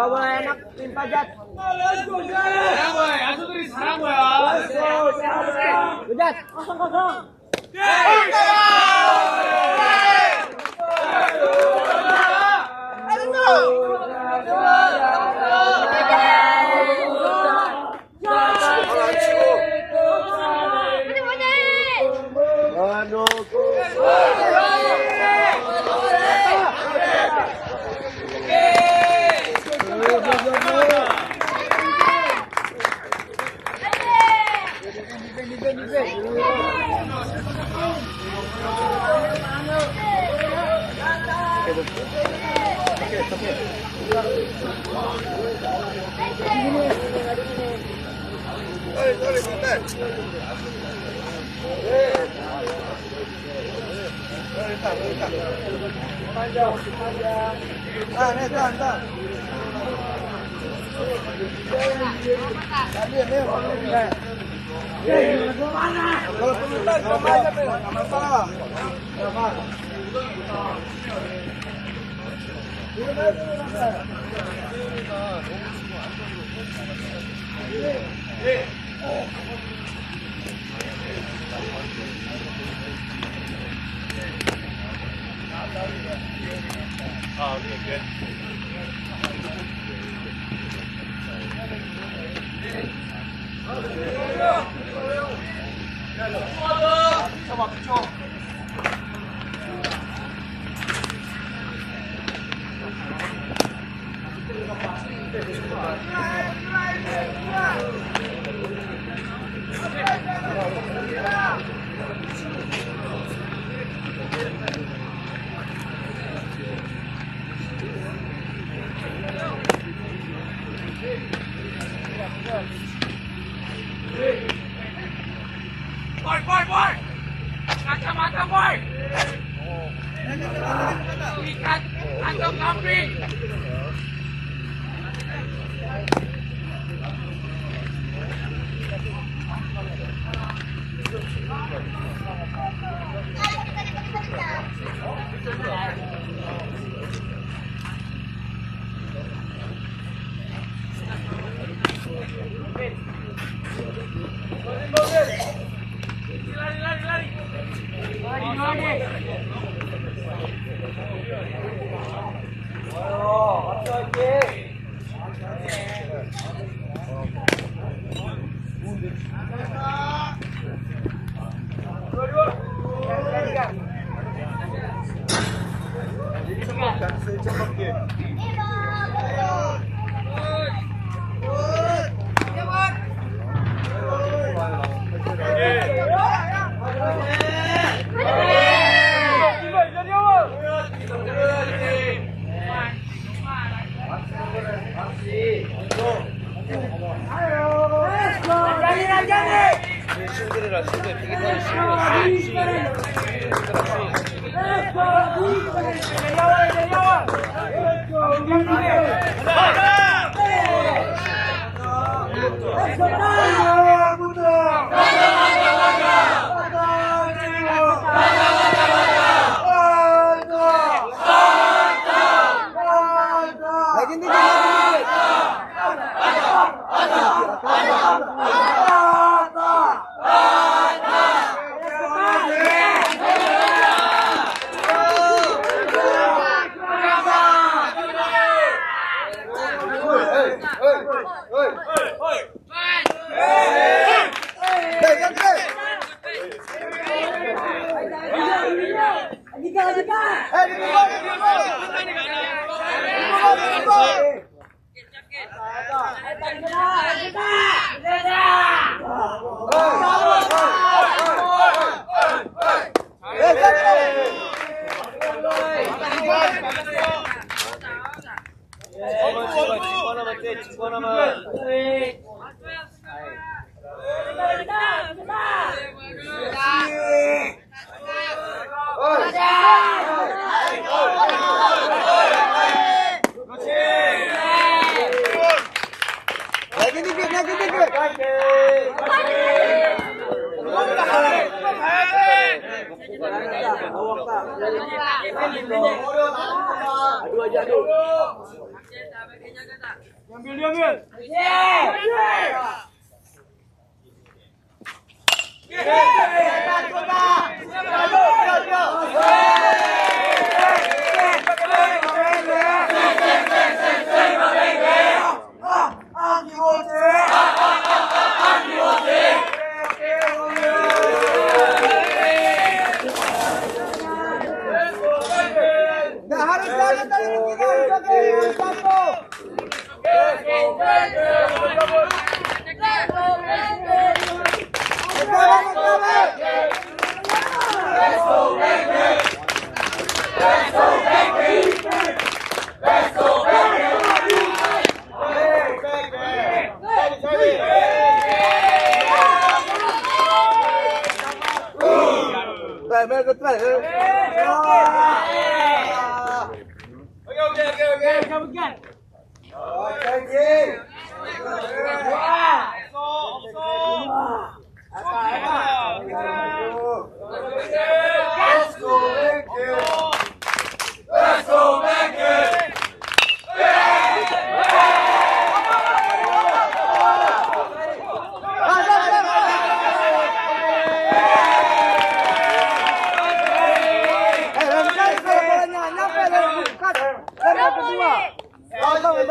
boleh enak tim pajat. 잘한 거야. 야수들이 잘한 거야. Pajat. Boy! Kacamata boy! Ikat kantong kambing! diambil. Nggak harus banget tadi kita satu.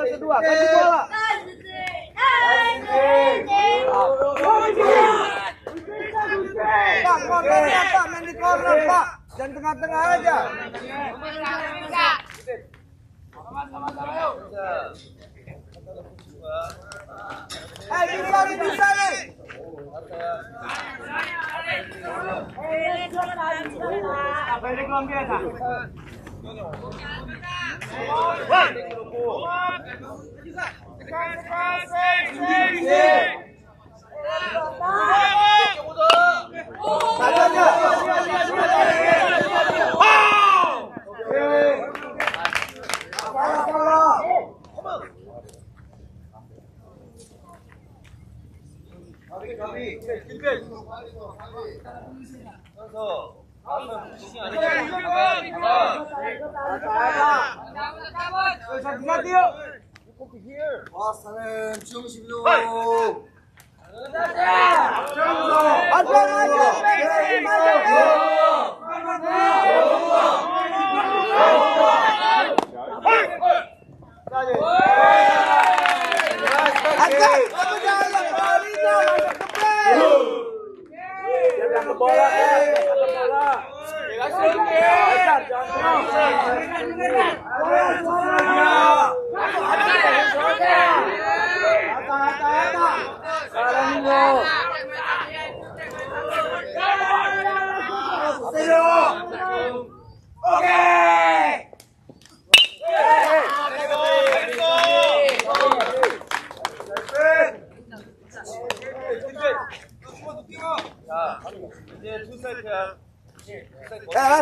Kedua, kasih bola. Pak, cornernya Pak, main di corner Pak. Jangan tengah-tengah aja. Bisa nih. Apa ini belum biasa?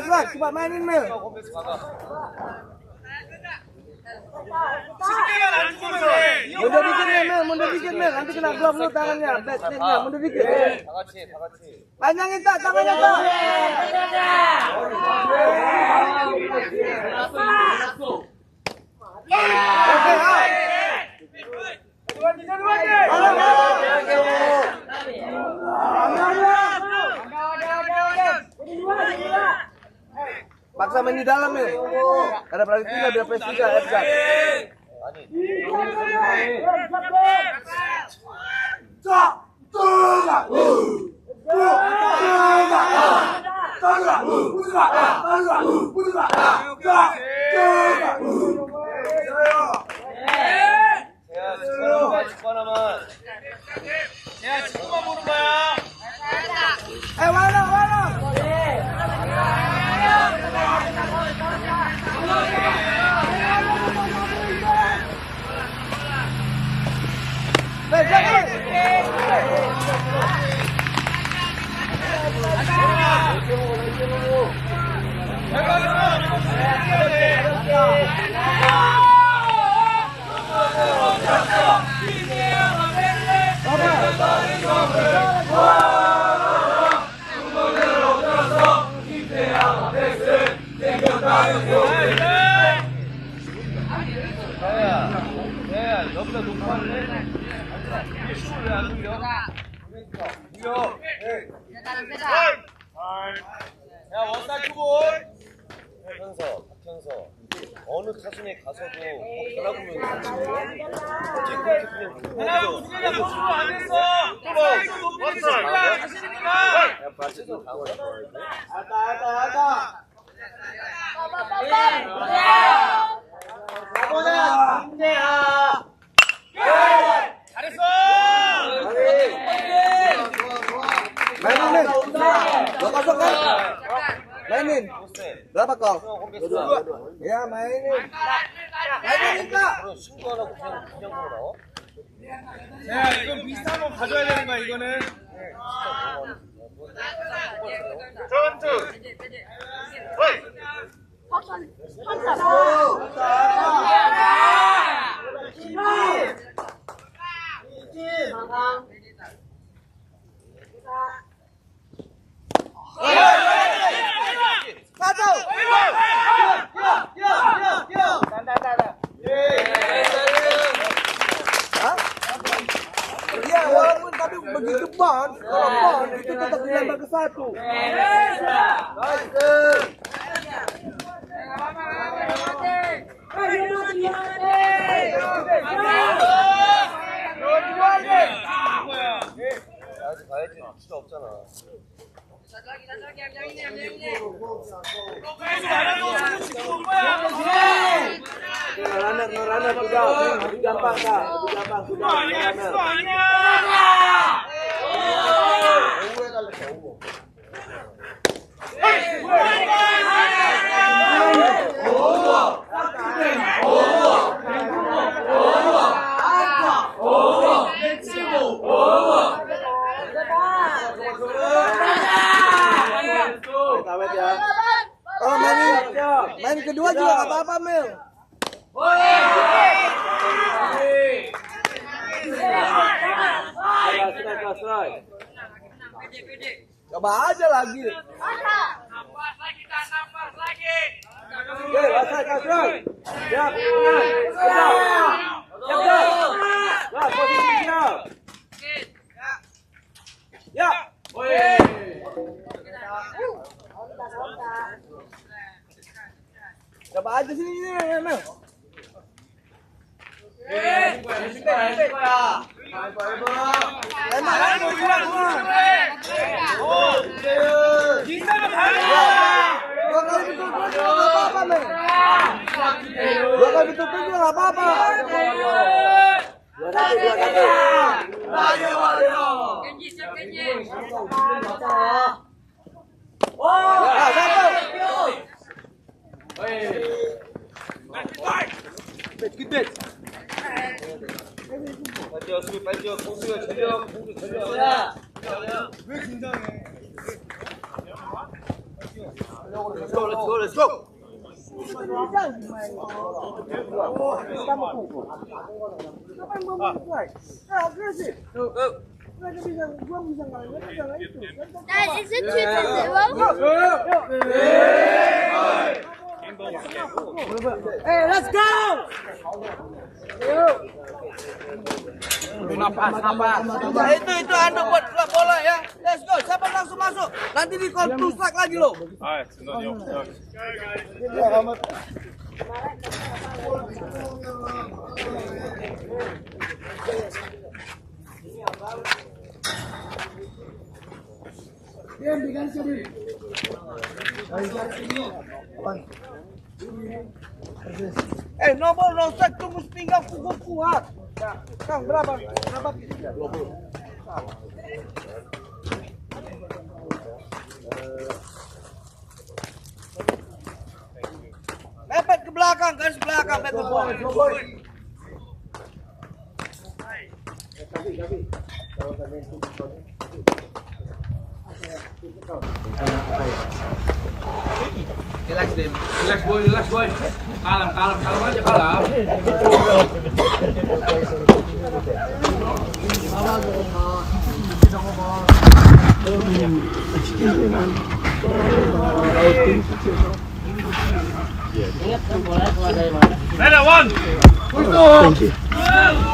Last, coba mainin Mel. Mundur dikit Mel, nanti kena glove lu tangannya, backnya, mundur dikit. Panjangin tak, tangannya tak. Paksa main di dalam ya. Ada berarti 3 biar PS3 Edgar. 너보다 높았네. 이게 왜안 올려? 야, 원살 투볼. 박현서 어느 타순에 가서도 달라보면 같이 어떻게 그렇게 그냥 야, 우승이가 포수로 안 됐어. 스트라이크 높이는 게 중요해. 자신이니까. 야 맞춰서 가고 있어. 가보자 김재야. 잘했어. Mainin. Lo pasok kan? Mainin. Berapa kau? Ya mainin. Mainin kak. 그럼 신고 안 하고 그냥 나와? 야, 이건 비슷한 거 가져야 되는 거야, 이거는. Satu. Hah? Iya, walaupun tapi begitu ban, kalau ban itu tetap dilempar ke satu. 아직 가야지 필요 없잖아. Runner sudah, lebih gampang kak, lebih gampang sudah. 수고 아니야. Kalau main kedua juga nggak apa-apa Mel. Coba aja lagi. Oke, kasih. Siap, siap, posisi siap. Ya. Coba aja sini Mel. 뒷사람 가야 Dua kali betul-betul nggak apa-apa Mel. Dua kali betul-betul nggak apa-apa. Dua kali. Ya, satu. Gede. 빨리 수비 빨리 공수가 전력 공수 전력. 왜 긴장해? Let's go. That is it 2-0. Hey, let's go. Itu anda buat klub bola ya. Let's go. Siapa langsung masuk? Nanti di call two strike lagi lo. No ball, no strike, tunggu pinggang pukul kuat. Ya, Kang berapa? Berapa? 20. Mepet ke belakang, garis belakang, mepet ke belakang. Relax boy. Kalem aja kalem. Ready, one. Thank you.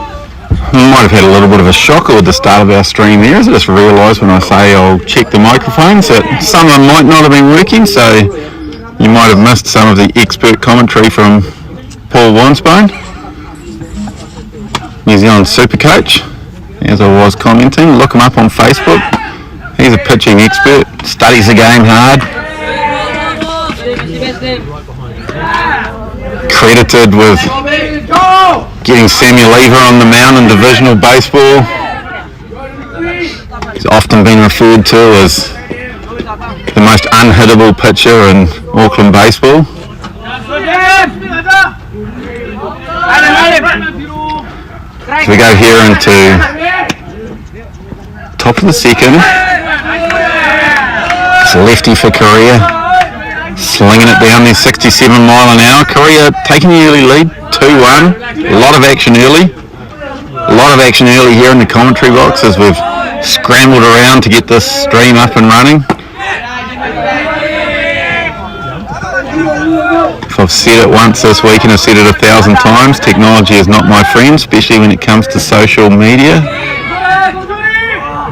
might have had a little bit of a shocker with the start of our stream there, as I just realised when I say I'll check the microphones that some of them might not have been working, so you might have missed some of the expert commentary from Paul Wansbone, New Zealand super coach, as I was commenting. Look him up on Facebook. He's a pitching expert, studies the game hard. Credited with getting Samuel Lever on the mound in divisional baseball. He's often been referred to as the most unhittable pitcher in Auckland baseball. So we go here into top of the second. It's a lefty for Korea. Slinging it down there, 67 mile an hour. Korea taking the early lead, 2-1. A lot of action early. A lot of action early here in the commentary box as we've scrambled around to get this stream up and running. If I've said it once this week and I've said it 1,000 times, technology is not my friend, especially when it comes to social media.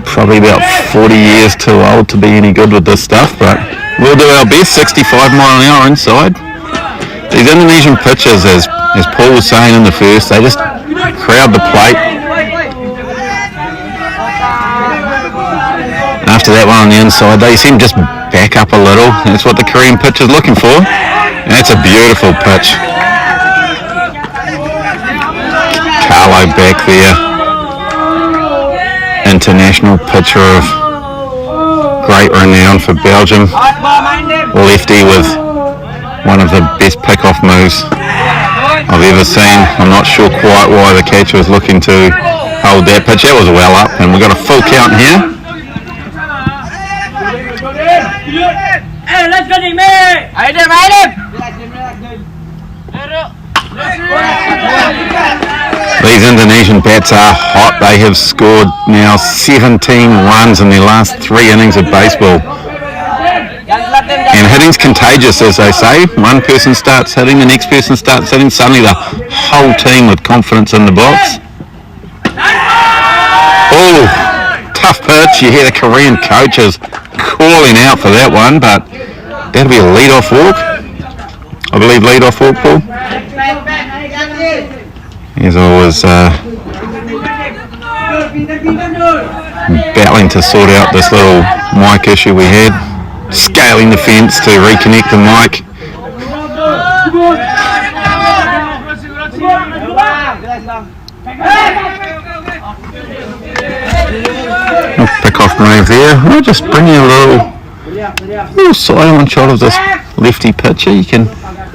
Probably about 40 years too old to be any good with this stuff, but we'll do our best. 65 mile an hour inside. These Indonesian pitchers, as Paul was saying in the first, they just crowd the plate. After that one on the inside, they seem to just back up a little. That's what the Korean pitcher's looking for. And that's a beautiful pitch. Carlo back there. International pitcher of great renown for Belgium. Lefty with one of the best pick-off moves I've ever seen. I'm not sure quite why the catcher was looking to hold that pitch. That was well up, and we've got a full count here. These Indonesian bats are hot. They have scored now 17 runs in their last 3 innings of baseball. And hitting's contagious, as they say. One person starts hitting, the next person starts hitting, suddenly the whole team with confidence in the box. Oh, tough pitch. You hear the Korean coaches calling out for that one, but that'll be a lead-off walk. I believe lead-off walk, Paul. As I was battling to sort out this little mic issue we had, scaling the fence to reconnect the mic. Pick off move there. I'll just bring you a little side-on shot of this lefty pitcher. You can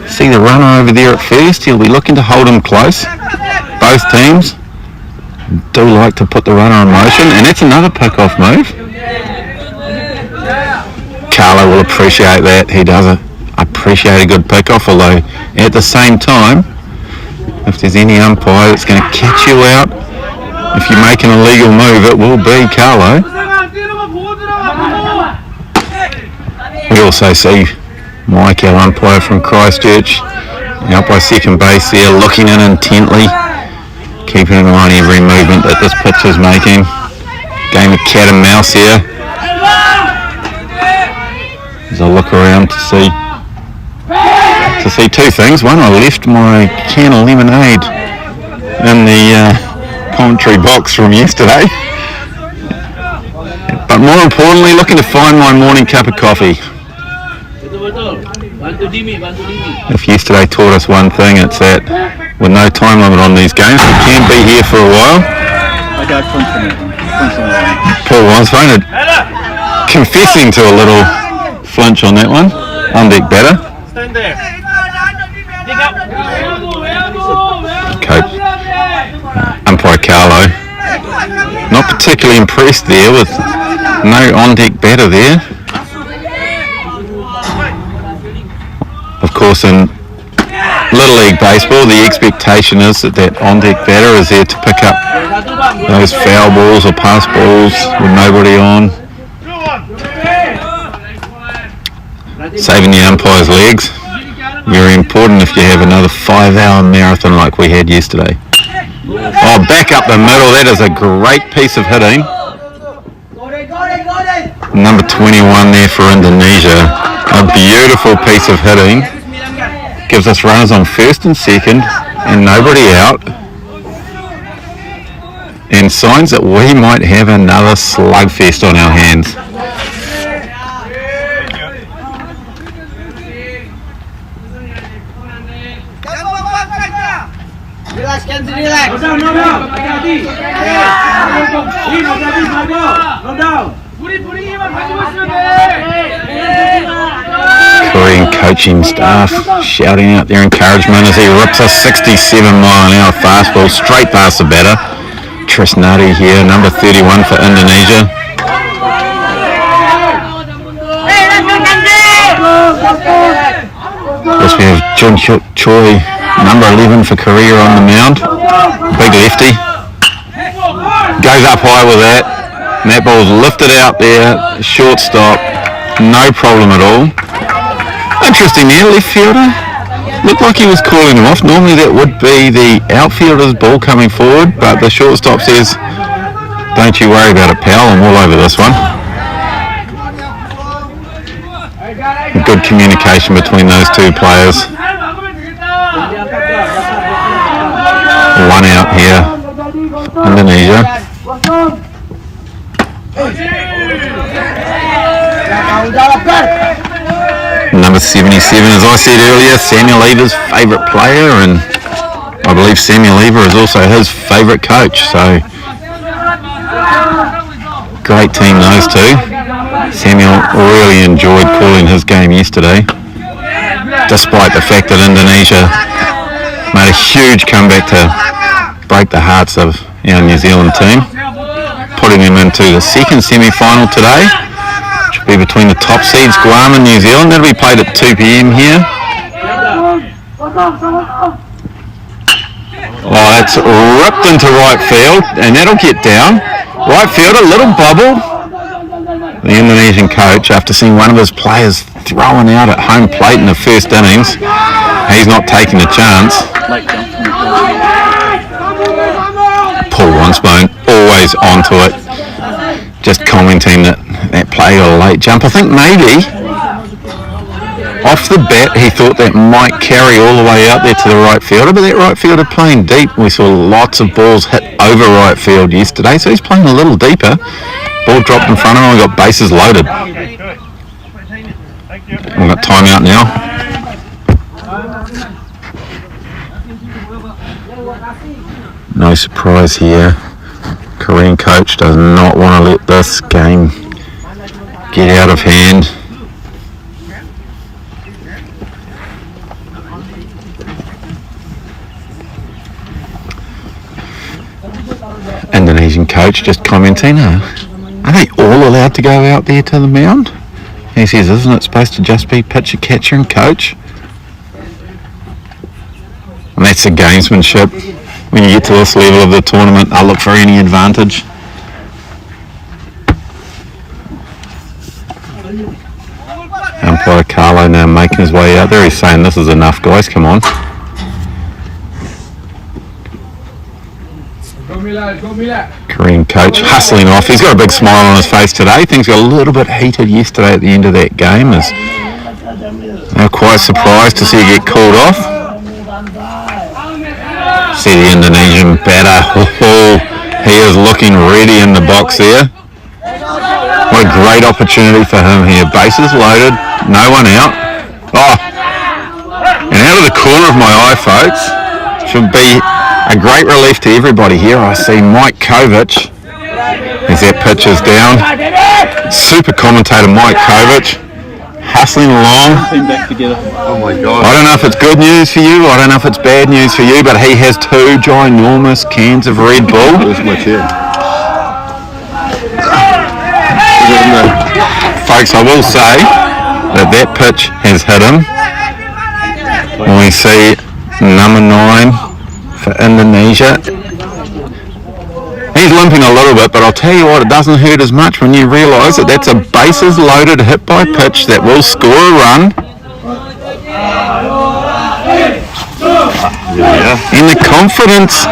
see the runner over there at first. He'll be looking to hold him close. Both teams do like to put the runner in motion, and that's another pick-off move. Carlo will appreciate that. He does appreciate a good pick-off, although at the same time, if there's any umpire that's going to catch you out, if you make an illegal move, it will be Carlo. We also see Mike, our umpire from Christchurch, out by second base there, looking in intently, keeping an eye on every movement that this pitcher's making. Game of cat and mouse here. As I look around to see 2 things. One, I left my can of lemonade in the commentary box from yesterday. But more importantly, looking to find my morning cup of coffee. If yesterday taught us one thing, it's that with no time limit on these games, we can be here for a while. Paul Wansbone confessing to a little flinch on that one. On deck batter. Stand there. Coach umpire Carlo not particularly impressed there with no on deck batter there. Of course, in Little League Baseball, the expectation is that on-deck batter is there to pick up those foul balls or pass balls with nobody on, saving the umpire's legs. Very important if you have another 5-hour marathon like we had yesterday. Oh, back up the middle. That is a great piece of hitting. Number 21 there for Indonesia. A beautiful piece of hitting. Gives us runners on first and second and nobody out. And signs that we might have another slugfest on our hands. Korean coaching staff shouting out their encouragement as he rips a 67-mile-an-hour fastball straight past the batter. Trisnati here, number 31 for Indonesia. Yes, we have Jun Hyuk Choi, number 11 for Korea on the mound. Big lefty. Goes up high with that. And that ball's lifted out there. Shortstop. No problem at all. Interesting there, left fielder. Looked like he was calling him off. Normally that would be the outfielder's ball coming forward, but the shortstop says, don't you worry about it, pal. I'm all over this one. Good communication between those two players. One out here, Indonesia. Number 77, as I said earlier, Samuel Lever's favourite player, and I believe Samuel Lever is also his favourite coach, so great team those two. Samuel really enjoyed calling his game yesterday, despite the fact that Indonesia made a huge comeback to break the hearts of our New Zealand team, putting them into the second semi-final today, which will be between the top seeds, Guam and New Zealand. That'll be played at 2 p.m. here. Oh, that's ripped into right field, and that'll get down. Right field, a little bubble. The Indonesian coach, after seeing one of his players thrown out at home plate in the first innings, he's not taking a chance. Paul Wansbone, always onto it. Just commenting that that play got a late jump. I think maybe off the bat he thought that might carry all the way out there to the right fielder, but that right fielder playing deep. We saw lots of balls hit over right field yesterday, so he's playing a little deeper. Ball dropped in front of him, we got bases loaded. We've got timeout now. No surprise here. Korean coach does not want to let this game get out of hand. Indonesian coach just commenting, are they all allowed to go out there to the mound? He says, isn't it supposed to just be pitcher, catcher and coach? And that's the gamesmanship. When you get to this level of the tournament, I'll look for any advantage. Umpire Carlo now making his way out there. He's saying, this is enough, guys, come on. Korean coach hustling off. He's got a big smile on his face today. Things got a little bit heated yesterday at the end of that game, as they were quite surprised to see it get called off. See the Indonesian batter. He is looking ready in the box there. What a great opportunity for him here. Bases loaded, no one out. Oh, and out of the corner of my eye, folks, should be a great relief to everybody here. I see Mike Kovic as that pitch is down. Super commentator Mike Kovic hustling along. Oh my God. I don't know if it's good news for you, I don't know if it's bad news for you, but he has 2 ginormous cans of Red Bull. Where's my chair? Folks, I will say that that pitch has hit him. And we see number 9 for Indonesia. He's limping a little bit, but I'll tell you what, it doesn't hurt as much when you realise that that's a bases loaded hit by pitch that will score a run. And the confidence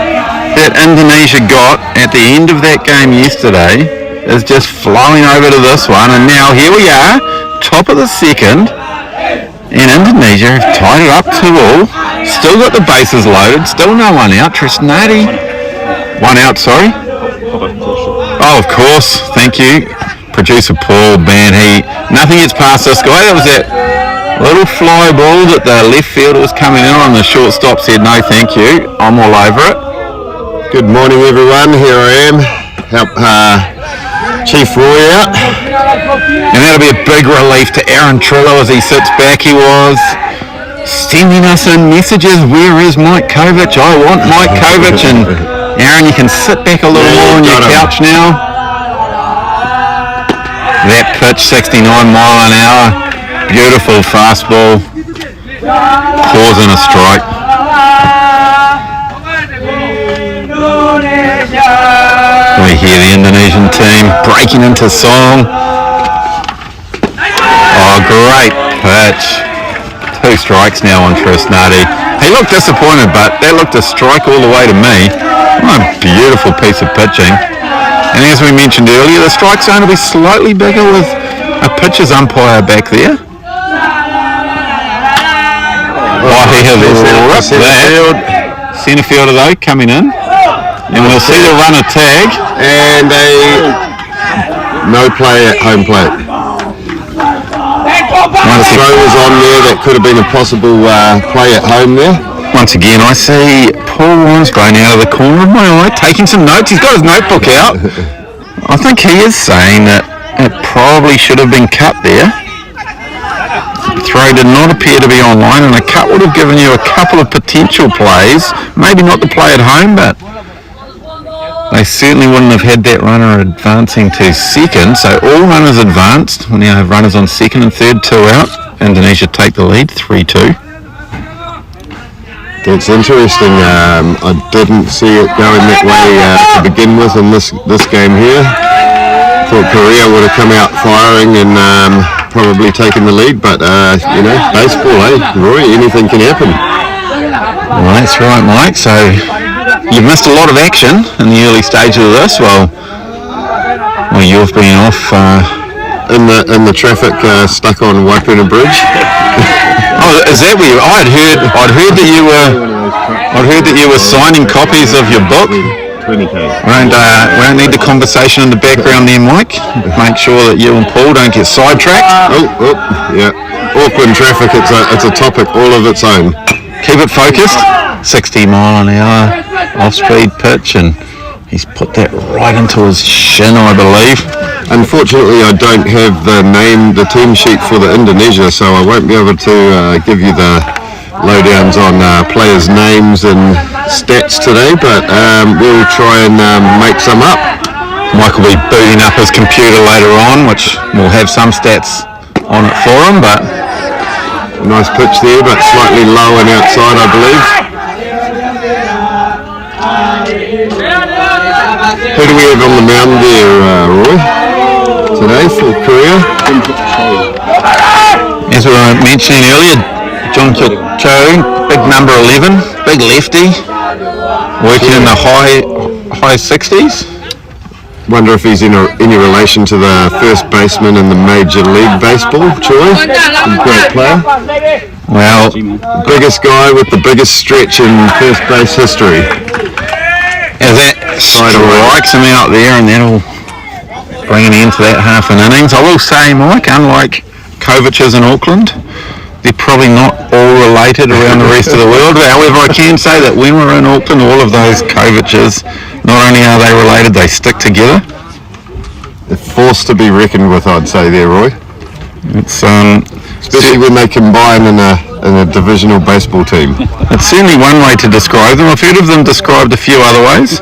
that Indonesia got at the end of that game yesterday is just flowing over to this one, and now here we are, top of the second, and Indonesia have tied it up 2-2. Still got the bases loaded, still no one out. Trisnati, one out, sorry. Oh, of course, thank you. Producer Paul, nothing gets past this guy. That was that little fly ball that the left fielder was coming in on. The shortstop said, no, thank you. I'm all over it. Good morning, everyone. Here I am. Help Chief Roy out. And that'll be a big relief to Aaron Trillo as he sits back. He was sending us in messages. Where is Mike Kovac? I want Mike Kovac. And Aaron, you can sit back a little more on your couch now. That pitch, 69 mile an hour. Beautiful fastball. Causing a strike. We hear the Indonesian team breaking into song. Oh, great pitch. 2 strikes now on Trisnati. He looked disappointed, but that looked a strike all the way to me. What a beautiful piece of pitching. And as we mentioned earlier, the strike zone will be slightly bigger with a pitcher's umpire back there. Centre fielder though coming in. And we'll see the runner tag. And no play at home plate. One throw was on there that could have been a possible play at home there. Once again, I see Paul Wansbrain out of the corner of my eye taking some notes. He's got his notebook out. I think he is saying that it probably should have been cut there. The throw did not appear to be online, and a cut would have given you a couple of potential plays. Maybe not the play at home, but they certainly wouldn't have had that runner advancing to second. So all runners advanced. We now have runners on second and third, 2 out. Indonesia take the lead, 3-2. That's interesting. I didn't see it going that way to begin with in this game here. Thought Korea would have come out firing and probably taken the lead, but baseball, Roy, anything can happen. Well, that's right, Mike. So you've missed a lot of action in the early stages of this. Well, you've been off in the traffic stuck on Waipuna Bridge. Oh, is that where I'd heard that you were signing copies of your book. 20K. We don't need the conversation in the background there, Mike. Make sure that you and Paul don't get sidetracked. Oh, yeah. Auckland traffic, it's a topic all of its own. Keep it focused. 60 mile an hour off-speed pitch, and he's put that right into his shin, I believe. Unfortunately, I don't have the team sheet for the Indonesia, so I won't be able to give you the lowdowns on players' names and stats today, but we'll try and make some up. Mike will be booting up his computer later on, which will have some stats on it for him, but a nice pitch there, but slightly low and outside, I believe. Who do we have on the mound there, Roy, today for Korea? As we were mentioning earlier, John Cho, big number 11, big lefty, working in the high 60s. Wonder if he's in any relation to the first baseman in the Major League Baseball, Choi. Great player. Well, biggest guy with the biggest stretch in first base history. As that strikes him out there, and that'll bring an end to that half an innings. I will say, Mike, unlike Kovac's in Auckland, they're probably not all related around the rest of the world. However, I can say that when we're in Auckland, all of those Kovac's, not only are they related, they stick together. They're forced to be reckoned with, I'd say there, Roy. It's especially when they combine in a divisional baseball team. It's certainly one way to describe them. I've heard of them described a few other ways.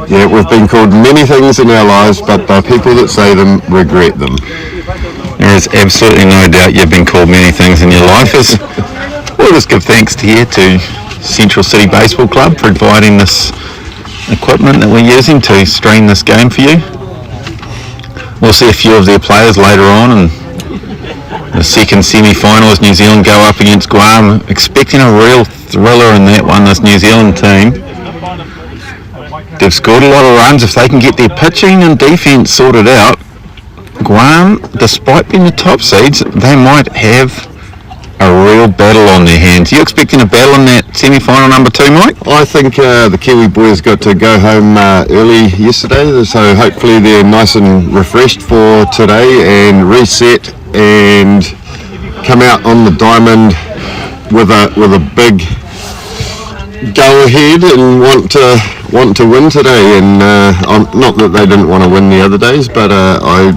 Yeah, we've been called many things in our lives, but the people that say them regret them. There is absolutely no doubt you've been called many things in your life. We'll just give thanks to Central City Baseball Club for providing this equipment that we're using to stream this game for you. We'll see a few of their players later on, and The second semi-final as New Zealand go up against Guam. Expecting a real thriller in that one, this New Zealand team. They've scored a lot of runs. If they can get their pitching and defence sorted out, Guam, despite being the top seeds, they might have a real battle on their hands. Are you expecting a battle in that semi-final number 2, Mike? I think the Kiwi boys got to go home early yesterday, so hopefully they're nice and refreshed for today and reset and come out on the diamond with a big go ahead and want to win today. And not that they didn't want to win the other days, but I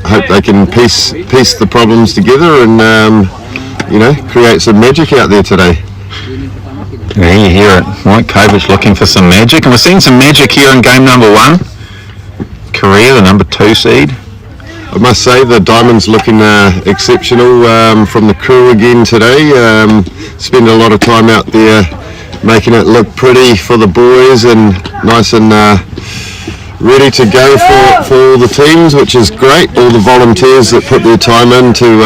hope they can piece the problems together and create some magic out there today. Yeah, you hear it. Mike Kovac looking for some magic, and we're seeing some magic here in game number 1. Korea, the number 2 seed. I must say the Diamonds looking exceptional from the crew again today. Spend a lot of time out there making it look pretty for the boys and nice and ready to go for all the teams, which is great. All the volunteers that put their time in to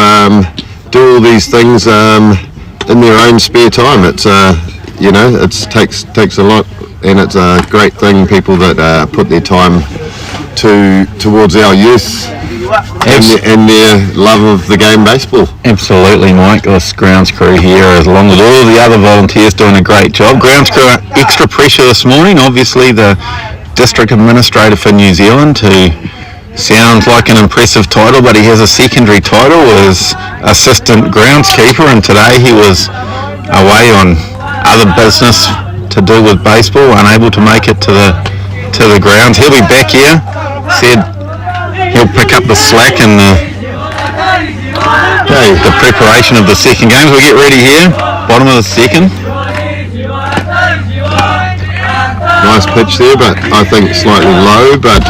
do all these things in their own spare time. It's it takes a lot, and it's a great thing. People that put their time towards our youth and their love of the game baseball. Absolutely, Mike. This grounds crew here, along with all the other volunteers, doing a great job. Grounds crew are extra pressure this morning. Obviously, the district administrator for New Zealand, who sounds like an impressive title, but he has a secondary title as assistant groundskeeper, and today he was away on other business to do with baseball, unable to make it to the grounds. He'll be back here. Said he'll pick up the slack in the preparation of the second game. We'll get ready here, bottom of the second. Nice pitch there, but I think slightly low, but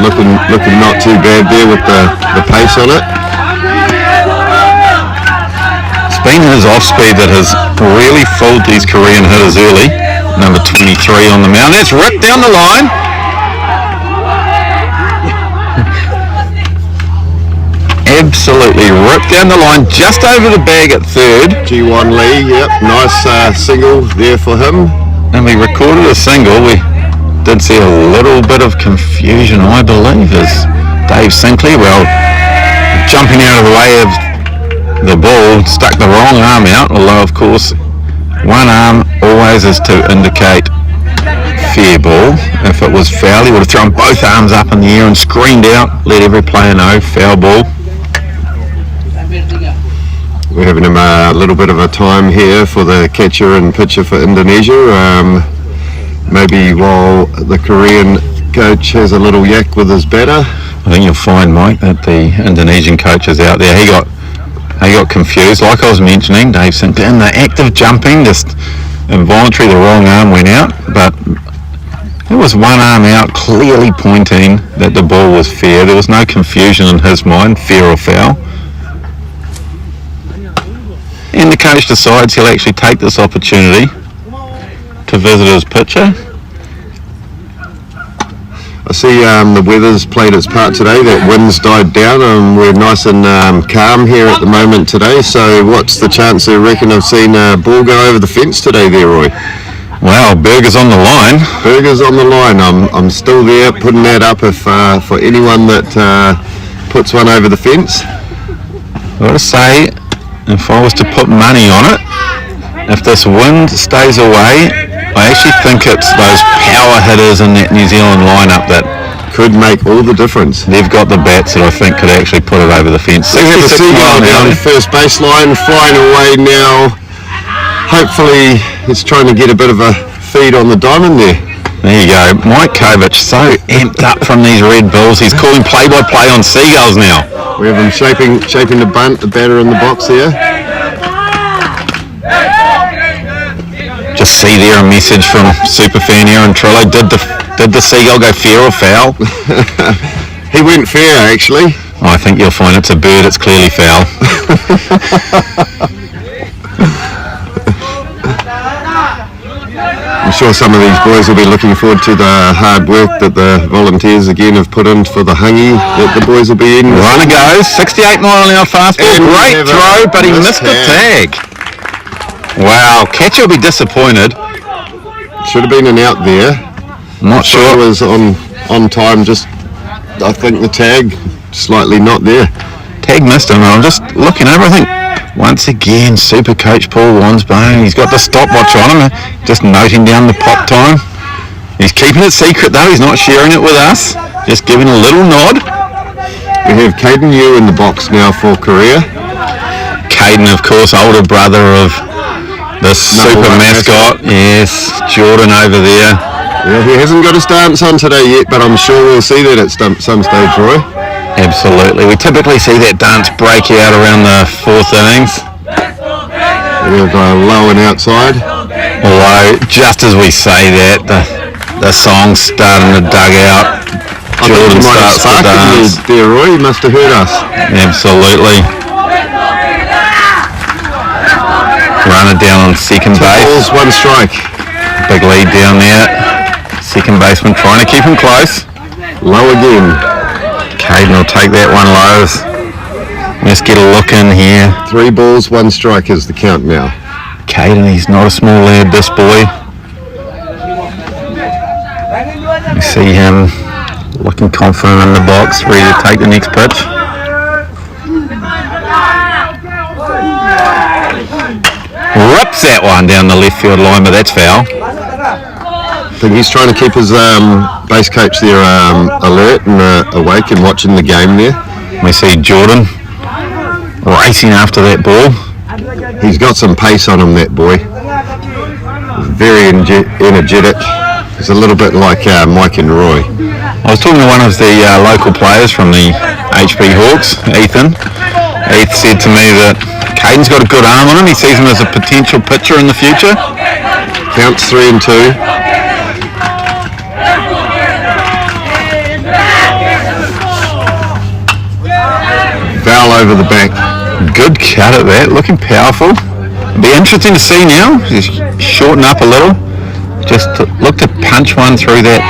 looking not too bad there with the pace on it. It's been his off-speed that has really fooled these Korean hitters early. Number 23 on the mound. That's ripped down the line. Absolutely ripped down the line, just over the bag at third. G1 Lee, yep, nice single there for him. And we recorded a single. We did see a little bit of confusion, I believe, as Dave Sinclair, jumping out of the way of the ball, stuck the wrong arm out, although of course one arm always is to indicate fair ball. If it was foul, he would have thrown both arms up in the air and screamed out, let every player know, foul ball. We're having a little bit of a time here for the catcher and pitcher for Indonesia. Maybe while the Korean coach has a little yak with his batter. I think you'll find, Mike, that the Indonesian coach is out there. He got confused, like I was mentioning, Dave Sinclair. In the act of jumping, just involuntarily the wrong arm went out, but there was one arm out clearly pointing that the ball was fair. There was no confusion in his mind, fair or foul. And the coach decides he'll actually take this opportunity to visit his pitcher. I see the weather's played its part today. That wind's died down and we're nice and calm here at the moment today. So what's the chance, I reckon, of seeing a ball go over the fence today there, Roy? Well, Burger's on the line. Burger's on the line. I'm still there putting that up if for anyone that puts one over the fence. I've got to say, if I was to put money on it, if this wind stays away, I actually think it's those power hitters in that New Zealand lineup that could make all the difference. They've got the bats that I think could actually put it over the fence. We have a seagull down first baseline, flying away now. Hopefully it's trying to get a bit of a feed on the diamond there. There you go. Mike Kovac so amped up from these Red Bulls. He's calling play-by-play on Seagulls now. We have him shaping the bunt, the batter in the box here. Just see there a message from superfan Aaron Trillo. Did the Seagull go fair or foul? He went fair, actually. I think you'll find it's a bird. It's clearly foul. I'm sure some of these boys will be looking forward to the hard work that the volunteers again have put in for the hangi that the boys will be in. Runner goes, 68 mile an hour fastball, And great we have throw, a but he missed the mishap. tag. Wow, catcher will be disappointed. Should have been an out there. Not It sure. was on time, just I think the tag slightly not there. Tag missed him. I'm just looking over, I think. Once again, Super Coach Paul Wansbane. He's got the stopwatch on him, just noting down the pop time. He's keeping it secret though, he's not sharing it with us. Just giving a little nod. We have Caden Yu in the box now for Korea. Caden, of course, older brother of the super one mascot. Yes, Jordan over there. Yeah, he hasn't got his dance on today yet, but I'm sure we'll see that at some stage, Roy. Absolutely. We typically see that dance break out around the 4th innings. We'll go low and outside. Although, just as we say that, the song's starting to dug out. Jordan starts to dance. There, Roy, you must have heard us. Absolutely. Runner down on second base. Balls, one strike. Big lead down there. Second baseman trying to keep him close. Low again. Caden will take that one low. Let's get a look in here. 3 balls, 1 strike is the count now. Caden, he's not a small lad, this boy. You see him looking confident in the box, ready to take the next pitch. Rips that one down the left field line, but that's foul. I think he's trying to keep his base coach there alert and awake and watching the game there. We see Jordan racing after that ball. He's got some pace on him, that boy. He's very energetic. He's a little bit like Mike and Roy. I was talking to one of the local players from the HP Hawks, Ethan. Heath said to me that Caden's got a good arm on him. He sees him as a potential pitcher in the future. Counts 3-2. Foul over the back. Good cut at that, looking powerful. It'll be interesting to see now. He's shorten up a little. Just look to punch one through that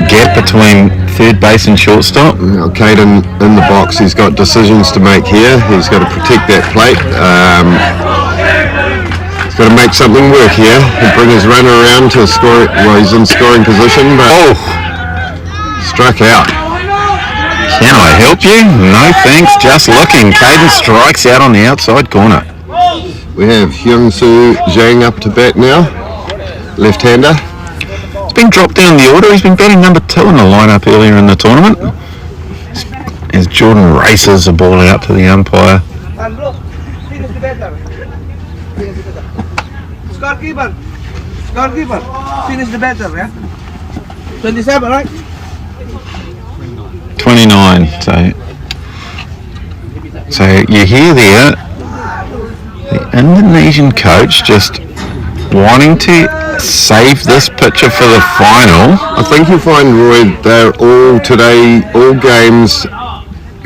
gap between third base and shortstop. Now, Caden in the box, he's got decisions to make here. He's got to protect that plate. He's got to make something work here and bring his runner around to a score. Well, he's in scoring position, but struck out. Can I help you? No thanks, just looking. Caden strikes out on the outside corner. We have Hyung-Soo Zhang up to bat now, left-hander. He's been dropped down the order. He's been batting number 2 in the lineup earlier in the tournament. As Jordan races the ball out to the umpire. Finish the batter. Scorekeeper. Finish the batter, yeah? 27, right? 29. So you hear there the Indonesian coach just wanting to save this pitcher for the final. I think you'll find, Roy, they're all games,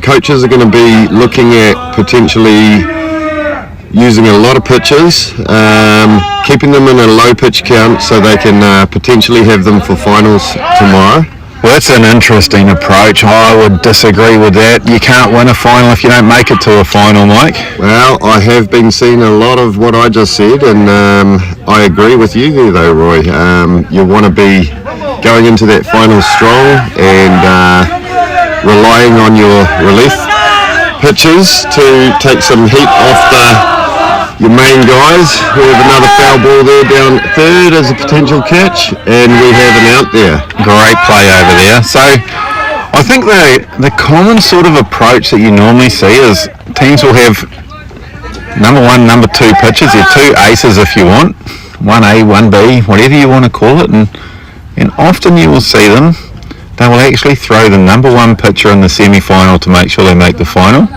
coaches are going to be looking at potentially using a lot of pitches, keeping them in a low pitch count so they can potentially have them for finals tomorrow. Well, that's an interesting approach. I would disagree with that. You can't win a final if you don't make it to a final, Mike. Well, I have been seeing a lot of what I just said, and I agree with you there, though, Roy. You want to be going into that final strong and relying on your relief pitches to take some heat off your main guys. We have another foul ball there down third as a potential catch, and we have an out there. Great play over there. So I think the common sort of approach that you normally see is teams will have number 1, number 2 pitchers. They're 2 aces if you want, 1A, 1B, whatever you want to call it, and often you will see them. They will actually throw the number 1 pitcher in the semi-final to make sure they make the final,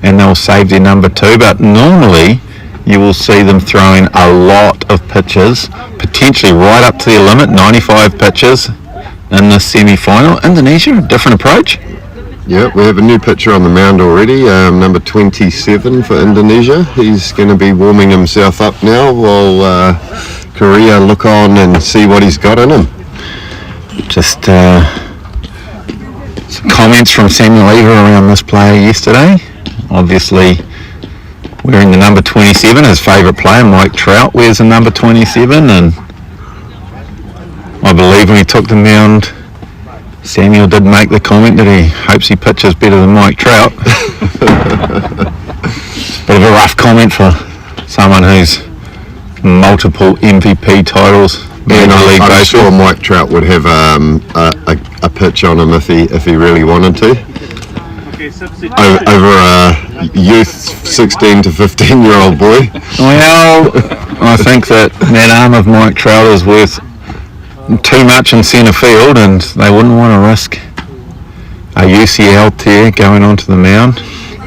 and they'll save their number 2. But normally you will see them throwing a lot of pitches, potentially right up to their limit, 95 pitches in the semi-final. Indonesia, a different approach. Yeah, we have a new pitcher on the mound already, number 27 for Indonesia. He's going to be warming himself up now while Korea look on and see what he's got in him. Just some comments from Samuel Eva around this player yesterday. Obviously, wearing the number 27, his favourite player, Mike Trout, wears the number 27, and I believe when he took the mound, Samuel did make the comment that he hopes he pitches better than Mike Trout. Bit of a rough comment for someone who's multiple MVP titles. And I'm sure Mike Trout would have a pitch on him if he really wanted to. Over a youth 16 to 15 year old boy. Well, I think that arm of Mike Trout is worth too much in centre field, and they wouldn't want to risk a UCL tear going onto the mound.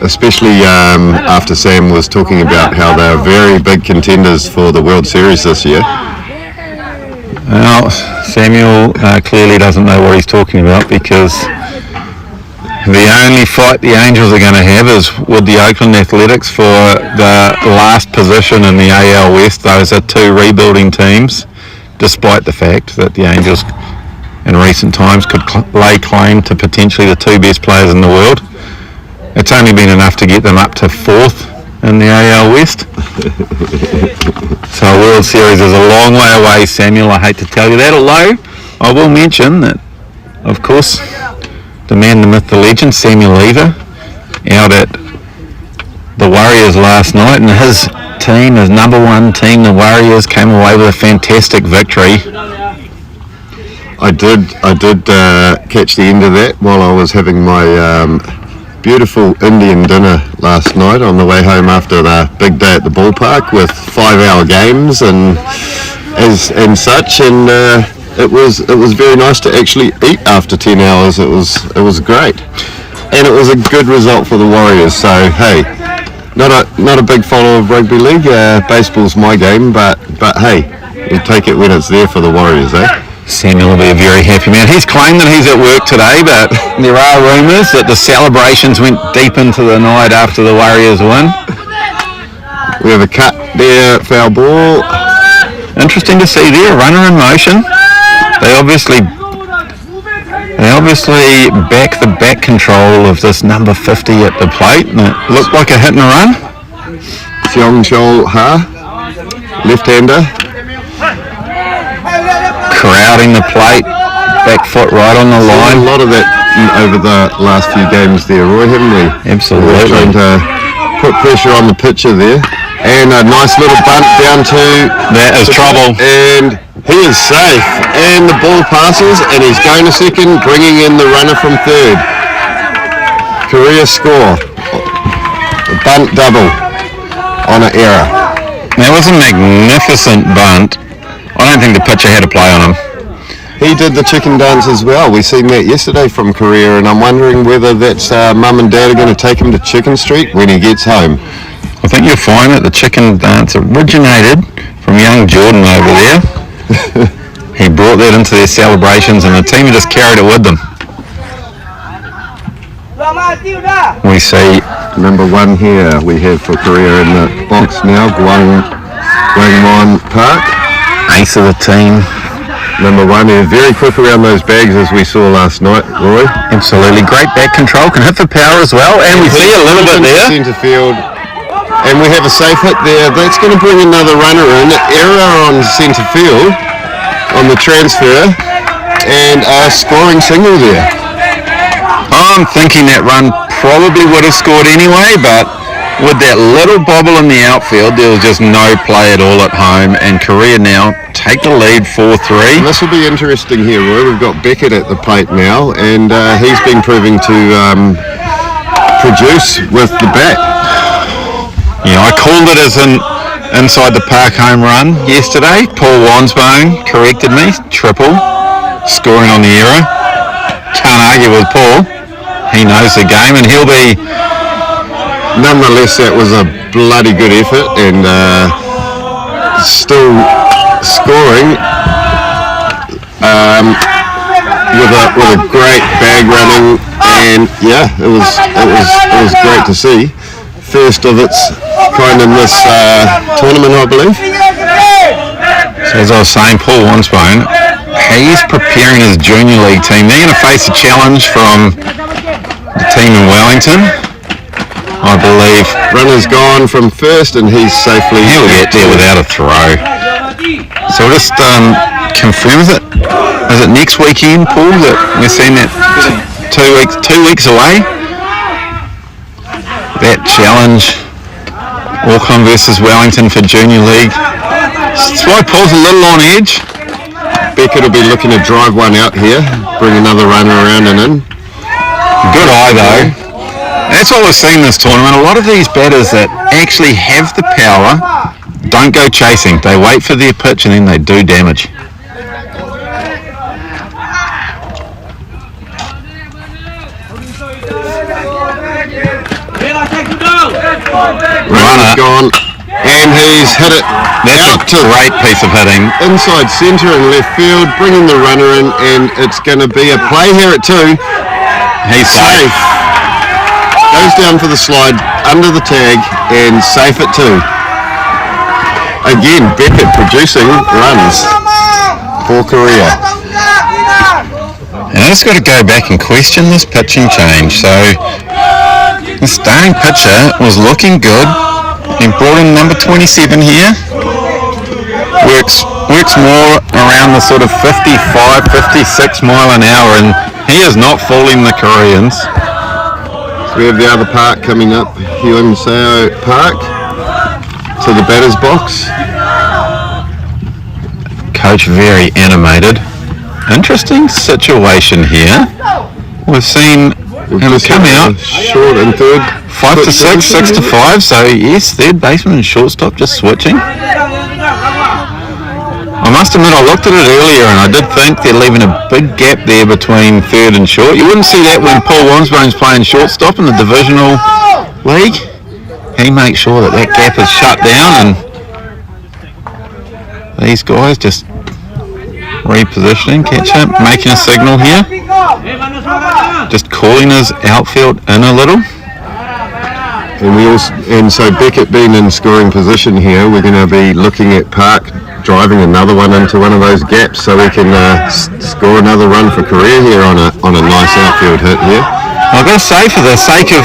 Especially after Sam was talking about how they're very big contenders for the World Series this year. Well, Samuel clearly doesn't know what he's talking about, because the only fight the Angels are going to have is with the Oakland Athletics for the last position in the AL West. Those are two rebuilding teams, despite the fact that the Angels in recent times could lay claim to potentially the two best players in the world. It's only been enough to get them up to fourth in the AL West. So a World Series is a long way away, Samuel. I hate to tell you that, although I will mention that, of course, the man, the myth, the legend, Samuel Eva, out at the Warriors last night, and his team, his number one team, the Warriors, came away with a fantastic victory. I did catch the end of that while I was having my beautiful Indian dinner last night on the way home after the big day at the ballpark with 5-hour games and such, and it was very nice to actually eat after 10 hours. It was great, and it was a good result for the Warriors. So hey, not a big follower of rugby league. Baseball's my game, but hey, we take it when it's there for the Warriors, eh? Samuel will be a very happy man. He's claimed that he's at work today, but there are rumours that the celebrations went deep into the night after the Warriors win. We have a cut there, foul ball. Interesting to see there, runner in motion. They obviously back the back control of this number 50 at the plate, and it looked like a hit and a run. Seong Chol Ha, left-hander. Crowding the plate, back foot right on the line. A lot of that over the last few games there, Roy, haven't we? Absolutely. We're trying to put pressure on the pitcher there. And a nice little bunt down to... That is trouble. And he is safe. And the ball passes, and he's going to second, bringing in the runner from third. Korea score. A bunt double on an error. That was a magnificent bunt. I don't think the pitcher had a play on him. He did the chicken dance as well. We seen that yesterday from Korea, and I'm wondering whether that's mum and dad are going to take him to Chicken Street when he gets home. I think you'll find that the chicken dance originated from young Jordan over there. He brought that into their celebrations, and the team just carried it with them. We see number one here we have for Korea in the box now, Gwangwon Park. Ace of the team. Number one, is very quick around those bags as we saw last night, Roy. Absolutely, great back control, can hit for power as well, and we see a little bit there. Centre field, and we have a safe hit there. That's going to bring another runner in. Error on centre field on the transfer, and a scoring single there. I'm thinking that run probably would have scored anyway, but with that little bobble in the outfield, there was just no play at all at home, and Korea now take the lead 4-3. And this will be interesting here, Roy. We've got Beckett at the plate now, and he's been proving to produce with the bat. Yeah, I called it as an inside the park home run yesterday. Paul Wansbone corrected me. Triple, scoring on the error. Can't argue with Paul. He knows the game, and he'll be... Nonetheless, that was a bloody good effort, and still scoring with a great bag running, and yeah, it was great to see. First of its kind in this tournament, I believe. So as I was saying, Paul Wansbone, he's preparing his junior league team. They're going to face a challenge from the team in Wellington, I believe. Runner's gone from first and he's safely... He'll get there without a throw. So we'll just confirm, is it next weekend, Paul, that we're seeing that 2 weeks away? That challenge, Auckland versus Wellington for Junior League. That's why Paul's a little on edge. Beckett will be looking to drive one out here, bring another runner around and in. Good eye though. That's what we're seeing this tournament. A lot of these batters that actually have the power don't go chasing. They wait for their pitch and then they do damage. Runner's gone and he's hit it. That's out a great piece of hitting. Inside centre and left field, bringing the runner in, and it's going to be a play here at 2. He's safe. Goes down for the slide under the tag and safe at 2. Again, Beckett producing runs for Korea. And I just got to go back and question this pitching change. So the starting pitcher was looking good. He brought in number 27 here. Works more around the sort of 55, 56 mile an hour, and he is not fooling the Koreans. So we have the other park coming up, Hyun Seo Park, to the batter's box. Coach very animated. Interesting situation here. We've seen him come out short and third. 5 to 6, 6 to 5. So yes, third baseman and shortstop just switching. I must admit, I looked at it earlier and I did think they're leaving a big gap there between third and short. You wouldn't see that when Paul Wansbone's playing shortstop in the divisional league. He makes sure that that gap is shut down, and these guys just repositioning, catch up, making a signal here. Just calling his outfield in a little. And so Beckett being in scoring position here, we're going to be looking at Park driving another one into one of those gaps so we can score another run for Korea here on a nice outfield hit here. I've got to say, for the sake of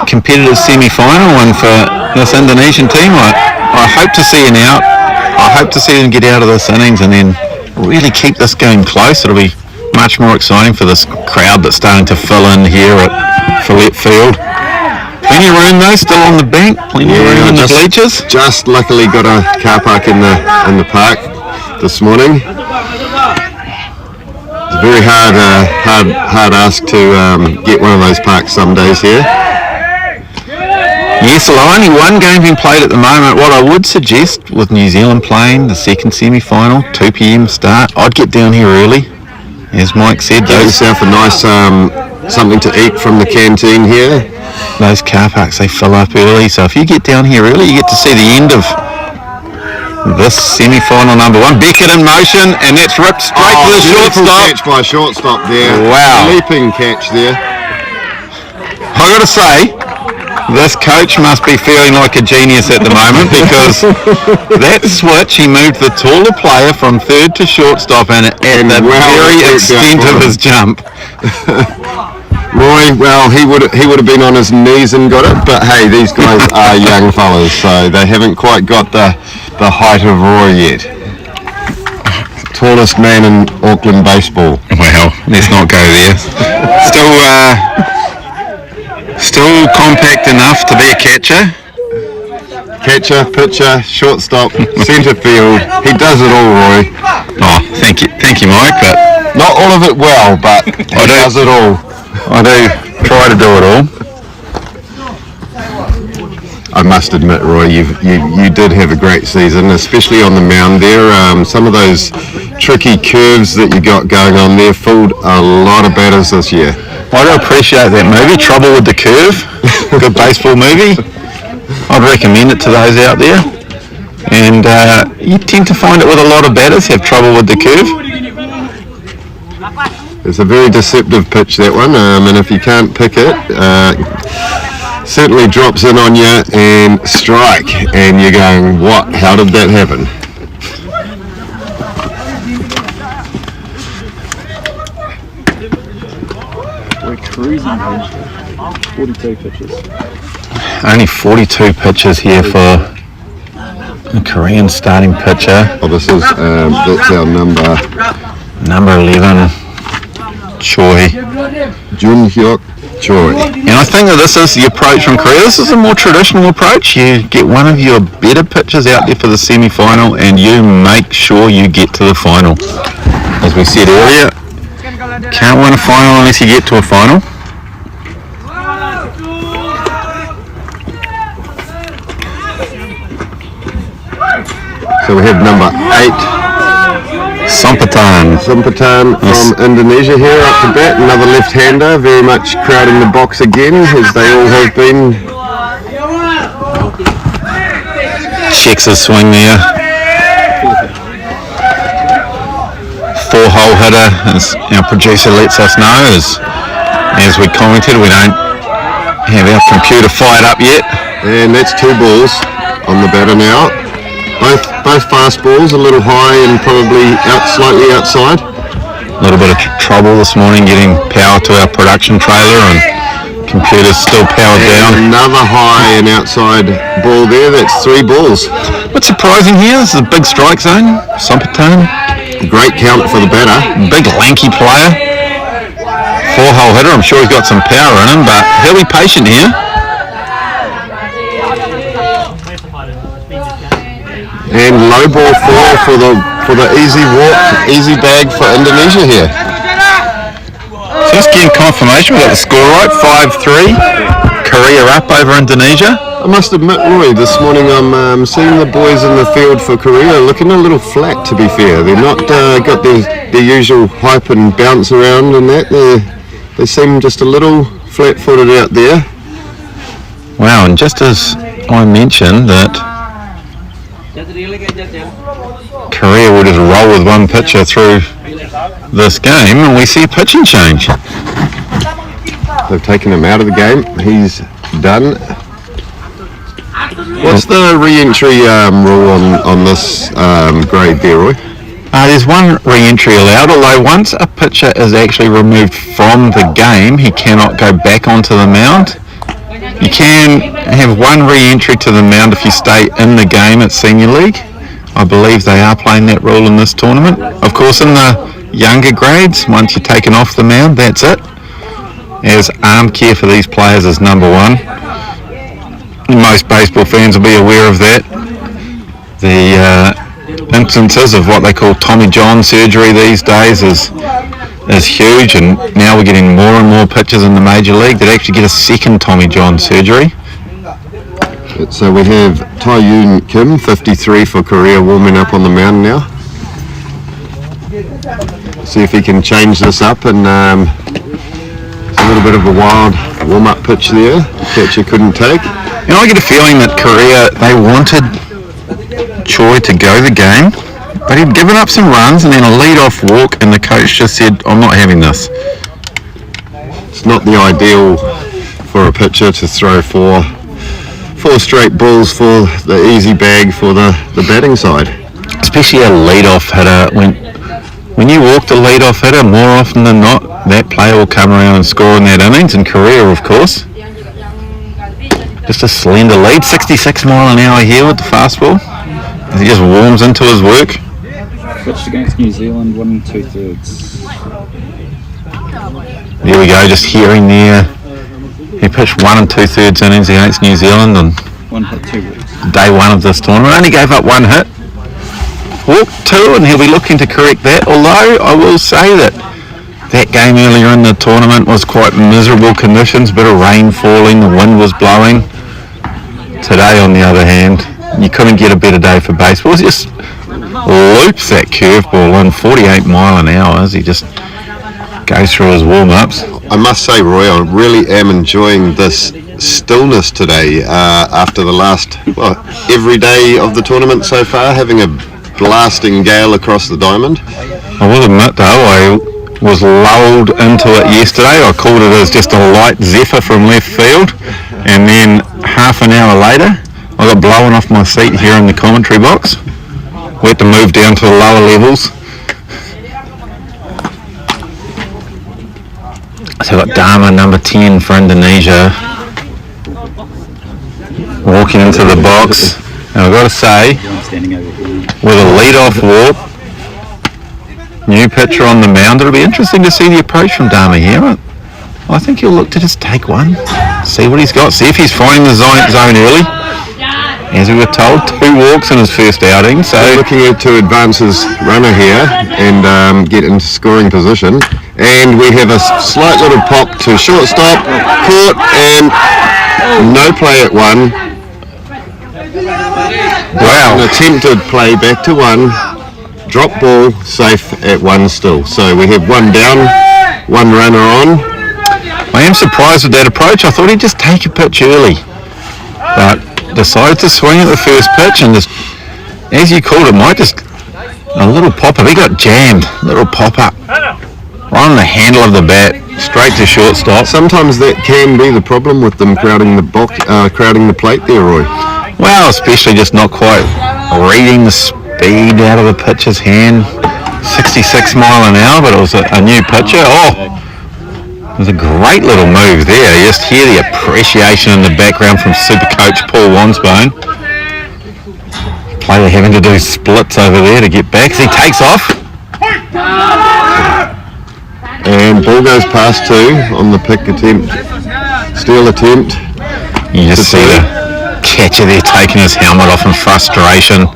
competitive semi-final and for this Indonesian team, I hope to see an out. I hope to see them get out of this innings and then really keep this game close. It'll be much more exciting for this crowd that's starting to fill in here at Follett Field. Plenty of room though, still on the bank, plenty of room in the bleachers. Just luckily got a car park in the park this morning. It's a very hard ask to get one of those parks some days here. Yes, well, only one game being played at the moment. What I would suggest with New Zealand playing the second semi-final, 2 p.m. start, I'd get down here early. As Mike said, get yourself a nice something to eat from the canteen here. Those car parks, they fill up early, so if you get down here early, you get to see the end of this semi-final number 1. Beckett in motion, and that's ripped straight to the shortstop. Catch by shortstop there. Wow. Leaping catch there. I got to say, this coach must be feeling like a genius at the moment, because that switch, he moved the taller player from third to shortstop and at the very extent of his jump. Roy, well, he would have been on his knees and got it, but hey, these guys are young fellas, so they haven't quite got the height of Roy yet. Tallest man in Auckland baseball. Well, let's not go there. Still compact enough to be a catcher. Catcher, pitcher, shortstop, centre field. He does it all, Roy. Oh, thank you, Mike. But not all of it well, but he does it all. I do try to do it all. I must admit, Roy, you did have a great season, especially on the mound there. Some of those tricky curves that you got going on there fooled a lot of batters this year. I do appreciate that movie, Trouble with the Curve. Good baseball movie. I'd recommend it to those out there. And you tend to find it with a lot of batters have trouble with the curve. It's a very deceptive pitch, that one, and if you can't pick it, certainly drops in on you and strike, and you're going, what? How did that happen? cruising range. 42 pitches. Only 42 pitches here for a Korean starting pitcher. Oh, this is that's our number Number 11, Choi. Jun Hyuk Choi. And I think that this is the approach from Korea. This is a more traditional approach. You get one of your better pitchers out there for the semi-final and you make sure you get to the final. As we said earlier, can't win a final unless you get to a final. So we have number 8, Sampatan. Sampatan from Indonesia here up to bat. Another left-hander, very much crowding the box again, as they all have been. Checks his swing there. 4-hole hitter, as our producer lets us know. As we commented, we don't have our computer fired up yet. And that's 2 balls on the batter now. Both fast balls, a little high and probably slightly outside. A little bit of trouble this morning getting power to our production trailer and computer's still powered down. Another high and outside ball there, that's 3 balls. What's surprising here, this is a big strike zone. Sampatan, Great count for the batter. big lanky player. 4-hole hitter, I'm sure he's got some power in him, but he'll be patient here. And low ball 4 for the easy walk, easy bag for Indonesia here. Just getting confirmation, we got the score right, 5-3. Korea up over Indonesia. I must admit, Roy, this morning I'm seeing the boys in the field for Korea looking a little flat, to be fair. They're not got their usual hype and bounce around and that. They seem just a little flat-footed out there. Wow, and just as I mentioned that Korea will just roll with one pitcher through this game and we see a pitching change. They've taken him out of the game. He's done. What's the re-entry rule on this grade there, Roy? There's one re-entry allowed, although once a pitcher is actually removed from the game, he cannot go back onto the mound. You can have one re-entry to the mound if you stay in the game at Senior League. I believe they are playing that rule in this tournament. Of course, in the younger grades, once you're taken off the mound, that's it. As arm care for these players is number 1. Most baseball fans will be aware of that. The instances of what they call Tommy John surgery these days is huge, and now we're getting more and more pitchers in the Major League that actually get a second Tommy John surgery. So we have Tae-Yoon Kim, 53 for Korea, warming up on the mound now. See if he can change this up, and it's a little bit of a wild warm-up pitch there. The catcher couldn't take. And I get a feeling that Korea, they wanted Choi to go the game, but he'd given up some runs and then a lead-off walk, and the coach just said, I'm not having this. It's not the ideal for a pitcher to throw 4 straight balls for the easy bag for the batting side. Especially a lead-off hitter. When you walk the lead-off hitter, more often than not, that player will come around and score in that innings, in Korea, of course. Just a slender lead, 66 mile an hour here with the fastball. He just warms into his work. Pitched against New Zealand, 1 2/3. There we go, just hearing there. He pitched 1 2/3 innings against New Zealand on 1 hit, 2 weeks. day 1 of this tournament. Only gave up 1 hit. Walked 2, and he'll be looking to correct that. Although I will say that game earlier in the tournament was quite miserable conditions, bit of rain falling, the wind was blowing. Today, on the other hand, you couldn't get a better day for baseball. He just loops that curveball in 48 mile an hour as he just goes through his warm-ups. I must say, Roy, I really am enjoying this stillness today after the last, every day of the tournament so far, having a blasting gale across the diamond. I will admit, though, I was lulled into it yesterday. I called it as just a light zephyr from left field, and then half an hour later, I got blown off my seat here in the commentary box. We had to move down to the lower levels. So we've got Dharma, number 10 for Indonesia, walking into the box. And I've got to say, with a lead-off walk, new pitcher on the mound, it'll be interesting to see the approach from Dharma here. I think he'll look to just take one, see what he's got, see if he's finding the zone early. As we were told, 2 walks in his first outing. So looking to advance his runner here and get into scoring position. And we have a slight little pop to shortstop, caught, and no play at 1. wow, An attempted play back to 1. Drop ball, safe at 1 still. So we have 1 down, 1 runner on. I am surprised with that approach. I thought he'd just take a pitch early, but decided to swing at the first pitch and just, as you called it, Mike, just a little pop-up. He got jammed, little pop-up, right on the handle of the bat, straight to shortstop. Sometimes that can be the problem with them crowding the box, crowding the plate there, Roy. Well, especially just not quite reading the speed out of the pitcher's hand. 66 mile an hour, but it was a new pitcher. Oh, it was a great little move there. You just hear the appreciation in the background from Super Coach Paul Wansbone. Player having to do splits over there to get back as he takes off. And ball goes past 2 on the pick attempt, steal attempt. You just see the catcher there taking his helmet off in frustration.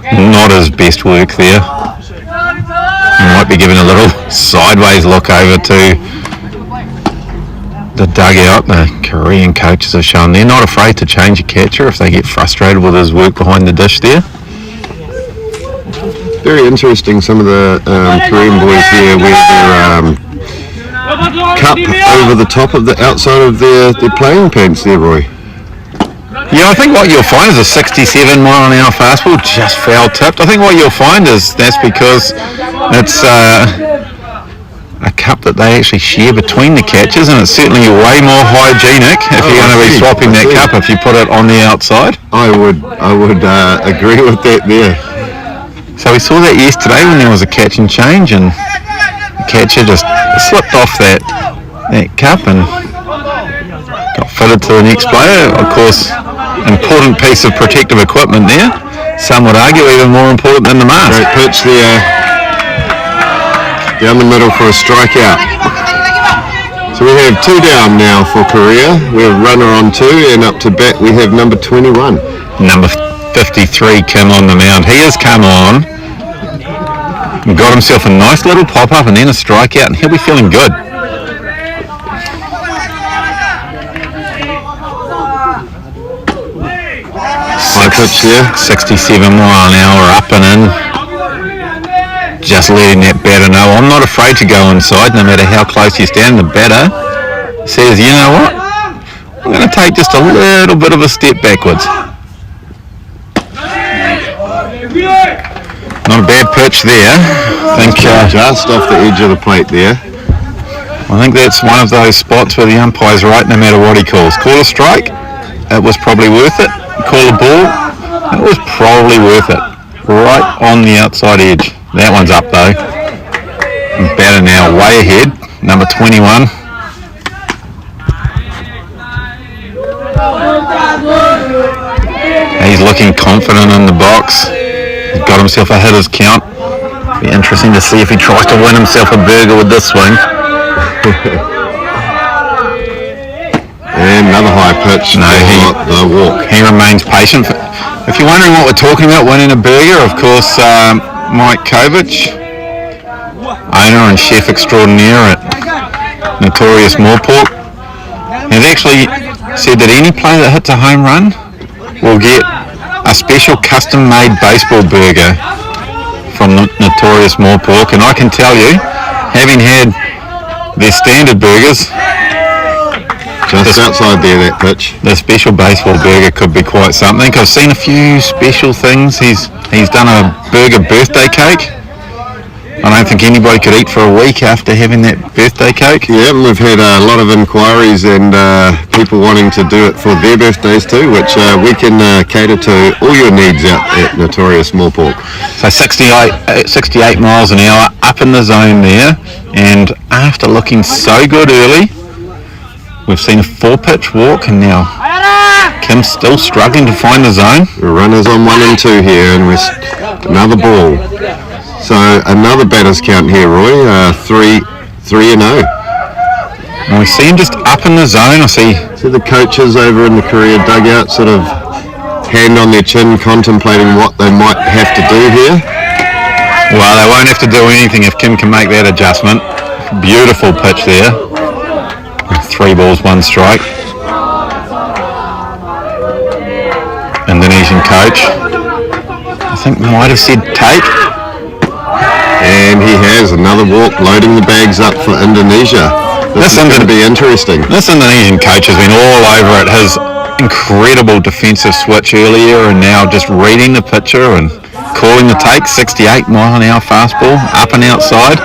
Not his best work there. He might be giving a little sideways look over to the dugout. The Korean coaches have shown they're not afraid to change a catcher if they get frustrated with his work behind the dish there. Very interesting, some of the Korean boys here wear their cup over the top of the outside of their playing pants there, Roy. Yeah, I think what you'll find is a 67 mile an hour fastball just foul tipped. I think what you'll find is that's because it's a cup that they actually share between the catchers, and it's certainly way more hygienic if you're going to be swapping that cup if you put it on the outside. I would agree with that there. So we saw that yesterday when there was a catch and change, and the catcher just slipped off that cup and got fitted to the next player. Of course, important piece of protective equipment there. Some would argue even more important than the mask. Great pitch there. Down the middle for a strikeout. So we have 2 down now for Korea. We have runner on 2, and up to bat we have number 21. Number 53, Kim on the mound. He has come on, got himself a nice little pop-up and then a strikeout, and he'll be feeling good. High pitch here. 67 mile an hour up and in. Just letting that batter know, I'm not afraid to go inside no matter how close you stand. The batter says, you know what, I'm going to take just a little bit of a step backwards. Not a bad pitch there. I think Just off the edge of the plate there. I think that's one of those spots where the umpire's right no matter what he calls. Call a strike, it was probably worth it. Call a ball, it was probably worth it. Right on the outside edge. That one's up though. And batter now way ahead, number 21. He's looking confident in the box. He's got himself a hitter's count. Be interesting to see if he tries to win himself a burger with this swing. And another high pitch. No, the walk. He remains patient. If you're wondering what we're talking about, winning a burger, of course, Mike Kovic, owner and chef extraordinaire at Notorious Moorpork, has actually said that any player that hits a home run will get a special custom-made baseball burger from Notorious Moorpork. And I can tell you, having had their standard burgers, just outside there, that pitch. the special baseball burger could be quite something. I've seen a few special things. He's done a burger birthday cake. I don't think anybody could eat for a week after having that birthday cake. Yeah, and we've had a lot of inquiries and people wanting to do it for their birthdays too, which we can cater to all your needs out at Notorious Small Pork. So 68 miles an hour up in the zone there, and after looking so good early, we've seen a 4-pitch walk, and now Kim's still struggling to find the zone. The runners on 1 and 2 here, and another ball. So another batter's count here, Roy. 3-0. And we see him just up in the zone. I see the coaches over in the Korea dugout, sort of hand on their chin, contemplating what they might have to do here. Well, they won't have to do anything if Kim can make that adjustment. Beautiful pitch there. 3 balls, 1 strike. Indonesian coach, I think, might have said take. And he has another walk, loading the bags up for Indonesia. This is going to be interesting. This Indonesian coach has been all over it. His incredible defensive switch earlier, and now just reading the pitcher and calling the take. 68 mile an hour fastball, up and outside.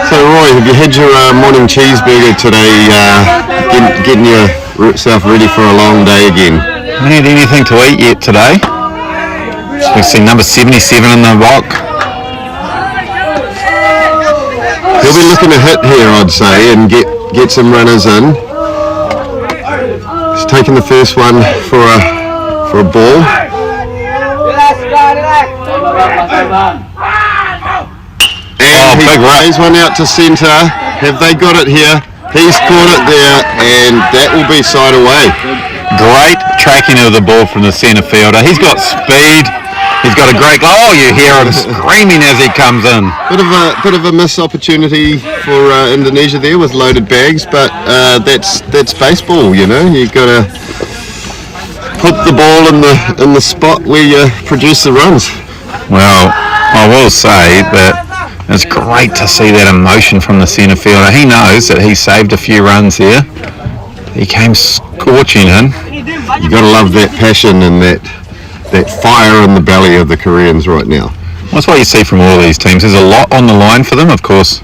So Roy, have you had your morning cheeseburger today, getting yourself ready for a long day again? I haven't had anything to eat yet today. We see number 77 in the block. He'll be looking to hit here, I'd say, and get some runners in. He's taking the first one for a ball. And he plays one out to centre. Have they got it here? He's caught it there, and that will be side away. Great tracking of the ball from the centre fielder. He's got speed. He's got a great. Oh, you hear him screaming as he comes in. Bit of a missed opportunity for Indonesia there with loaded bags, but that's baseball. You know, you've got to put the ball in the spot where you produce the runs. Well, I will say that it's great to see that emotion from the centre fielder. He knows that he saved a few runs there. He came scorching in. You got to love that passion and that fire in the belly of the Koreans right now. That's what you see from all these teams. There's a lot on the line for them. Of course,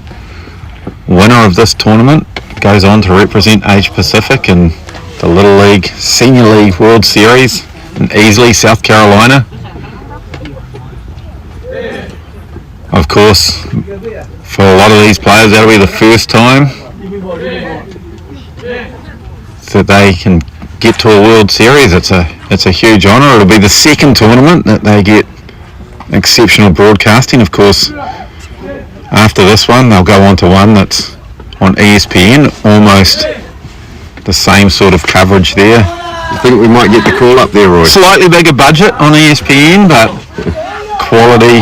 winner of this tournament goes on to represent Asia Pacific in the Little League, Senior League World Series in Easley, South Carolina. Of course, for a lot of these players, that'll be the first time that they can get to a World Series. It's a huge honour. It'll be the second tournament that they get exceptional broadcasting. Of course, after this one, they'll go on to one that's on ESPN, almost the same sort of coverage there. I think we might get the call up there, Roy. Slightly bigger budget on ESPN, but quality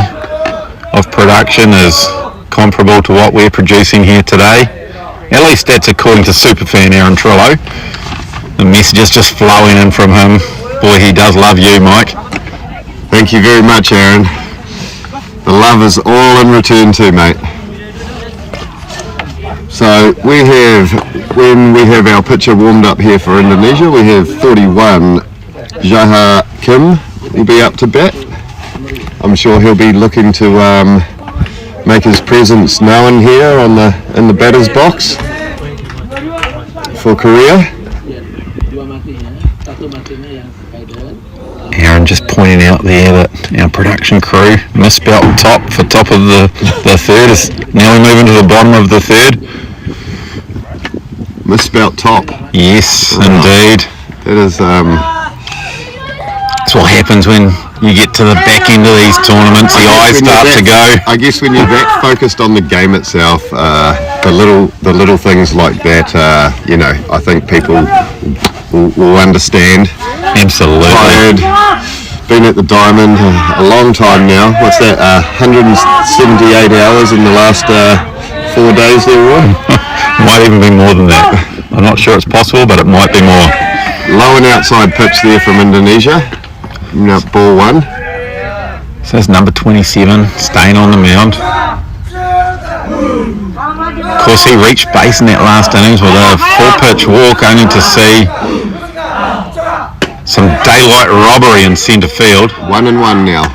of production is comparable to what we're producing here today. At least that's according to superfan Aaron Trillo. The messages just flowing in from him. Boy, he does love you, Mike. Thank you very much, Aaron. The love is all in return too, mate. So when we have our pitcher warmed up here for Indonesia, we have 41 Jaha Kim. He'll be up to bat. I'm sure he'll be looking to make his presence known here in the batter's box for Korea. Aaron just pointing out there that our production crew misspelt top for top of the third. Is now we move into the bottom of the third. Misspelt top. Yes, indeed. It is. That's what happens when you get to the back end of these tournaments. The eyes start to go. I guess when you're that focused on the game itself, the little things like that, I think people will understand. Absolutely. Tired. Been at the Diamond a long time now. What's that? 178 hours in the last 4 days there, Roy? Might even be more than that. I'm not sure it's possible, but it might be more. Low and outside pitch there from Indonesia. Now ball one. So that's number 27, staying on the mound. Of course, he reached base in that last innings with a 4-pitch walk, only to see Some daylight robbery in centre field. 1-1 now.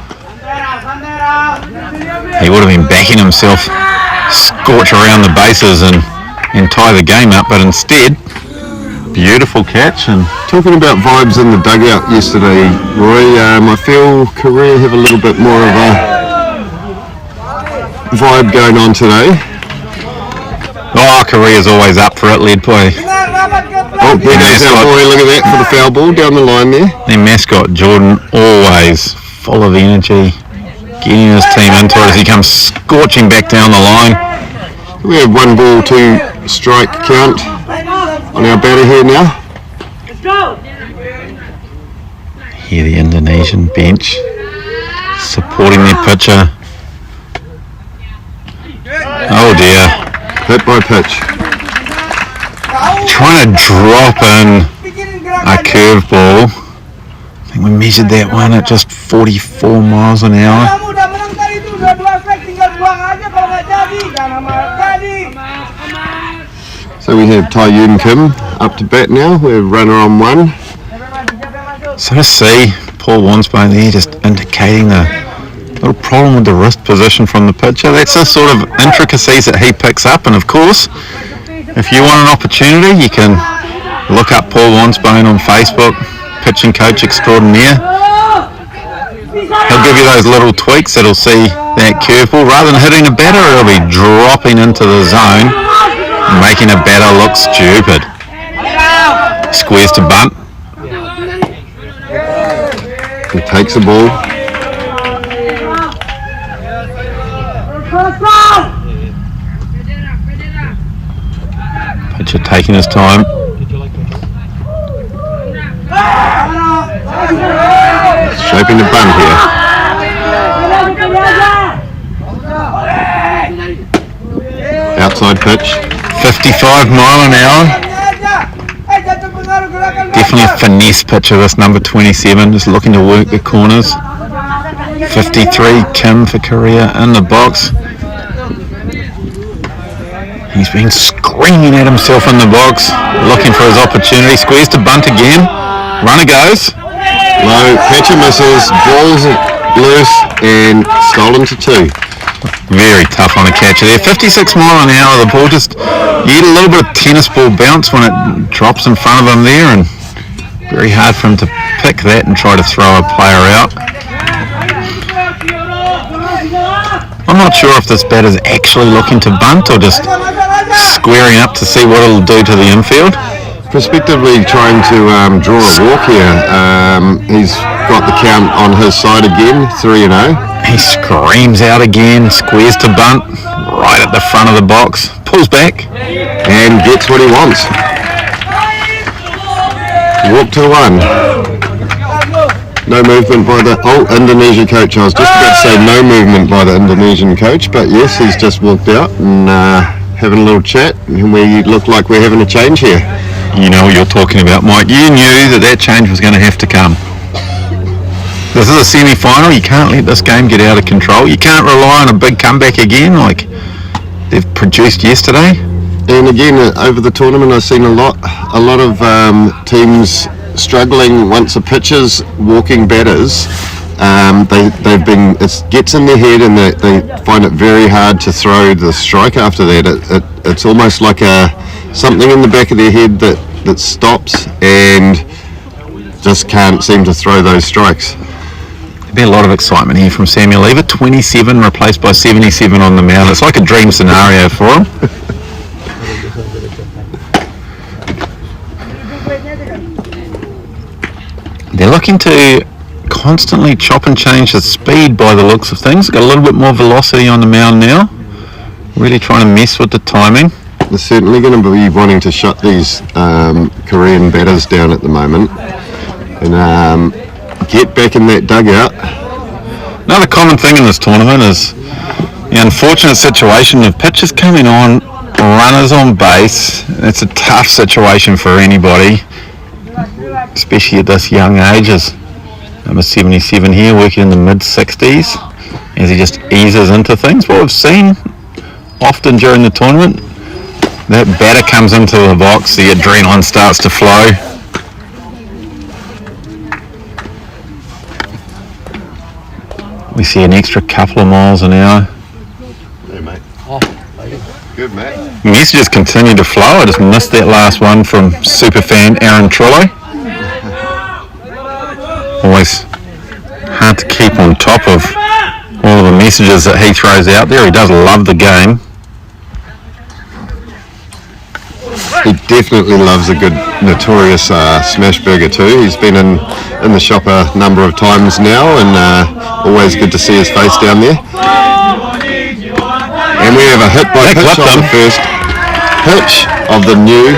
He would have been backing himself, scorch around the bases and tie the game up, but instead, beautiful catch. And talking about vibes in the dugout yesterday, Roy, I feel Korea have a little bit more of a vibe going on today. Oh, Korea's always up for it, led by Oh, there goes our boy, look at that for the foul ball down the line there. their mascot, Jordan, always full of energy, getting his team into it as he comes scorching back down the line. We have 1 ball, 2 strike count on our batter here now. Here the Indonesian bench supporting their pitcher. Oh dear. Hit by pitch. Trying to drop in a curveball. I think we measured that one at just 44 miles an hour. So we have Tai Yun Kim up to bat now. We're runner on 1. So to see Paul Wansbone there just indicating the little problem with the wrist position from the pitcher. That's the sort of intricacies that he picks up, and of course, if you want an opportunity, you can look up Paul Wansbone on Facebook, pitching coach extraordinaire. He'll give you those little tweaks that'll see that curveball. Rather than hitting a batter, it'll be dropping into the zone, making a batter look stupid. Squares to bunt. He takes the ball. Pitcher taking his time. Shaping the bunt here. Outside pitch. 55 mile an hour. Definitely a finesse pitcher, this number 27, just looking to work the corners. 53, Kim for Korea in the box. He's been screaming at himself in the box, looking for his opportunity. Squares to bunt again. Runner goes. Low, catcher misses, balls loose and stolen to 2. Very tough on a catcher there. 56 mile an hour. The ball just, you get a little bit of tennis ball bounce when it drops in front of him there, and very hard for him to pick that and try to throw a player out. I'm not sure if this batter's actually looking to bunt or just squaring up to see what it'll do to the infield. Prospectively trying to draw a walk here. He's got the count on his side again, 3-0. He screams out again, squares to bunt, right at the front of the box, pulls back, and gets what he wants. Walk to 1. No movement by the Indonesia coach. I was just about to say no movement by the Indonesian coach, but yes, he's just walked out and having a little chat, and we look like we're having a change here. You know what you're talking about, Mike. You knew that change was going to have to come. This is a semi-final. You can't let this game get out of control. You can't rely on a big comeback again like they've produced yesterday. And again, over the tournament, I've seen a lot of teams struggling once a pitcher's walking batters. It gets in their head, and they find it very hard to throw the strike after that. It's almost like something in the back of their head that stops and just can't seem to throw those strikes. There'll be a lot of excitement here from Samuel Lever. 27 replaced by 77 on the mound. It's like a dream scenario for him. They're looking to constantly chop and change the speed by the looks of things. Got a little bit more velocity on the mound now. Really trying to mess with the timing. They're certainly going to be wanting to shut these Korean batters down at the moment and get back in that dugout. Another common thing in this tournament is the unfortunate situation of pitchers coming on, runners on base. It's a tough situation for anybody, especially at this young age. As number 77 here, working in the mid-60s, as he just eases into things. What we've seen often during the tournament, that batter comes into the box, the adrenaline starts to flow. We see an extra couple of miles an hour. There, mate. Good, mate. Messages continue to flow. I just missed that last one from superfan Aaron Trillo. Always hard to keep on top of all of the messages that he throws out there. He does love the game. He definitely loves a good notorious smash burger too. He's been in the shop a number of times now, and always good to see his face down there. And we have a hit by pitch on the first pitch of the new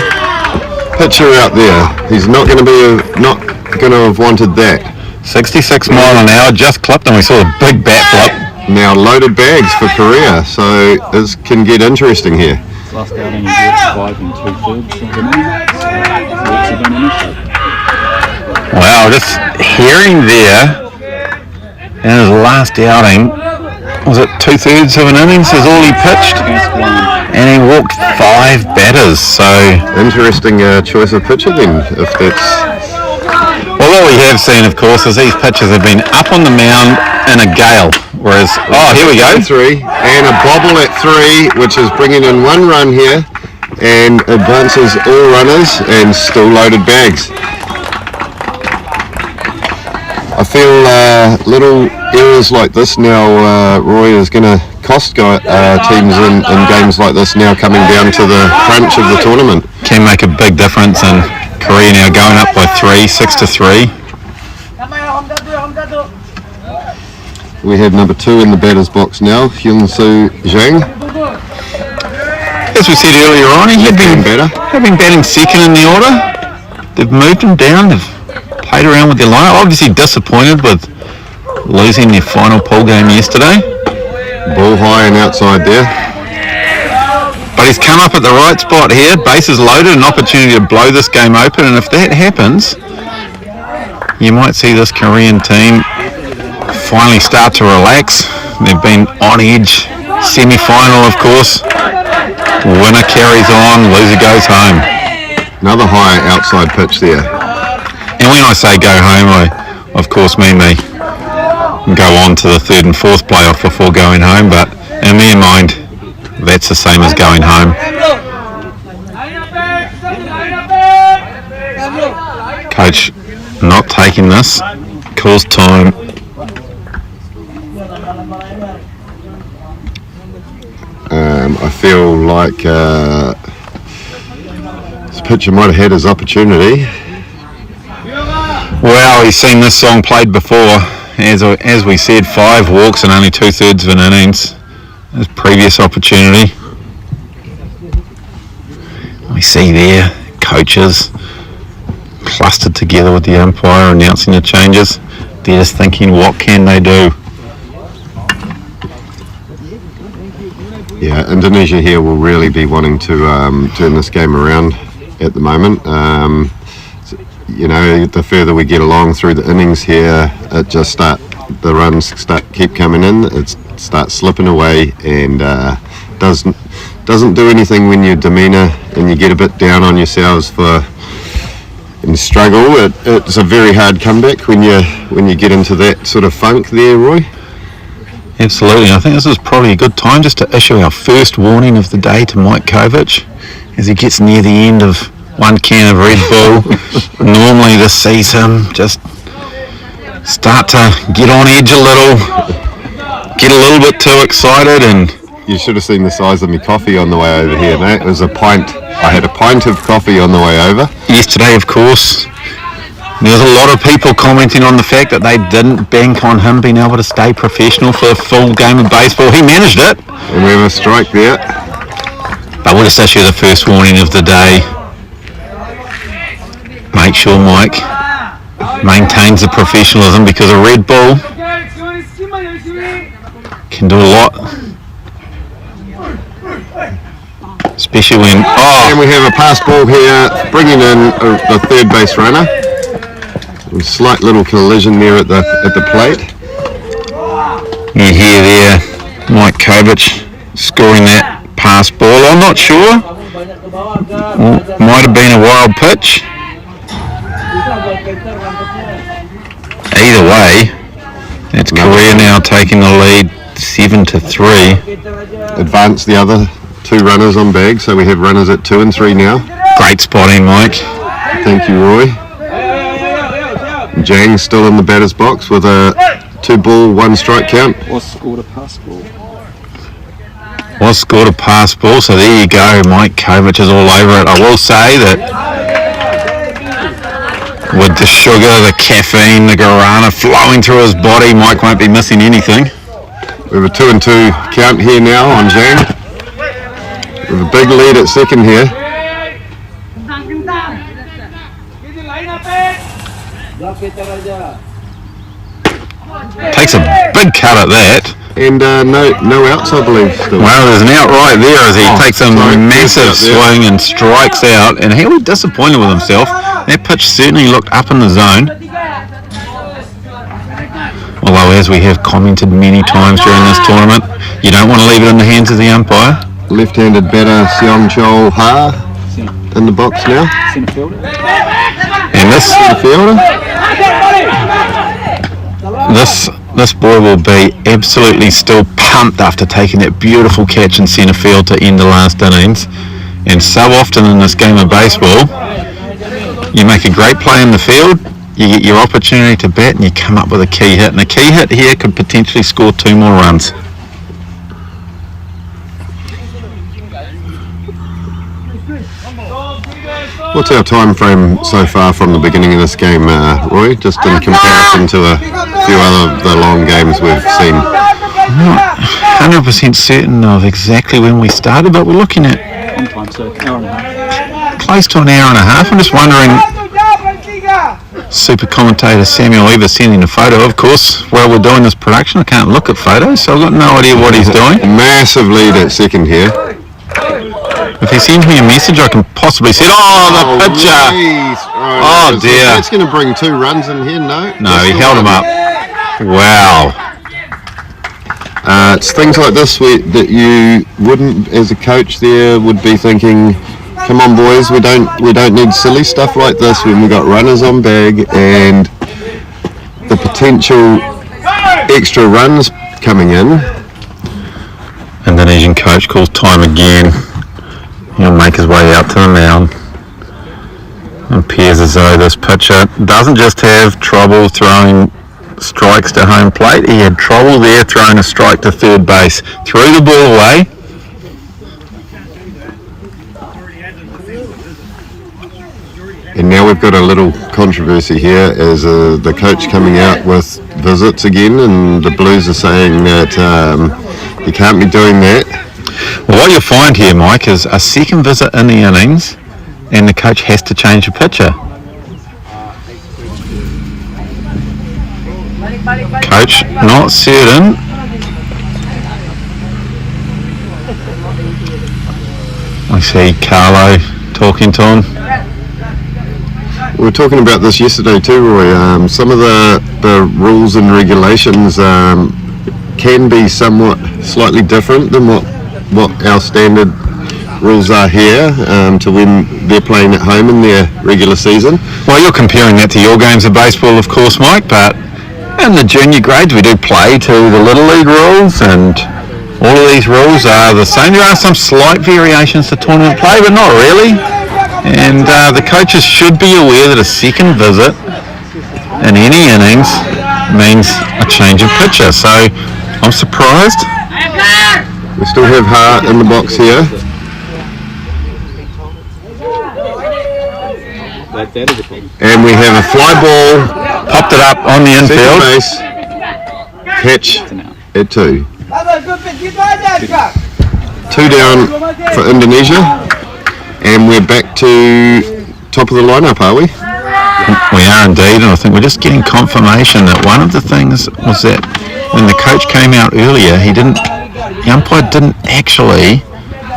pitcher out there. He's not going to have wanted that. 66 mile an hour, just clipped, and we saw a big bat flip. Now loaded bags for Korea, so this can get interesting here. Last outing, he walked 5 2/3 of an innings. Wow, just hearing there in his last outing, was it 2/3 of an innings is all he pitched? And he walked 5 batters, so... Interesting choice of pitcher then, if that's... Well, what we have seen, of course, is these pitchers have been up on the mound in a gale, whereas... Oh, here we go. 3, and a bobble at 3, which is bringing in 1 run here, and advances all runners, and still loaded bags. I feel little errors like this now, Roy, is going to cost teams in games like this now coming down to the crunch of the tournament. Can make a big difference, and Korea now going up by 3, 6-3. We have number 2 in the batter's box now, Hyun-Soo Jang. As we said earlier on, he had been batting second in the order. They've moved him down, they've played around with their lineup. Obviously disappointed with losing their final pool game yesterday. Ball high and outside there. But he's come up at the right spot here. Bases loaded, an opportunity to blow this game open. And if that happens, you might see this Korean team finally start to relax. They've been on edge. Semi-final, of course. Winner carries on, loser goes home. Another high outside pitch there. And when I say go home, I, of course, mean they go on to the 3rd and 4th playoff before going home. But in their mind, that's the same as going home. Coach not taking this, calls time. I feel like this pitcher might have had his opportunity. Well, he's seen this song played before. As we said, 5 walks and only 2/3 of an innings. His previous opportunity. We see there coaches clustered together with the umpire announcing the changes. They're just thinking, what can they do? Yeah, Indonesia here will really be wanting to turn this game around at the moment. You know, the further we get along through the innings here, the runs keep coming in. It starts slipping away, and doesn't do anything when your demeanour and you get a bit down on yourselves and struggle. It's a very hard comeback when you get into that sort of funk there, Roy. Absolutely. I think this is probably a good time just to issue our first warning of the day to Mike Kovac as he gets near the end of 1 can of Red Bull. Normally this sees him just start to get on edge a little, get a little bit too excited, and you should have seen the size of my coffee on the way over here, mate. It was a pint. I had a pint of coffee on the way over. Yesterday, of course, there was a lot of people commenting on the fact that they didn't bank on him being able to stay professional for a full game of baseball. He managed it. And we have a strike there. But we'll just issue the first warning of the day. Make sure Mike maintains the professionalism, because a Red Bull can do a lot. Especially when... And we have a pass ball here, bringing in the third base runner. A slight little collision there at the plate. You hear there Mike Kovac scoring that pass ball. I'm not sure. Might have been a wild pitch. Either way, It's Korea now taking the lead 7-3. Advance the other 2 runners on bag, so we have runners at 2 and 3 now. Great spotting, Mike. Thank you, Roy. Jang's still in the batter's box with a 2-ball, 1-strike count. Was scored a pass ball. Was scored a pass ball, so there you go. Mike Kovac is all over it. I will say that with the sugar, the caffeine, the guarana flowing through his body, Mike won't be missing anything. We have a 2 and 2 count here now on Jang. We have a big lead at second here. Takes a big cut at that. And no outs, I believe. Still. Well, there's an out right there as he takes a massive swing and strikes out, and he was disappointed with himself. That pitch certainly looked up in the zone. Although, as we have commented many times during this tournament, you don't want to leave it in the hands of the umpire. Left-handed batter Seong Chol Ha in the box now. Centre fielder. And this boy will be absolutely still pumped after taking that beautiful catch in centre field to end the last innings. And so often in this game of baseball, you make a great play in the field, you get your opportunity to bat, and you come up with a key hit. And a key hit here could potentially score 2 more runs. What's our time frame so far from the beginning of this game, Roy? Just in comparison to a few other the long games we've seen. I'm not 100% certain of exactly when we started, but we're looking at On time, so hour and a half. close to an hour and a half. I'm just wondering, super commentator Samuel Weaver sending a photo, of course. While we're doing this production, I can't look at photos, so I've got no idea what he's doing. Massive lead at second here. If he sends me a message, I can possibly see it. Oh, the pitcher! Oh, dear. That's going to bring 2 runs in here, no? No, he held him up. Wow. It's things like this that you wouldn't, as a coach there, would be thinking, come on boys, we don't need silly stuff like this when we got runners on bag and the potential extra runs coming in. Indonesian coach calls time again. He'll make his way out to the mound. It appears as though this pitcher doesn't just have trouble throwing strikes to home plate, he had trouble there throwing a strike to third base. Threw the ball away. And now we've got a little controversy here as the coach coming out with visits again, and the Blues are saying that you can't be doing that. Well, what you'll find here, Mike, is a second visit in the innings and the coach has to change the pitcher. Coach not certain. I see Carlo talking to him. We were talking about this yesterday too, Roy. Some of the rules and regulations can be somewhat slightly different than what our standard rules are here to when they're playing at home in their regular season. Well, you're comparing that to your games of baseball, of course, Mike, but in the junior grades we do play to the Little League rules, and all of these rules are the same. There are some slight variations to tournament play, but not really. And the coaches should be aware that a second visit in any innings means a change of pitcher. So I'm surprised. We still have Hart in the box here. And we have a fly ball, Popped it up on the infield. base, catch at 2. 2 down for Indonesia. And we're back to top of the lineup, are we? We are indeed, and I think we're just getting confirmation that one of the things was that when the coach came out earlier, the umpire didn't actually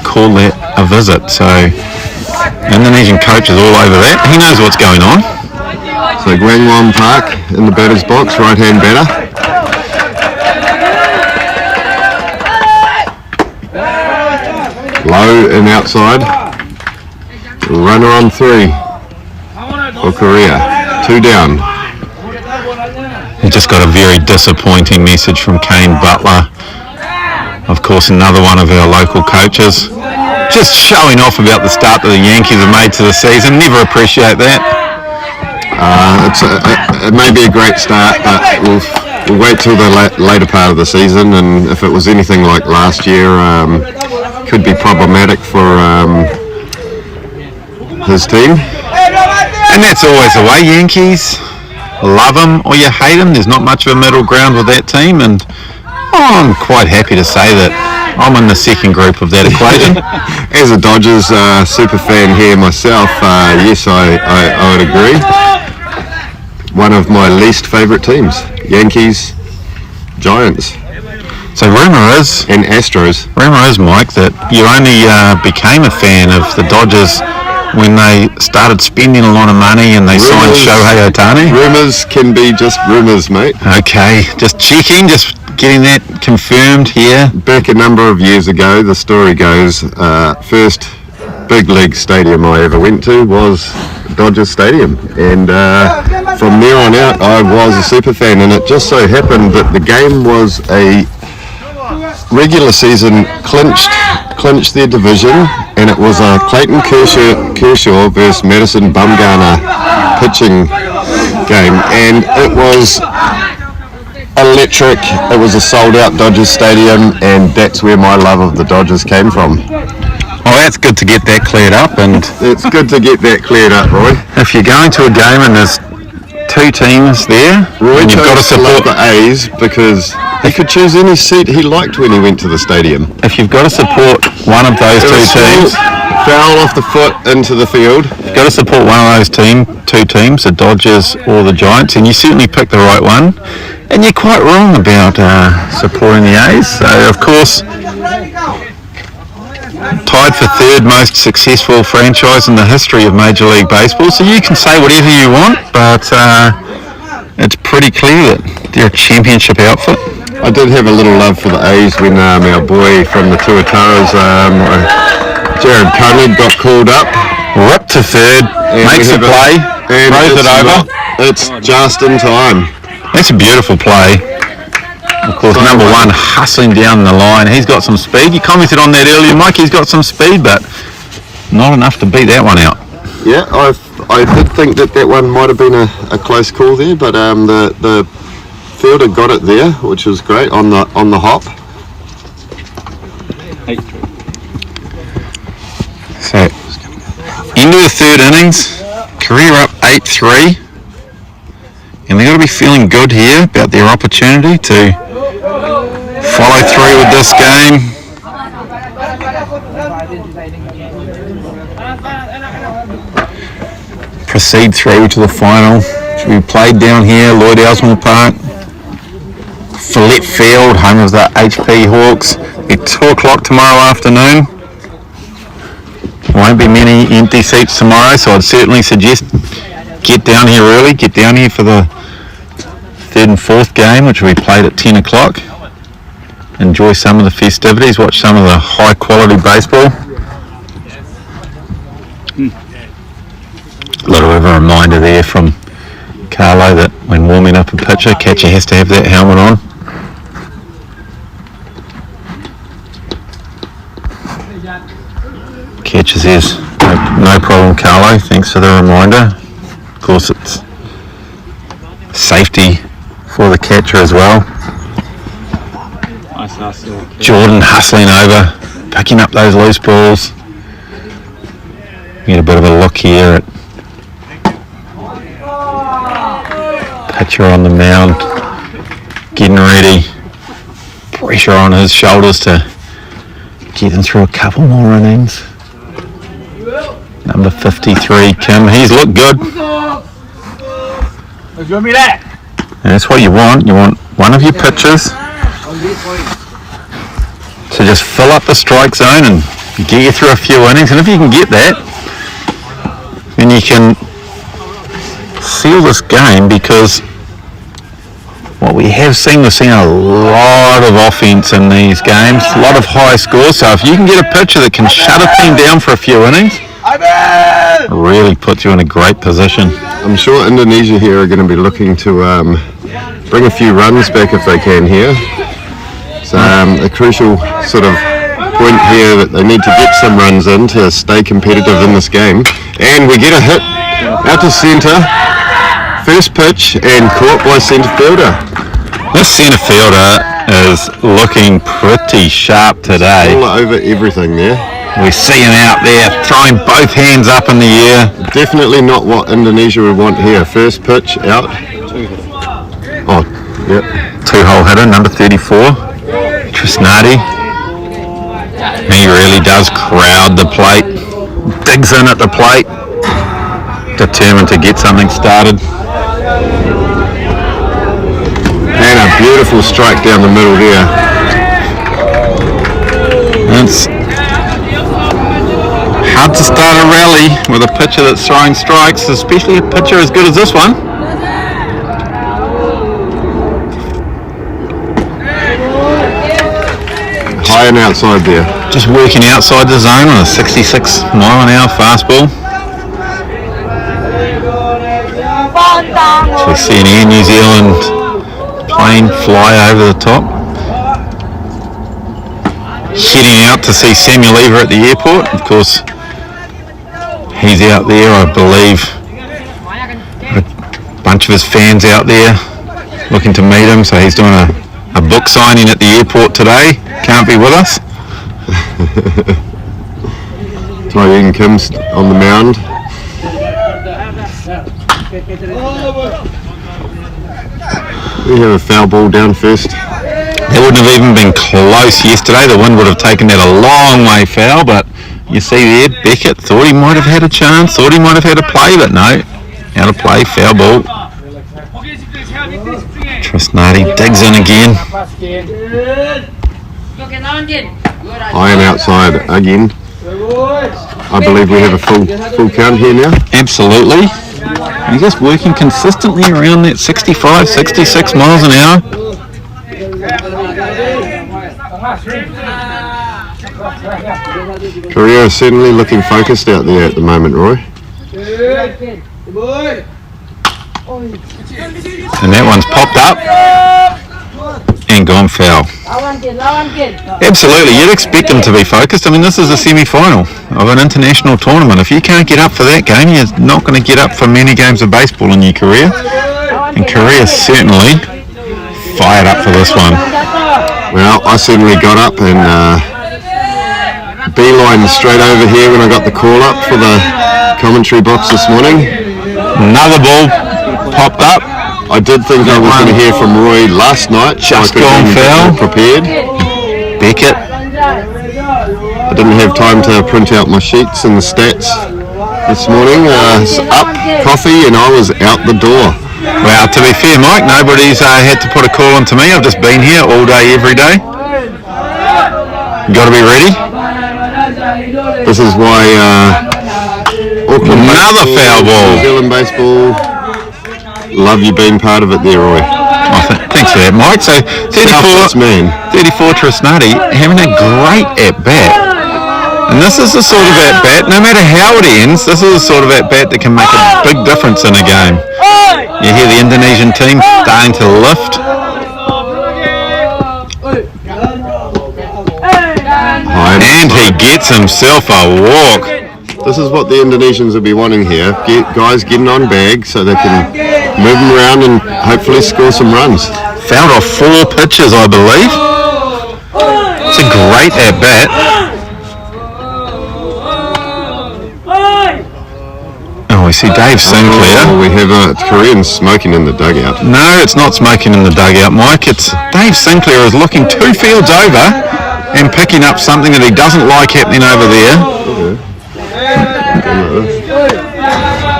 call that a visit. So Indonesian coach is all over that. He knows what's going on. So Gwangwon Park in the batter's box, right-hand batter. Low and outside. Runner on 3 for Korea. 2 down. just got a very disappointing message from Kane Butler. Of course, another one of our local coaches. Just showing off about the start that the Yankees have made to the season. Never appreciate that. It may be a great start, but we'll wait till the later part of the season, and if it was anything like last year, could be problematic for his team. And that's always the way. Yankees, love them or you hate them. There's not much of a middle ground with that team, and I'm quite happy to say that I'm in the second group of that equation. As a Dodgers super fan here myself, yes, I would agree. One of my least favourite teams, Yankees, Giants. So rumour is, and Astros. Rumour is, Mike, that you only became a fan of the Dodgers when they started spending a lot of money and they signed Shohei Ohtani. Rumours can be just rumours, mate. Okay, just checking, just getting that confirmed here. Back a number of years ago, the story goes, first big league stadium I ever went to was Dodger Stadium, and from there on out I was a super fan, and it just so happened that the game was a regular season clinched their division, and it was a Clayton Kershaw versus Madison Bumgarner pitching game, and it was electric. It was a sold-out Dodgers Stadium, and that's where my love of the Dodgers came from. Well, that's good to get that cleared up, and it's good to get that cleared up, Roy. If you're going to a game and there's two teams there, Roy you've got to support the A's because he could choose any seat he liked when he went to the stadium. If you've got to support one of those two teams, foul off the foot into the field. You've got to support one of those two teams, the Dodgers or the Giants, and you certainly picked the right one. And you're quite wrong about supporting the A's. So, of course, tied for third most successful franchise in the history of Major League Baseball. So you can say whatever you want, but it's pretty clear that they're a championship outfit. I did have a little love for the A's when our boy from the Tuataras, Jared Koenig, got called up. Ripped to third, makes a play, throws it over. It's just in time. That's a beautiful play. Of course, number one hustling down the line. He's got some speed. You commented on that earlier, Mike. He's got some speed, but not enough to beat that one out. Yeah, I did think that one might have been a close call there, but the fielder got it there, which was great on the hop. 8-3. So, into the third innings, career up 8-3. And they've got to be feeling good here about their opportunity to follow through with this game. Proceed through to the final, which will be played down here, Lloyd Elsmore Park. Follett Field, home of the HP Hawks. At 2 o'clock tomorrow afternoon. There won't be many empty seats tomorrow, so I'd certainly suggest get down here early, get down here for the third and fourth game, which will be played at 10 o'clock. Enjoy some of the festivities, watch some of the high quality baseball. A little bit of a reminder there from Carlo that when warming up a pitcher, catcher has to have that helmet on. Catcher says, no problem, Carlo, thanks for the reminder. Of course, it's safety for the catcher as well. Nice hustle. Jordan hustling over, picking up those loose balls. Get a bit of a look here at pitcher on the mound, getting ready. Pressure on his shoulders to get him through a couple more innings. Number 53, Kim. He's looked good. Give me that. And that's what you want. You want one of your pitchers to just fill up the strike zone and get you through a few innings. And if you can get that, then you can seal this game, because what we have seen, we've seen a lot of offense in these games, a lot of high scores. So if you can get a pitcher that can shut a team down for a few innings, it really puts you in a great position. I'm sure Indonesia here are going to be looking to bring a few runs back if they can here. It's a crucial sort of point here that they need to get some runs in to stay competitive in this game. And we get a hit out to centre. First pitch and caught by centre fielder. This centre fielder is looking pretty sharp today. All over everything there. We see him out there throwing both hands up in the air. Definitely not what Indonesia would want here. First pitch out. Oh, yep. 2-hole hitter, number 34, Trisnati. He really does crowd the plate, digs in at the plate, determined to get something started. And a beautiful strike down the middle there. It's hard to start a rally with a pitcher that's throwing strikes, especially a pitcher as good as this one. High and outside there. Just working outside the zone on a 66 mile an hour fastball. So we see an Air New Zealand plane fly over the top. Heading out to see Samuel Lever at the airport. Of course, he's out there, I believe. A bunch of his fans out there looking to meet him, so he's doing a book signing at the airport today. Can't be with us. Tyrone Kim's on the mound. We have a foul ball down first. That wouldn't have even been close yesterday. The wind would have taken that a long way foul, but you see there, Beckett thought he might have had a chance, thought he might have had a play, but no, out of play, foul ball. Trisnati digs in again. High and outside again. I believe we have a full count here now. Absolutely. He's just working consistently around that 65, 66 miles an hour. Korea is certainly looking focused out there at the moment, Roy. And that one's popped up and gone foul. Absolutely, you'd expect them to be focused. I mean, this is a semi-final of an international tournament. If you can't get up for that game, you're not going to get up for many games of baseball in your career. And Korea's certainly fired up for this one. Well, I certainly got up and beeline straight over here when I got the call up for the commentary box this morning. Another ball popped up. I did think I was going to hear from Roy last night. Just so gone foul. Prepared. Beckett. I didn't have time to print out my sheets and the stats this morning. Up, coffee, and I was out the door. Well, to be fair, Mike, nobody's had to put a call on to me. I've just been here all day, every day. Got to be ready. This is why Auckland Another baseball, foul ball. New Zealand baseball. Love you being part of it there, Roy. Oh, thanks for that, Mike. So 34 Trisnati having a great at-bat. And this is the sort of at-bat, no matter how it ends, this is the sort of at-bat that can make a big difference in a game. You hear the Indonesian team starting to lift. And he gets himself a walk. This is what the Indonesians will be wanting here. Guys getting on bag so they can move them around and hopefully score some runs. Fouled off 4 pitches, I believe. It's a great at-bat. Oh, we see Dave Sinclair. Oh, we have a Korean smoking in the dugout. No, it's not smoking in the dugout, Mike. It's Dave Sinclair is looking 2 fields over and picking up something that he doesn't like happening over there.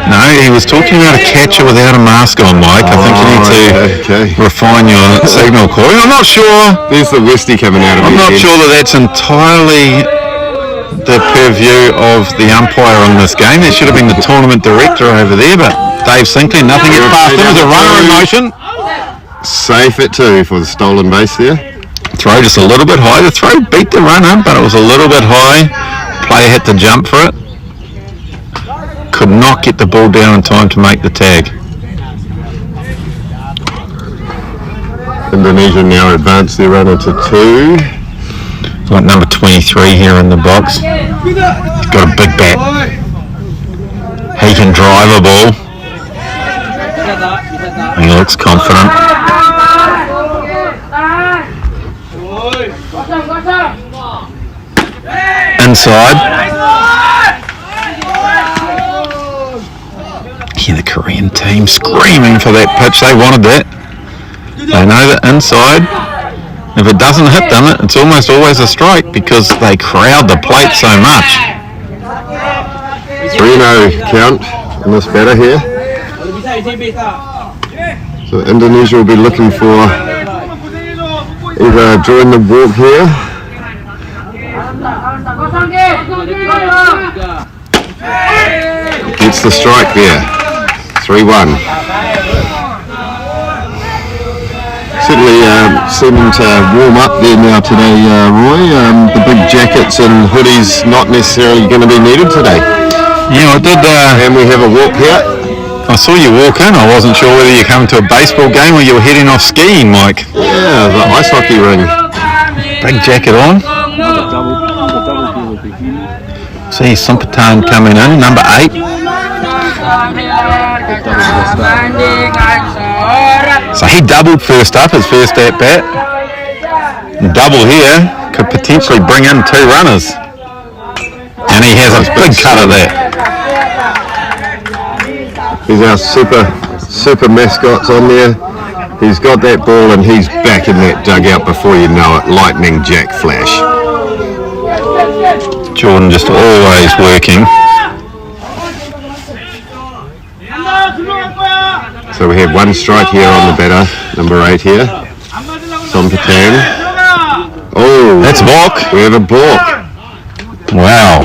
No, he was talking about a catcher without a mask on, Mike. I think you need to refine your signal calling. I'm not sure. There's the Westie coming out of I'm not sure that that's entirely the purview of the umpire on this game. There should have been the tournament director over there, but Dave Sinclair, nothing gets past him. There's a runner in motion. Safe at 2 for the stolen base there. Throw just a little bit high. The throw beat the runner, but it was a little bit high. Player had to jump for it. Could not get the ball down in time to make the tag. Indonesia now advance their runner to 2. Got number 23 here in the box. He's got a big bat. He can drive a ball. He looks confident. Inside. Yeah, the Korean team screaming for that pitch. They wanted that. They know that inside, if it doesn't hit them, it's almost always a strike because they crowd the plate so much. 3-0 count on this batter here. So Indonesia will be looking for either drawing the walk here. Gets the strike there. 3-1. Certainly seeming to warm up there now today, Roy. The big jackets and hoodies not necessarily going to be needed today. Yeah, I did. And we have a walk here. I saw you walk in. I wasn't sure whether you're coming to a baseball game or you were heading off skiing, Mike. Yeah, the ice hockey ring. Big jacket on. See Simpatan coming in, number 8. So he doubled first up, his first at bat. Double here could potentially bring in 2 runners. And he has a big cut of that. He's our super mascots on there. He's got that ball and he's back in that dugout before you know it. Lightning Jack flash. Jordan just always working. So we have 1 strike here on the batter, number 8 here. Simpatan. Oh, That's a balk. we have a balk. Wow.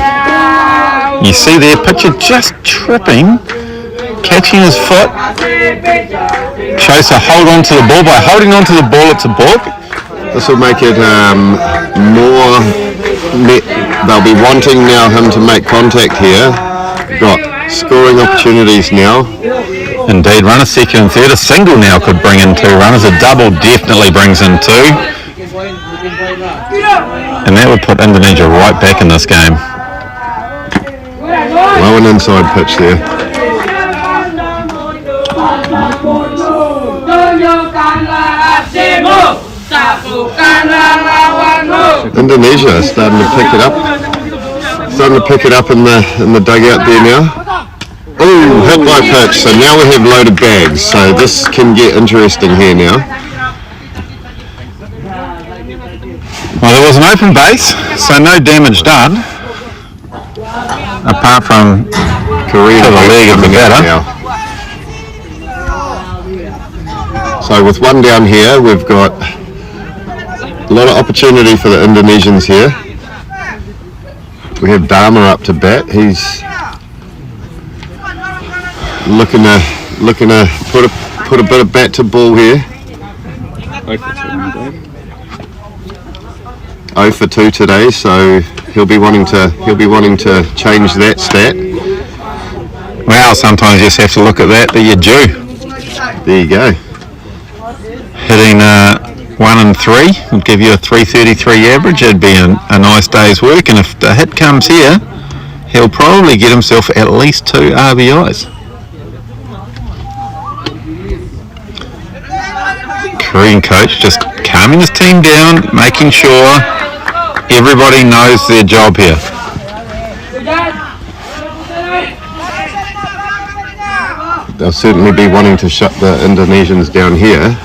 You see there, pitcher just tripping, catching his foot. Shows to hold on to the ball. By holding on to the ball, it's a balk. This will make it more. They'll be wanting now him to make contact here. Got scoring opportunities now. Indeed, runner second and third. A single now could bring in 2 runners. A double definitely brings in 2. And that would put Indonesia right back in this game. Low and inside pitch there. Indonesia is starting to pick it up. Starting to pick it up in the dugout there now. Oh, hit by pitch. So now we have loaded bags. So this can get interesting here now. Well, there was an open base, so no damage done. Apart from Korea to the leg of the batter. now. So with 1 down here, we've got a lot of opportunity for the Indonesians here. We have Dharma up to bat. He's looking to put a bit of bat to ball here. 0 for 2 today, so he'll be wanting to change that stat. Well, sometimes you just have to look at that you're due. There you go. Hitting 1 and 3 would give you a 333 average. It'd be a nice day's work, and if the hit comes here, he'll probably get himself at least 2 RBIs. Korean coach just calming his team down, making sure everybody knows their job here. They'll certainly be wanting to shut the Indonesians down here.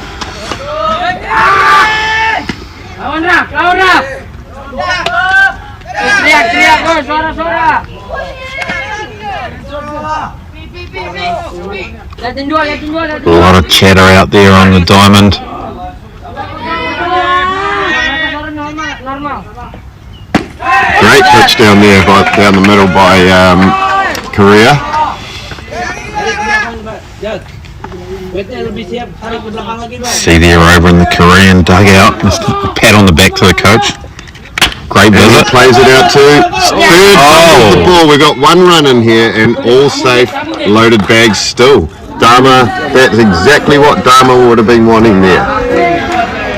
A lot of chatter out there on the diamond. Great pitch down there, down the middle by Korea. See there over in the Korean dugout. Just a pat on the back to the coach. Great And he visit. plays it out too. Third of the ball. We got 1 run in here and all safe, loaded bags still. Dharma, that's exactly what Dharma would have been wanting there.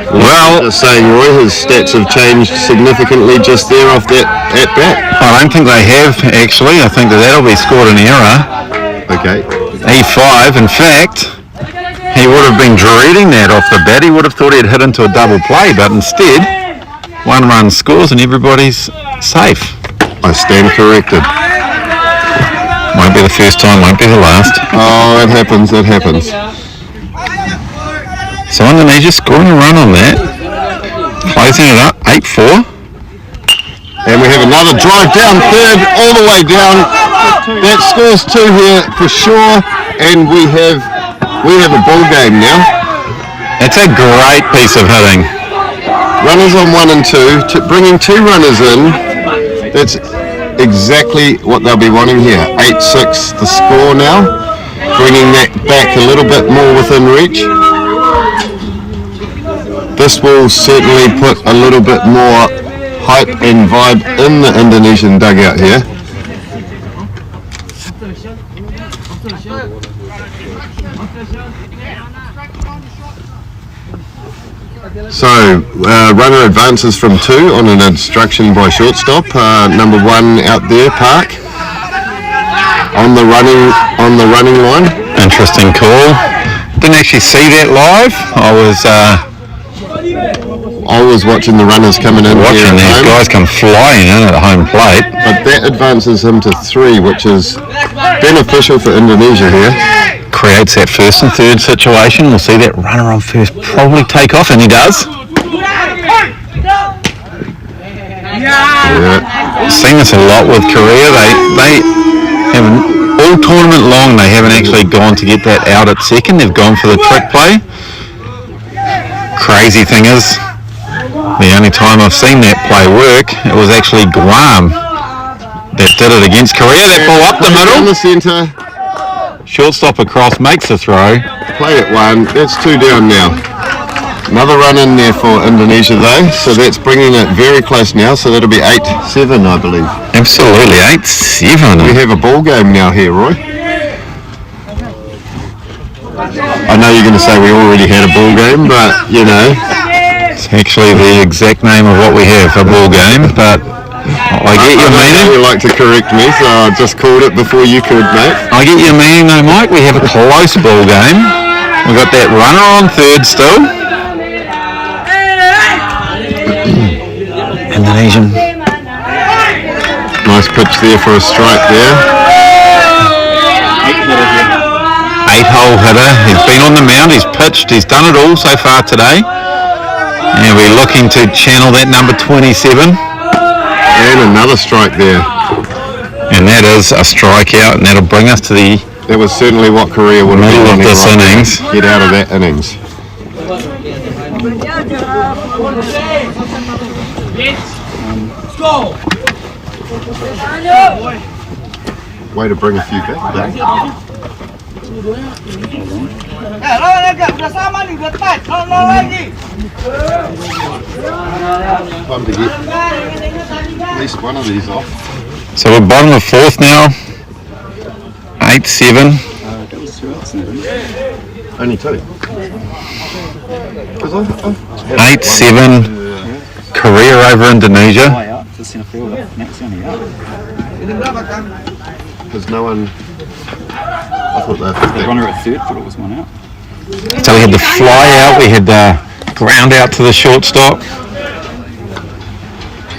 Well, just saying, Roy, his stats have changed significantly just there off that at bat. I don't think they have, actually. I think that'll be scored an error. Okay. E5, in fact, he would have been dreading that off the bat. He would have thought he'd hit into a double play, but instead, 1 run scores and everybody's safe. I stand corrected. Won't be the first time, won't be the last. Oh, it happens, it happens. So Indonesia scoring a run on that. Closing it up, 8-4. And we have another drive down third, all the way down. That scores 2 here for sure. And we have a ball game now. It's a great piece of hitting. Runners on 1 and 2, bringing 2 runners in. That's exactly what they'll be wanting here. 8-6 the score now. Bringing that back a little bit more within reach. This will certainly put a little bit more hype and vibe in the Indonesian dugout here. So, runner advances from 2 on an instruction by shortstop. Number 1 out there, Park, on the running line. Interesting call. Didn't actually see that live. I was watching the runners coming in. Watching these guys come flying in at home plate. But that advances him to 3, which is beneficial for Indonesia here. Creates that first and third situation. We'll see that runner on first probably take off, and he does. Yeah. Seen this a lot with Korea. They haven't, all tournament long, they haven't actually gone to get that out at second. They've gone for the trick play. Crazy thing is, the only time I've seen that play work, it was actually Guam that did it against Korea. That ball up the middle. In the centre. Shortstop across, makes the throw. Play at 1. That's 2 down now. Another run in there for Indonesia though, so that's bringing it very close now. So that'll be 8-7, I believe. Absolutely, 8-7. We have a ball game now here, Roy. I know you're going to say we already had a ball game, but you know. It's actually the exact name of what we have, a ball game, but I get your meaning. You like to correct me, so I just called it before you could, mate. I get your meaning though, Mike. We have a close ball game. We've got that runner on third still. Indonesian. Nice pitch there for a strike there. 8-hole hitter. He's been on the mound, he's pitched, he's done it all so far today. And we're looking to channel that number 27. And another strike there. And that is a strikeout, and that'll bring us to the That was certainly what Korea would have middle been of this right innings. now. Get out of that innings. Way to bring a few back. Lawan agak, udah sama nih, udah tight. Lawan lagi. Time to get at least one of these off. So we're bottom of fourth now. 8-7. Only 2. 8-7. Korea over Indonesia. There's no one. I thought The runner at third thought it was 1 out. So we had the fly out, we had the ground out to the shortstop.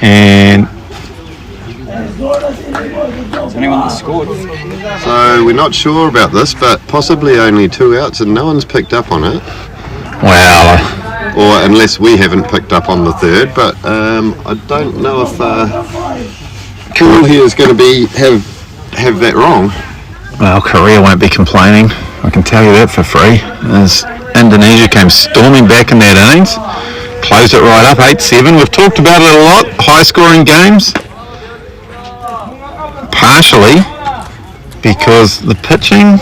And Is anyone that scored? So we're not sure about this, but possibly only 2 outs and no one's picked up on it. wow, Or unless we haven't picked up on the third, but I don't know if Cool here is going to have that wrong. well, Korea won't be complaining. I can tell you that for free. As Indonesia came storming back in that innings, closed it right up 8-7. We've talked about it a lot. High-scoring games, partially because the pitching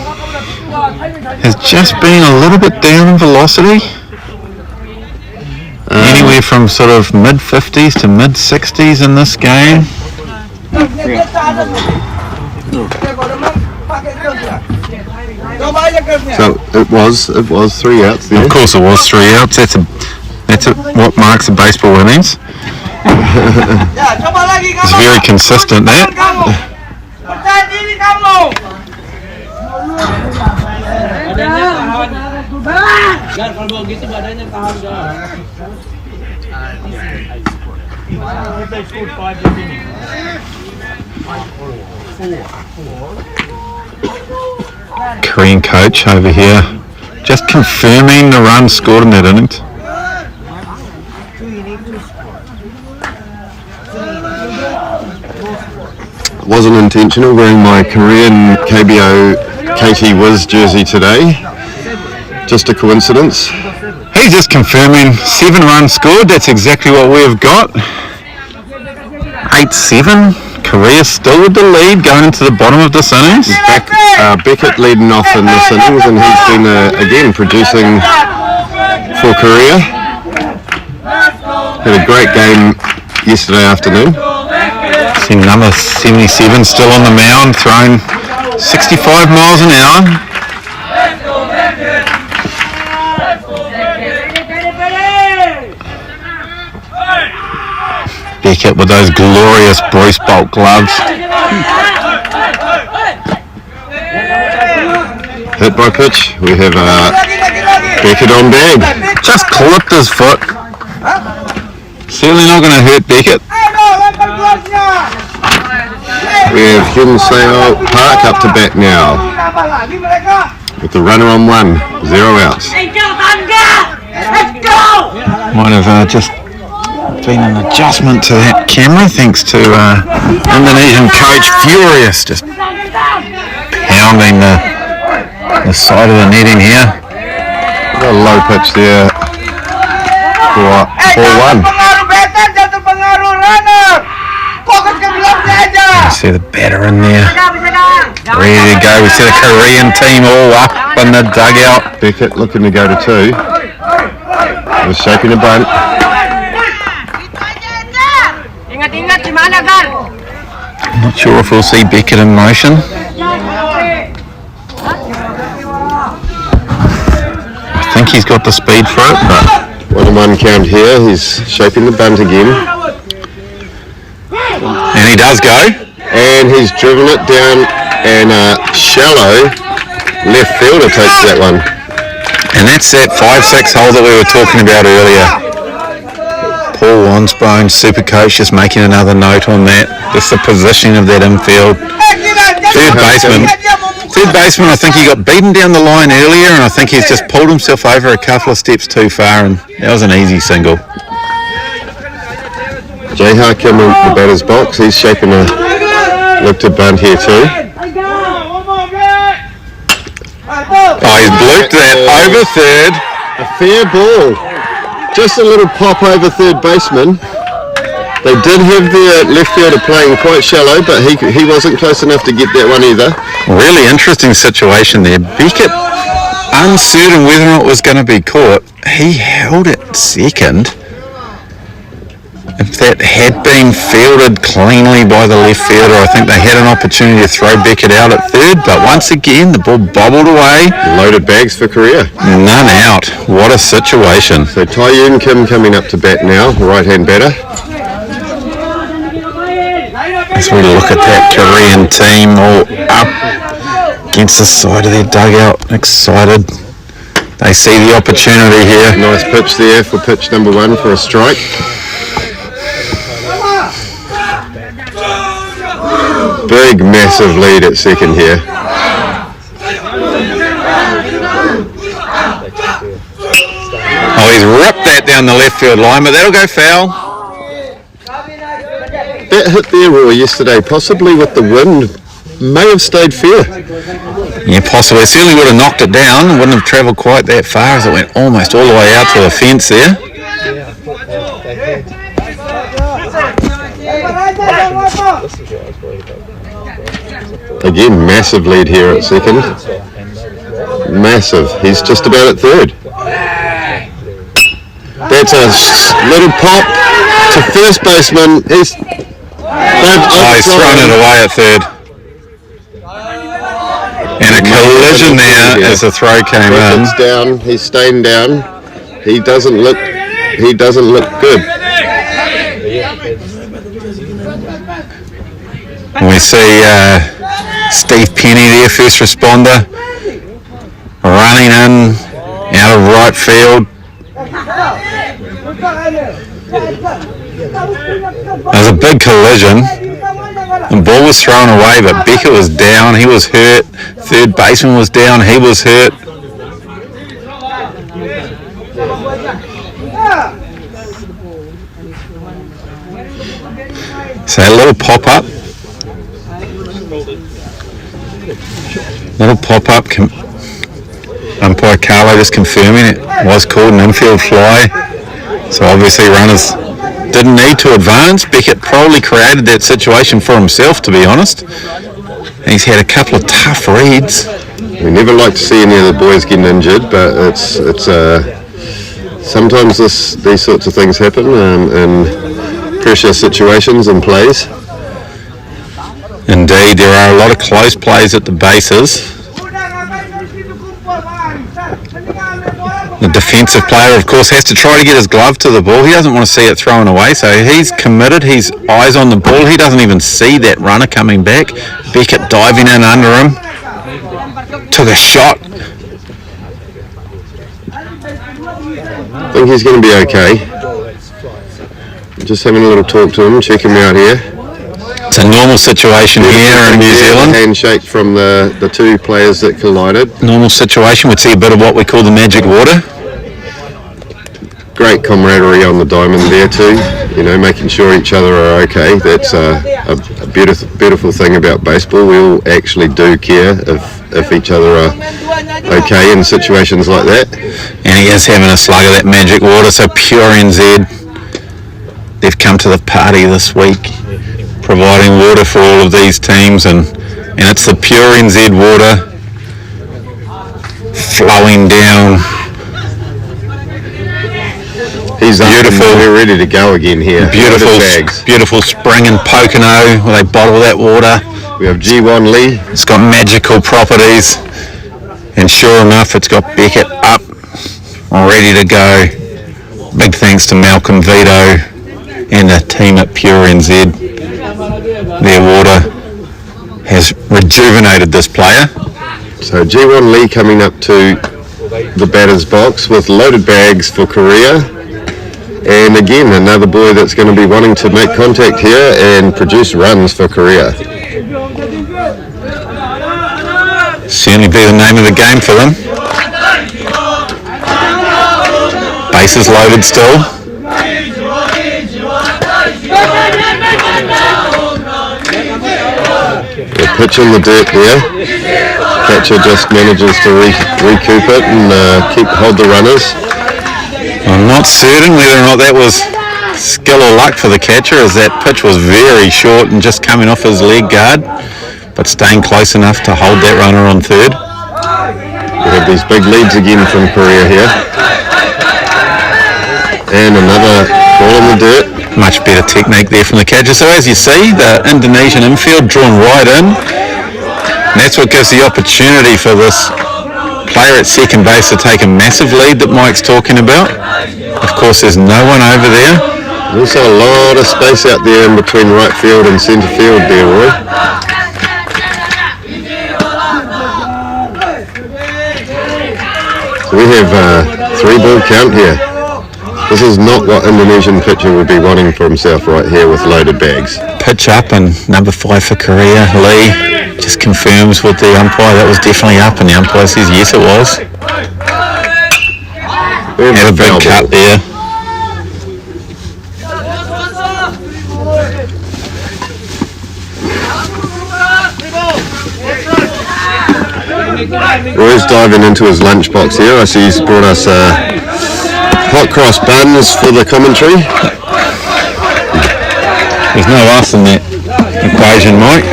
has just been a little bit down in velocity. Anywhere from sort of mid-50s to mid-60s in this game. So it was 3 outs there. Of course it was 3 outs. That's That's what marks a baseball innings. Ya, coba lagi kamu. It's very consistent, that. Percaya diri kamu. Gar, kalau begitu badannya tahan, Gar. Korean coach over here, just confirming the run scored in that innings. Wasn't intentional wearing my Korean KBO KT Wiz jersey today. Just a coincidence. He's just confirming 7 runs scored. That's exactly what we've got. 8-7. Korea still with the lead going into the bottom of this innings. Beckett leading off in this innings, and he's been again producing for Korea. Had a great game yesterday afternoon. See number 77 still on the mound, throwing 65 miles an hour. Beckett with those glorious Bruce Bolt gloves. Hit by pitch. We have Beckett on bag. Just clipped his foot. Certainly not going to hurt Beckett. We have Hyun Seo Park up to bat now. With the runner on 1, 0 outs. Might have just been an adjustment to that camera, thanks to Indonesian coach Furious, just pounding the side of the netting here. A low pitch there for 4-1. You see the batter in there, ready to go. We see the Korean team all up in the dugout. Beckett looking to go to 2. We're shaping a bunt. I'm not sure if we'll see Beckett in motion. I think he's got the speed for it, but 1-1 count here. He's shaping the bunt again. And he does go. And he's driven it down, and shallow left fielder takes that one. And that's that 5-6 hole that we were talking about earlier. Paul Wansbone, super coach, just making another note on that. Just the positioning of that infield. Third baseman, I think he got beaten down the line earlier, and I think he's just pulled himself over a couple of steps too far, and that was an easy single. Jayha in the batter's box. He's shaping a look to bunt here too. Oh, he's blooped that over third. A fair ball. Just a little pop over third baseman. They did have their left fielder playing quite shallow, but he wasn't close enough to get that one either. Really interesting situation there. Beckett, uncertain whether or not it was going to be caught, he held it second. If that had been fielded cleanly by the left fielder, I think they had an opportunity to throw Beckett out at third, but once again, the ball bobbled away. Loaded bags for Korea. None out. What a situation. So Tae-Yoon Kim coming up to bat now, right-hand batter. As we look at that Korean team all up against the side of their dugout, excited. They see the opportunity here. Nice pitch there for pitch number 1 for a strike. Big, massive lead at second here. Oh, he's ripped that down the left field line, but that'll go foul. That hit there, Roy, yesterday, possibly with the wind, may have stayed fair. Yeah, possibly. It certainly would have knocked it down. Wouldn't have travelled quite that far as it went almost all the way out to the fence there. Again, massive lead here at second. Massive. He's just about at third. That's a little pop to first baseman. He's thrown it away at third. And a collision there as the throw came in. Down. He's staying down. He doesn't look he doesn't look good. And we see Steve Penny there, first responder, running in out of right field. There was a big collision. The ball was thrown away, but Beckett was down. He was hurt. Third baseman was down. He was hurt. So a little pop-up. Umpire Carlo just confirming it was called an infield fly. So obviously runners didn't need to advance. Beckett probably created that situation for himself, to be honest. He's had a couple of tough reads. We never like to see any of the boys getting injured, but it's sometimes these sorts of things happen in pressure situations and plays. Indeed, there are a lot of close plays at the bases. The defensive player, of course, has to try to get his glove to the ball. He doesn't want to see it thrown away, so he's committed. He's eyes on the ball. He doesn't even see that runner coming back. Beckett diving in under him. Took a shot. I think he's going to be okay. Just having a little talk to him, check him out here. It's a normal situation here in New Zealand. Handshake from the two players that collided. Normal situation. We'd see a bit of what we call the magic water. Great camaraderie on the diamond there too. You know, making sure each other are okay. That's a beautiful thing about baseball. We all actually do care if each other are okay in situations like that. And he is having a slug of that magic water. So Pure NZ, they've come to the party this week, providing water for all of these teams, and it's the Pure NZ water flowing down. He's beautiful. We're ready to go again here. Beautiful spring in Pocono where they bottle that water. We have G1 Lee. It's got magical properties, and sure enough, it's got Beckett up, ready to go. Big thanks to Malcolm Vito and the team at Pure NZ. Their water has rejuvenated this player. So G1 Lee coming up to the batter's box with loaded bags for Korea. And again, another boy that's going to be wanting to make contact here and produce runs for Korea. Certainly be the name of the game for them. Bases loaded still. The pitch in the dirt there. Catcher just manages to recoup it and hold the runners. I'm not certain whether or not that was skill or luck for the catcher, as that pitch was very short and just coming off his leg guard, but staying close enough to hold that runner on third. We have these big leads again from Korea here. And another ball in the dirt. Much better technique there from the catcher. So as you see, the Indonesian infield drawn right in. And that's what gives the opportunity for this player at second base to take a massive lead that Mike's talking about. Of course, there's no one over there. There's also a lot of space out there in between right field and centre field there, Roy. So we have a 3-ball count here. This is not what Indonesian pitcher would be wanting for himself right here with loaded bags. Pitch up, and number 5 for Korea, Lee, just confirms with the umpire that was definitely up, and the umpire says yes it was. Have a big cut there. Roy's diving into his lunchbox here. I see he's brought us hot cross buns for the commentary. There's no us in that equation, Mike.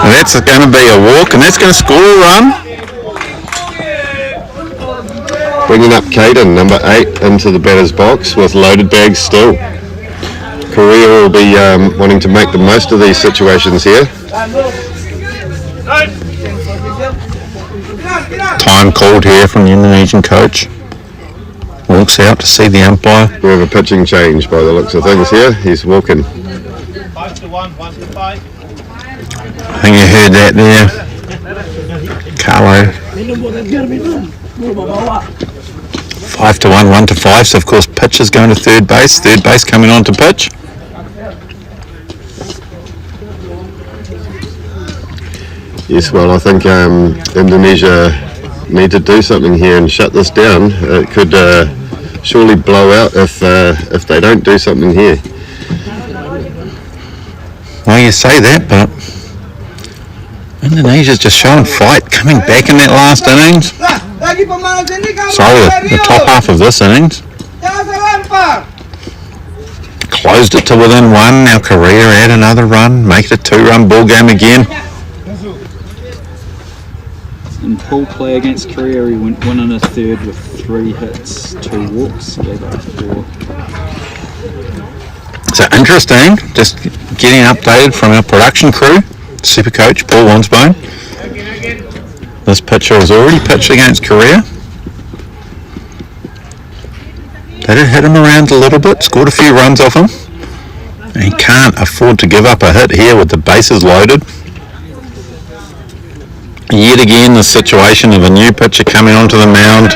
And that's going to be a walk, and that's going to score a run. Bringing up Caden, number 8, into the batter's box with loaded bags still. Korea will be wanting to make the most of these situations here. Time called here from the Indonesian coach. walks out to see the umpire. We have a pitching change by the looks of things here. He's walking. 5 to 1, 1 to 5. I think you heard that there, Carlo. 5 to 1, 1 to 5. So of course pitch is going to third base. Third base coming on to pitch. Yes, well, I think Indonesia need to do something here and shut this down. It could surely blow out if they don't do something here. Well, you say that, but Indonesia's just showing fight, coming back in that last innings. Sorry, the top half of this innings. Closed it to within 1. Now Korea add another run, make it a 2-run ball game again. In pool play against Korea, he went 1 1/3 with 3 hits, 2 walks, gave up 4. So interesting, just getting updated from our production crew, Super Coach Paul Wansbone. This pitcher has already pitched against Korea. They did hit him around a little bit, scored a few runs off him. And he can't afford to give up a hit here with the bases loaded. Yet again, the situation of a new pitcher coming onto the mound.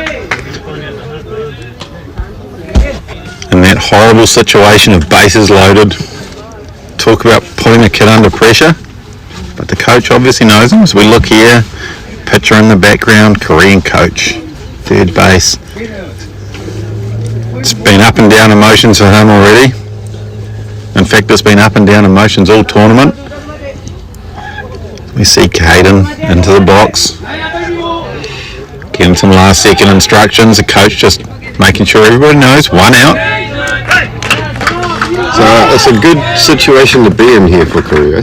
And that horrible situation of bases loaded. Talk about putting a kid under pressure. But the coach obviously knows him. As we look here, pitcher in the background, Korean coach, third base. It's been up and down emotions for him already. In fact, it's been up and down emotions all tournament. We see Caden into the box, getting some last second instructions. The coach just making sure everybody knows 1 out. So it's a good situation to be in here for Korea.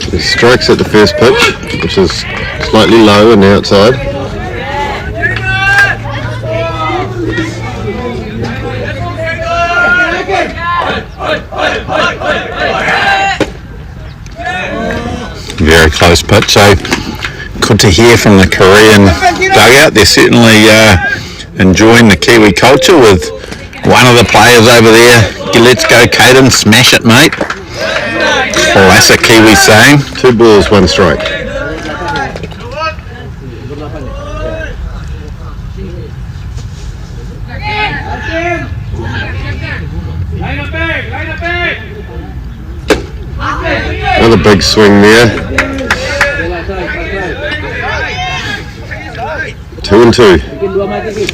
He strikes at the first pitch, which is slightly low on the outside. Very close pitch, so good to hear from the Korean dugout. They're certainly enjoying the Kiwi culture with one of the players over there. Let's go, Caden, smash it, mate. Classic Kiwi saying. 2 balls, 1 strike. Another big swing there. 2 and 2.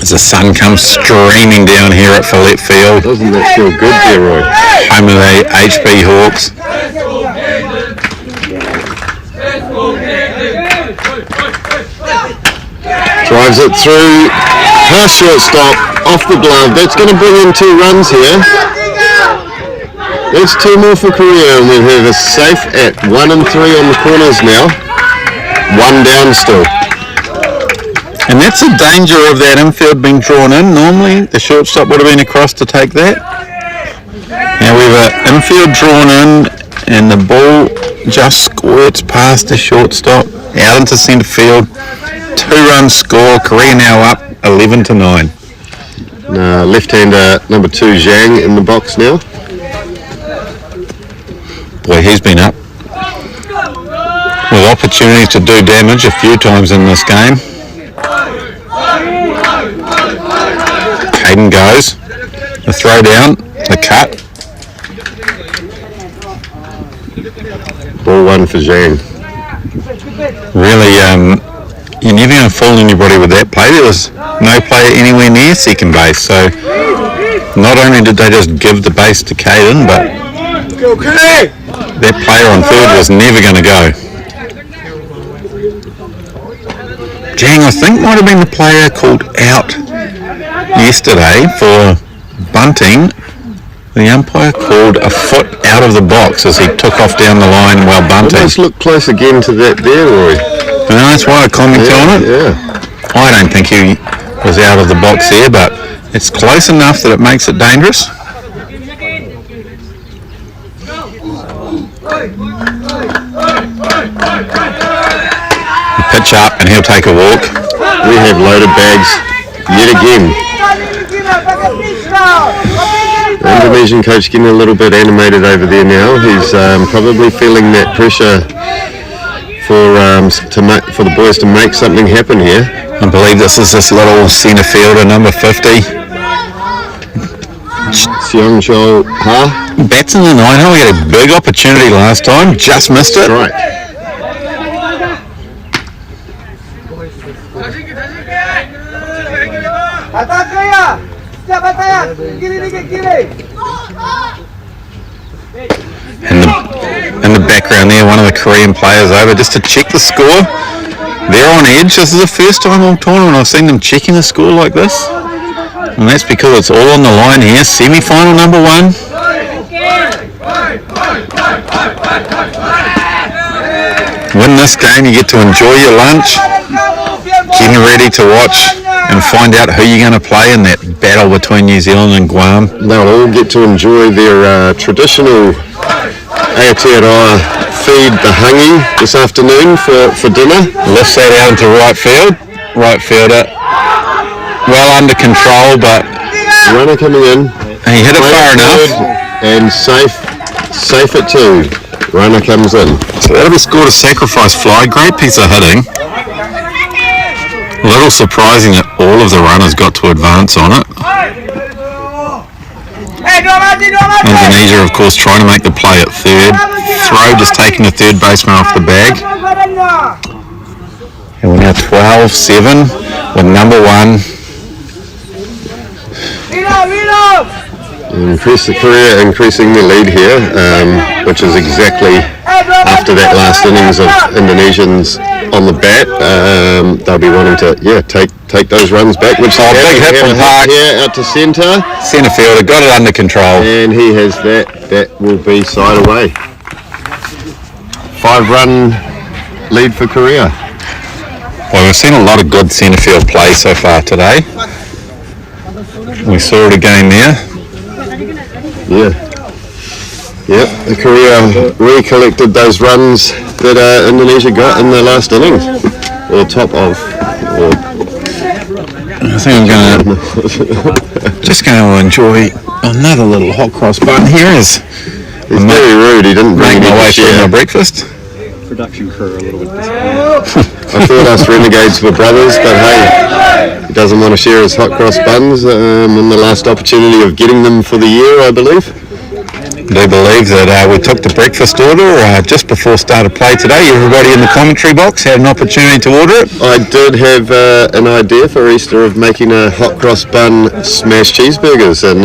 As the sun comes streaming down here at Follett Field. Doesn't that feel good there, Roy? Home of the HB Hawks. Drives it through. Past shortstop. Off the glove. That's going to bring in 2 runs here. That's 2 more for Korea, and we have a safe at 1 and 3 on the corners now. 1 down still. And that's the danger of that infield being drawn in. Normally the shortstop would have been across to take that. Now we have an infield drawn in and the ball just squirts past the shortstop out into centre field. 2-run score. Korea now up 11 to 9. Left-hander number 2 Zhang in the box now. Boy, he's been up with opportunities to do damage a few times in this game. Caden goes. The throw down, the cut. Ball 1 for Zhang. Really, you're never going to fool anybody with that play. There was no player anywhere near second base. So not only did they just give the base to Caden, but that player on third was never going to go. Jang, I think might have been the player called out yesterday for bunting. The umpire called a foot out of the box as he took off down the line while bunting. Let's look close again to that there, Roy. And that's why I commented on it. Yeah. I don't think he was out of the box there, but it's close enough that it makes it dangerous. Pitch up and he'll take a walk. We have loaded bags. yet again. The Indonesian coach getting a little bit animated over there now. He's probably feeling that pressure for the boys to make something happen here. I believe this is this little centre fielder, number 50. Seong Chol Ha. Bats in the 9. We had a big opportunity last time, just missed it. Right. In the background there, one of the Korean players over just to check the score. They're on edge. This is the first time all tournament I've seen them checking the score like this. And that's because it's all on the line here. Semi-final number 1. Win this game, you get to enjoy your lunch, getting ready to watch and find out who you're going to play in that battle between New Zealand and Guam. They'll all get to enjoy their traditional Aotearoa feed, the hangi, this afternoon for dinner. Lifts that out into right field. Right fielder, well under control, but runner coming in. He hit it far enough. And safe it too. Runner comes in. So that'll be scored a sacrifice fly. Great piece of hitting. A little surprising that all of the runners got to advance on it. Indonesia, of course, trying to make the play at third. Throw just taking the third baseman off the bag. And we're now 12-7 with number 1. Korea increasing the lead here, which is exactly after that last innings of Indonesians on the bat. They'll be wanting to take those runs back, which big hit from Park here out to centre fielder, got it under control, and he has that will be side away. 5-run lead for Korea. Well, we've seen a lot of good centre field play so far today. We saw it again there. Yeah, the Korea recollected those runs that Indonesia got in the last innings, or top of. I think I'm going to enjoy another little hot cross bun here. He's very rude. He didn't bring my way through my breakfast. Production crew are a little bit disappointed. I thought us renegades were brothers, but hey, he doesn't want to share his hot cross buns in the last opportunity of getting them for the year, I believe. I do believe that we took the breakfast order just before start of play today. Everybody in the commentary box had an opportunity to order it. I did have an idea for Easter of making a hot cross bun smashed cheeseburgers, and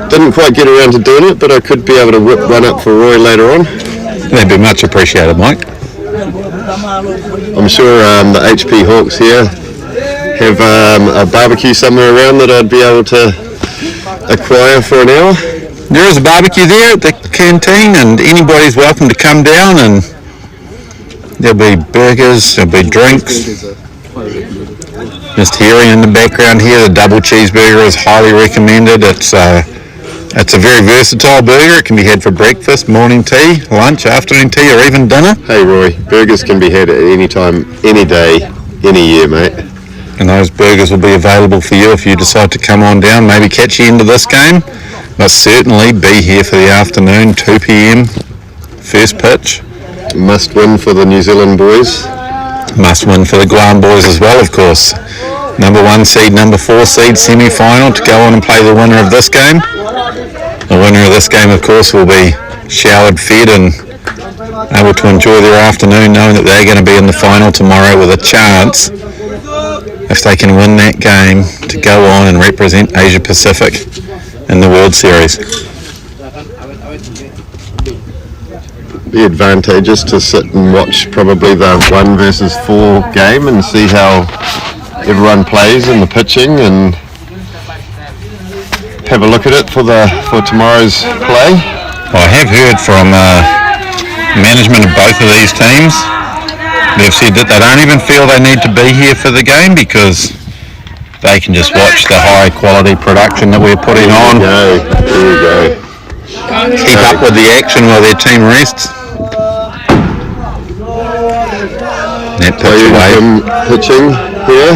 didn't quite get around to doing it, but I could be able to whip one up for Roy later on. That'd be much appreciated, Mike. I'm sure the HP Hawks here have a barbecue somewhere around that I'd be able to acquire for an hour. There is a barbecue there at the canteen, and anybody's welcome to come down, and there'll be burgers, there'll be drinks. Just hearing in the background here, the double cheeseburger is highly recommended. It's a very versatile burger. It can be had for breakfast, morning tea, lunch, afternoon tea, or even dinner. Hey Roy, burgers can be had at any time, any day, any year, mate. And those burgers will be available for you if you decide to come on down, maybe catch you into this game. But certainly be here for the afternoon, 2 p.m, first pitch. Must win for the New Zealand boys. Must win for the Guam boys as well, of course. Number 1 seed, number 4 seed, semi-final to go on and play the winner of this game. The winner of this game, of course, will be showered, fed, and able to enjoy their afternoon knowing that they're going to be in the final tomorrow with a chance, if they can win that game, to go on and represent Asia Pacific in the World Series. Be advantageous to sit and watch probably the 1 versus 4 game and see how everyone plays in the pitching, and have a look at it for tomorrow's play. I have heard from management of both of these teams. They've said that they don't even feel they need to be here for the game because they can just watch the high quality production that we're putting on. There we go. Keep up with the action while their team rests. That pitch away. Pitching here.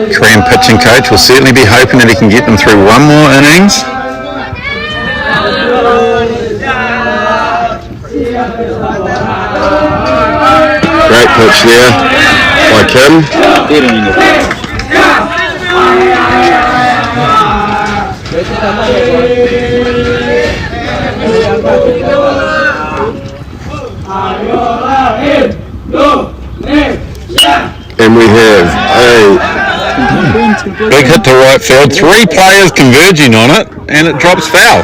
Korean pitching coach will certainly be hoping that he can get them through one more innings. Great pitch there by Kim. And we have a Big hit to right field. 3 players converging on it, and it drops foul.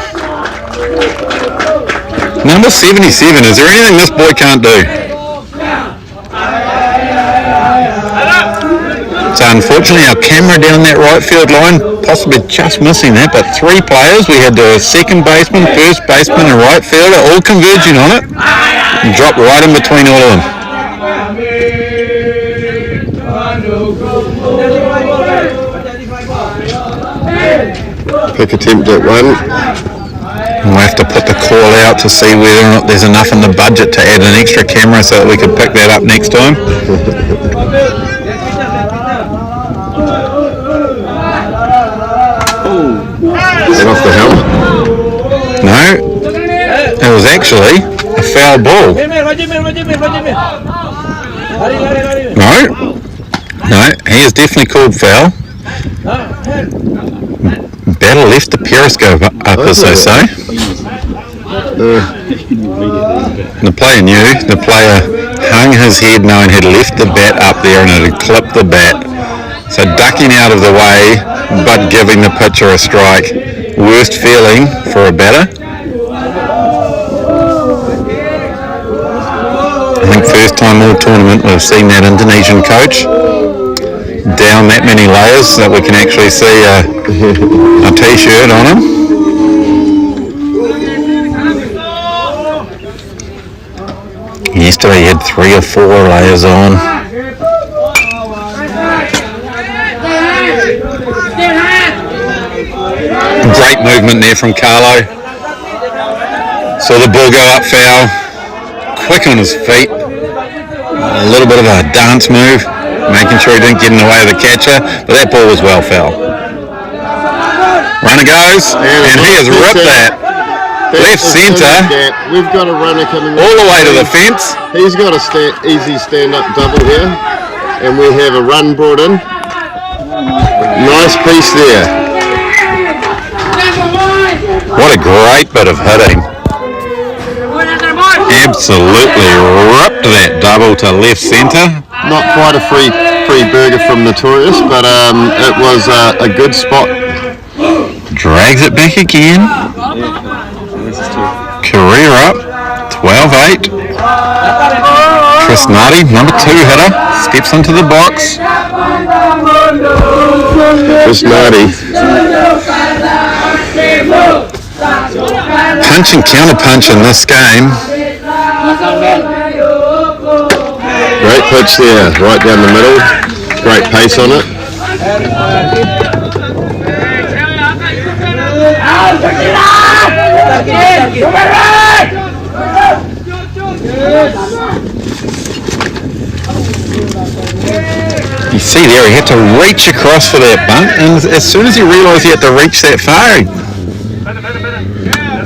Number 77. Is there anything this boy can't do? So unfortunately our camera down that right field line, possibly just missing that, but 3 players. We had the second baseman, first baseman and right fielder all converging on it and dropped right in between all of them. quick attempt at one. We'll have to put the call out to see whether or not there's enough in the budget to add an extra camera so that we could pick that up next time. Is it off the helmet? No, it was actually a foul ball. No, he is definitely called foul. Battle left the periscope up, as they say. The player knew. The player hung his head knowing he'd left the bat up there and it had clipped the bat. So ducking out of the way, but giving the pitcher a strike. Worst feeling for a batter. I think first time all tournament we've seen that Indonesian coach down that many layers that we can actually see a t-shirt on him. Yesterday he had 3 or 4 layers on. Great movement there from Carlo. Saw the ball go up foul. Quick on his feet. A little bit of a dance move, making sure he didn't get in the way of the catcher, but that ball was well foul. Runner goes, and he has ripped that. Left centre. We've got a runner coming all the way to the fence. He's got a easy stand-up double here, and we have a run brought in. Nice piece there. What a great bit of hitting. Absolutely ripped that double to left centre. Not quite a free burger from Notorious, but it was a good spot. Drags it back again. Career up, 12-8. Chris Nardi, number 2 hitter, steps into the box. Chris Nardi. Punch and counter-punch in this game. Great pitch there, right down the middle. Great pace on it. You see there, he had to reach across for that bunt, and as soon as he realised he had to reach that far,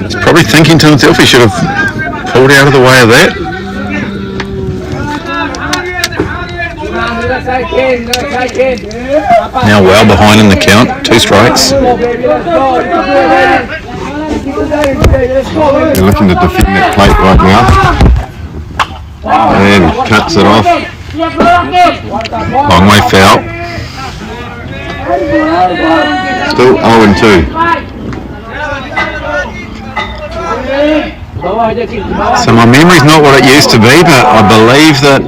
he's probably thinking to himself he should have pulled out of the way of that. Now well behind in the count, 2 strikes. They're looking to defend that plate right now. And cuts it off. Long way foul. Still 0-2. So my memory's not what it used to be, but I believe that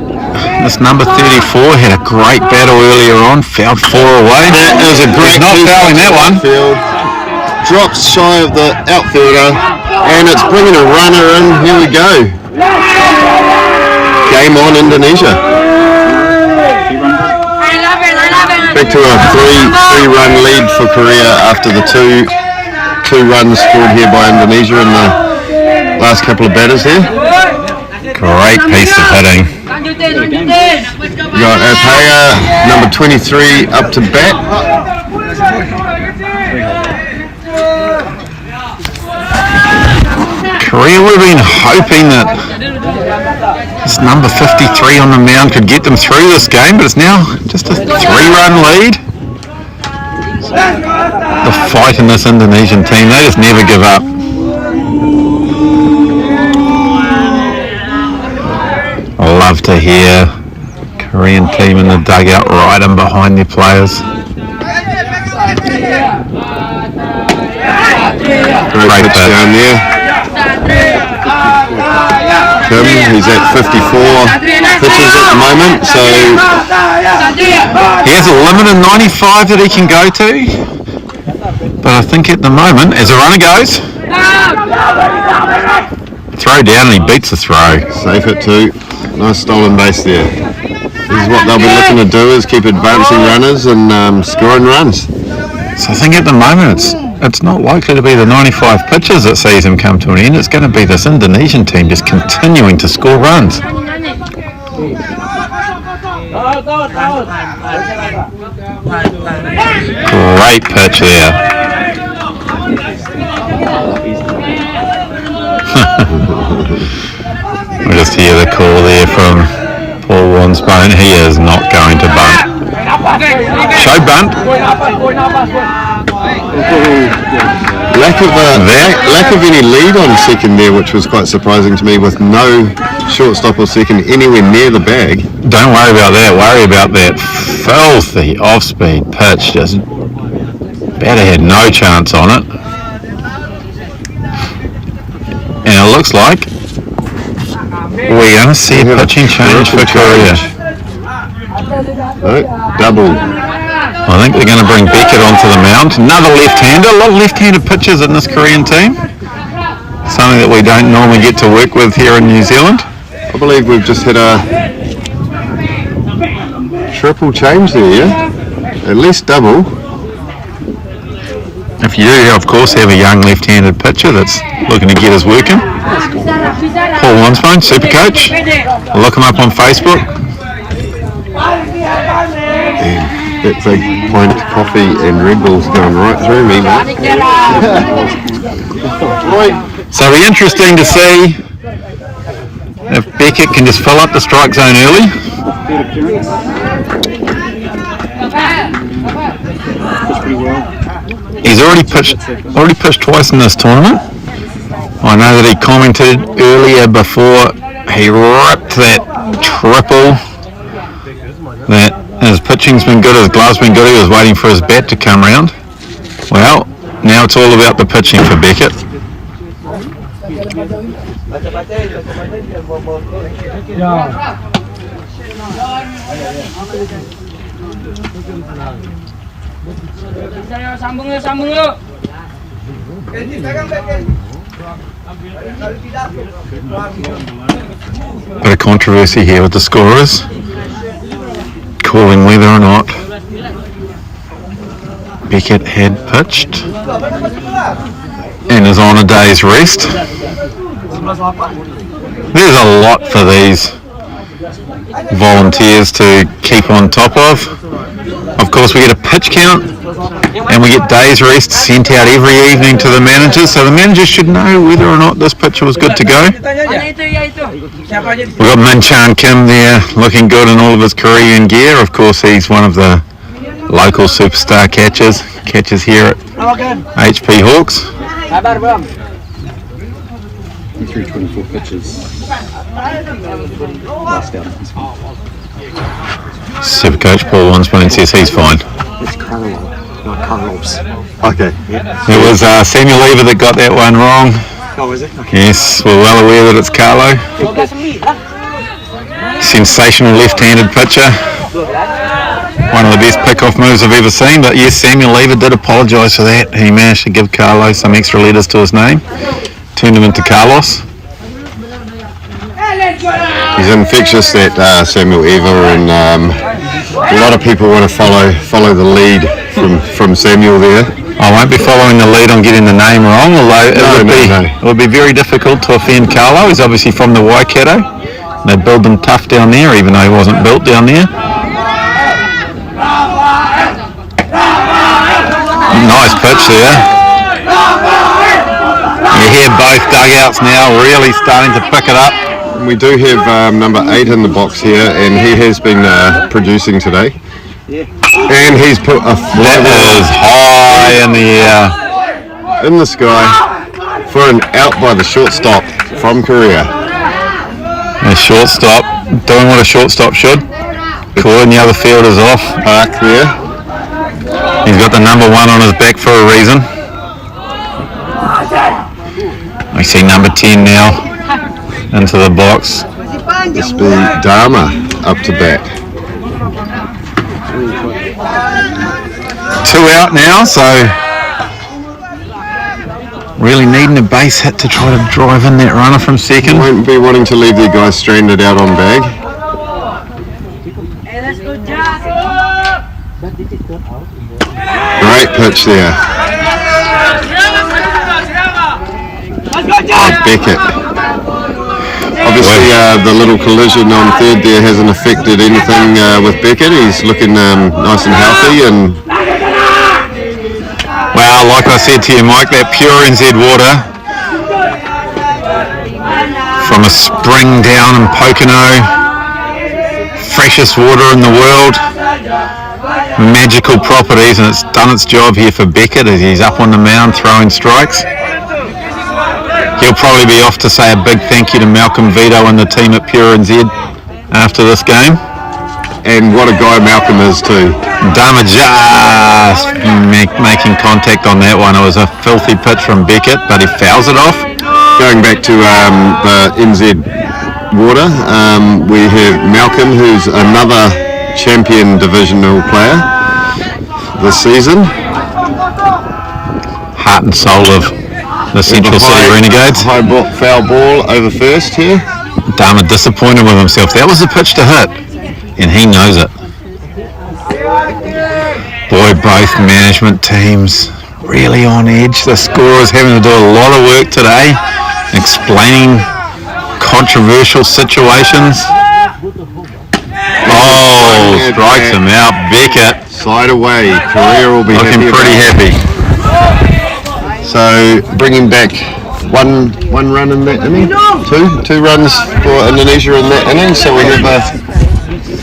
this number 34 had a great battle earlier on, fouled 4 away. That is a great not fouling that one. Field. Drops shy of the outfielder, and it's bringing a runner in. Here we go. Game on, Indonesia. Back to a 3-run lead for Korea after the two runs scored here by Indonesia in the last couple of batters here. Great piece of hitting. got Apaya, number 23, up to bat. Korea would have been hoping that this number 53 on the mound could get them through this game, but it's now just a 3-run lead. The fight in this Indonesian team, they just never give up. I love to hear Korean team in the dugout right in behind their players. Great pitch down there. Kim, he's at 54 pitches at the moment, so he has a limit of 95 that he can go to, but I think at the moment, as the runner goes, throw down and he beats the throw. safe at 2. Nice stolen base there. This is what they'll be looking to do, is keep advancing runners and scoring runs. So I think at the moment it's not likely to be the 95 pitches that sees him come to an end. It's going to be this Indonesian team just continuing to score runs. Great pitch there. We just hear the call there from Paul Wansbone. He is not going to bunt. Show bunt. Lack of any lead on second there, which was quite surprising to me, with no shortstop or second anywhere near the bag. Don't worry about that. Worry about that filthy off-speed pitch. Just batter had no chance on it. And it looks like we're going to see a pitching change for Korea. No, double. I think they're going to bring Beckett onto the mound. Another left-hander. A lot of left-handed pitchers in this Korean team. Something that we don't normally get to work with here in New Zealand. I believe we've just hit a triple change there, yeah? At least double. If you do, of course, have a young left-handed pitcher that's looking to get his work in, Paul Wansbone, super coach. Look him up on Facebook. That big pint of coffee and Red Bull's going right through me, mate. So it'll be interesting to see if Beckett can just fill up the strike zone early. He's already pitched twice in this tournament. I know that he commented earlier before he ripped that triple that his pitching's been good, his glove's been good, he was waiting for his bat to come round. Well, now it's all about the pitching for Beckett. Bit of controversy here with the scorers, calling whether or not Beckett had pitched and is on a day's rest. There's a lot for these volunteers to keep on top of. Of course, we get a pitch count and we get days rest sent out every evening to the managers, so the managers should know whether or not this pitcher was good to go. We've got Min Chan Kim there looking good in all of his Korean gear. Of course, he's one of the local superstar catchers here at HP Hawks. He threw 24 pitches last out. Super coach Paul Wansbone says he's fine. It's Carlo, not Carlos. Okay. It was Samuel Lever that got that one wrong. Oh, is it? Okay. Yes, we're well aware that it's Carlo. Sensational left-handed pitcher. One of the best pick-off moves I've ever seen, but yes, Samuel Lever did apologise for that. He managed to give Carlo some extra letters to his name. Turned him into Carlos. He's infectious, that Samuel Eva, and a lot of people want to follow the lead from Samuel there. I won't be following the lead on getting the name wrong, although it would be very difficult to offend Carlo. He's obviously from the Waikato. They build them tough down there, even though he wasn't built down there. Nice pitch there. You hear both dugouts now really starting to pick it up. We do have number 8 in the box here, and he has been producing today. And he's put a That was high in the air. in the sky for an out by the shortstop from Korea. A shortstop doing what a shortstop should. Calling the other fielders off. Park there. He's got the number 1 on his back for a reason. We see number 10 now into the box. This be Dharma up to bat. 2 out now, so really needing a base hit to try to drive in that runner from second. Won't be wanting to leave their guys stranded out on bag. Great pitch there. Oh, Beckett. Obviously, the little collision on third there hasn't affected anything with Beckett. He's looking nice and healthy. And Well, like I said to you, Mike, that pure NZ water from a spring down in Pocono, freshest water in the world, magical properties, and it's done its job here for Beckett as he's up on the mound throwing strikes. He'll probably be off to say a big thank you to Malcolm Vito and the team at Pure NZ after this game. And what a guy Malcolm is too. Dharma just making contact on that one. It was a filthy pitch from Beckett, but he fouls it off. Going back to the NZ water, we have Malcolm, who's another champion divisional player this season. Heart and soul of the Central City Renegades. High foul ball over first here. Dharma disappointed with himself. That was the pitch to hit, and he knows it. Boy, both management teams really on edge. The scorer's having to do a lot of work today, explaining controversial situations. Oh, strikes him out. Beckett Side away. Korea will be looking pretty happy. So bringing back one run in that inning, two runs for Indonesia in that inning. So we have a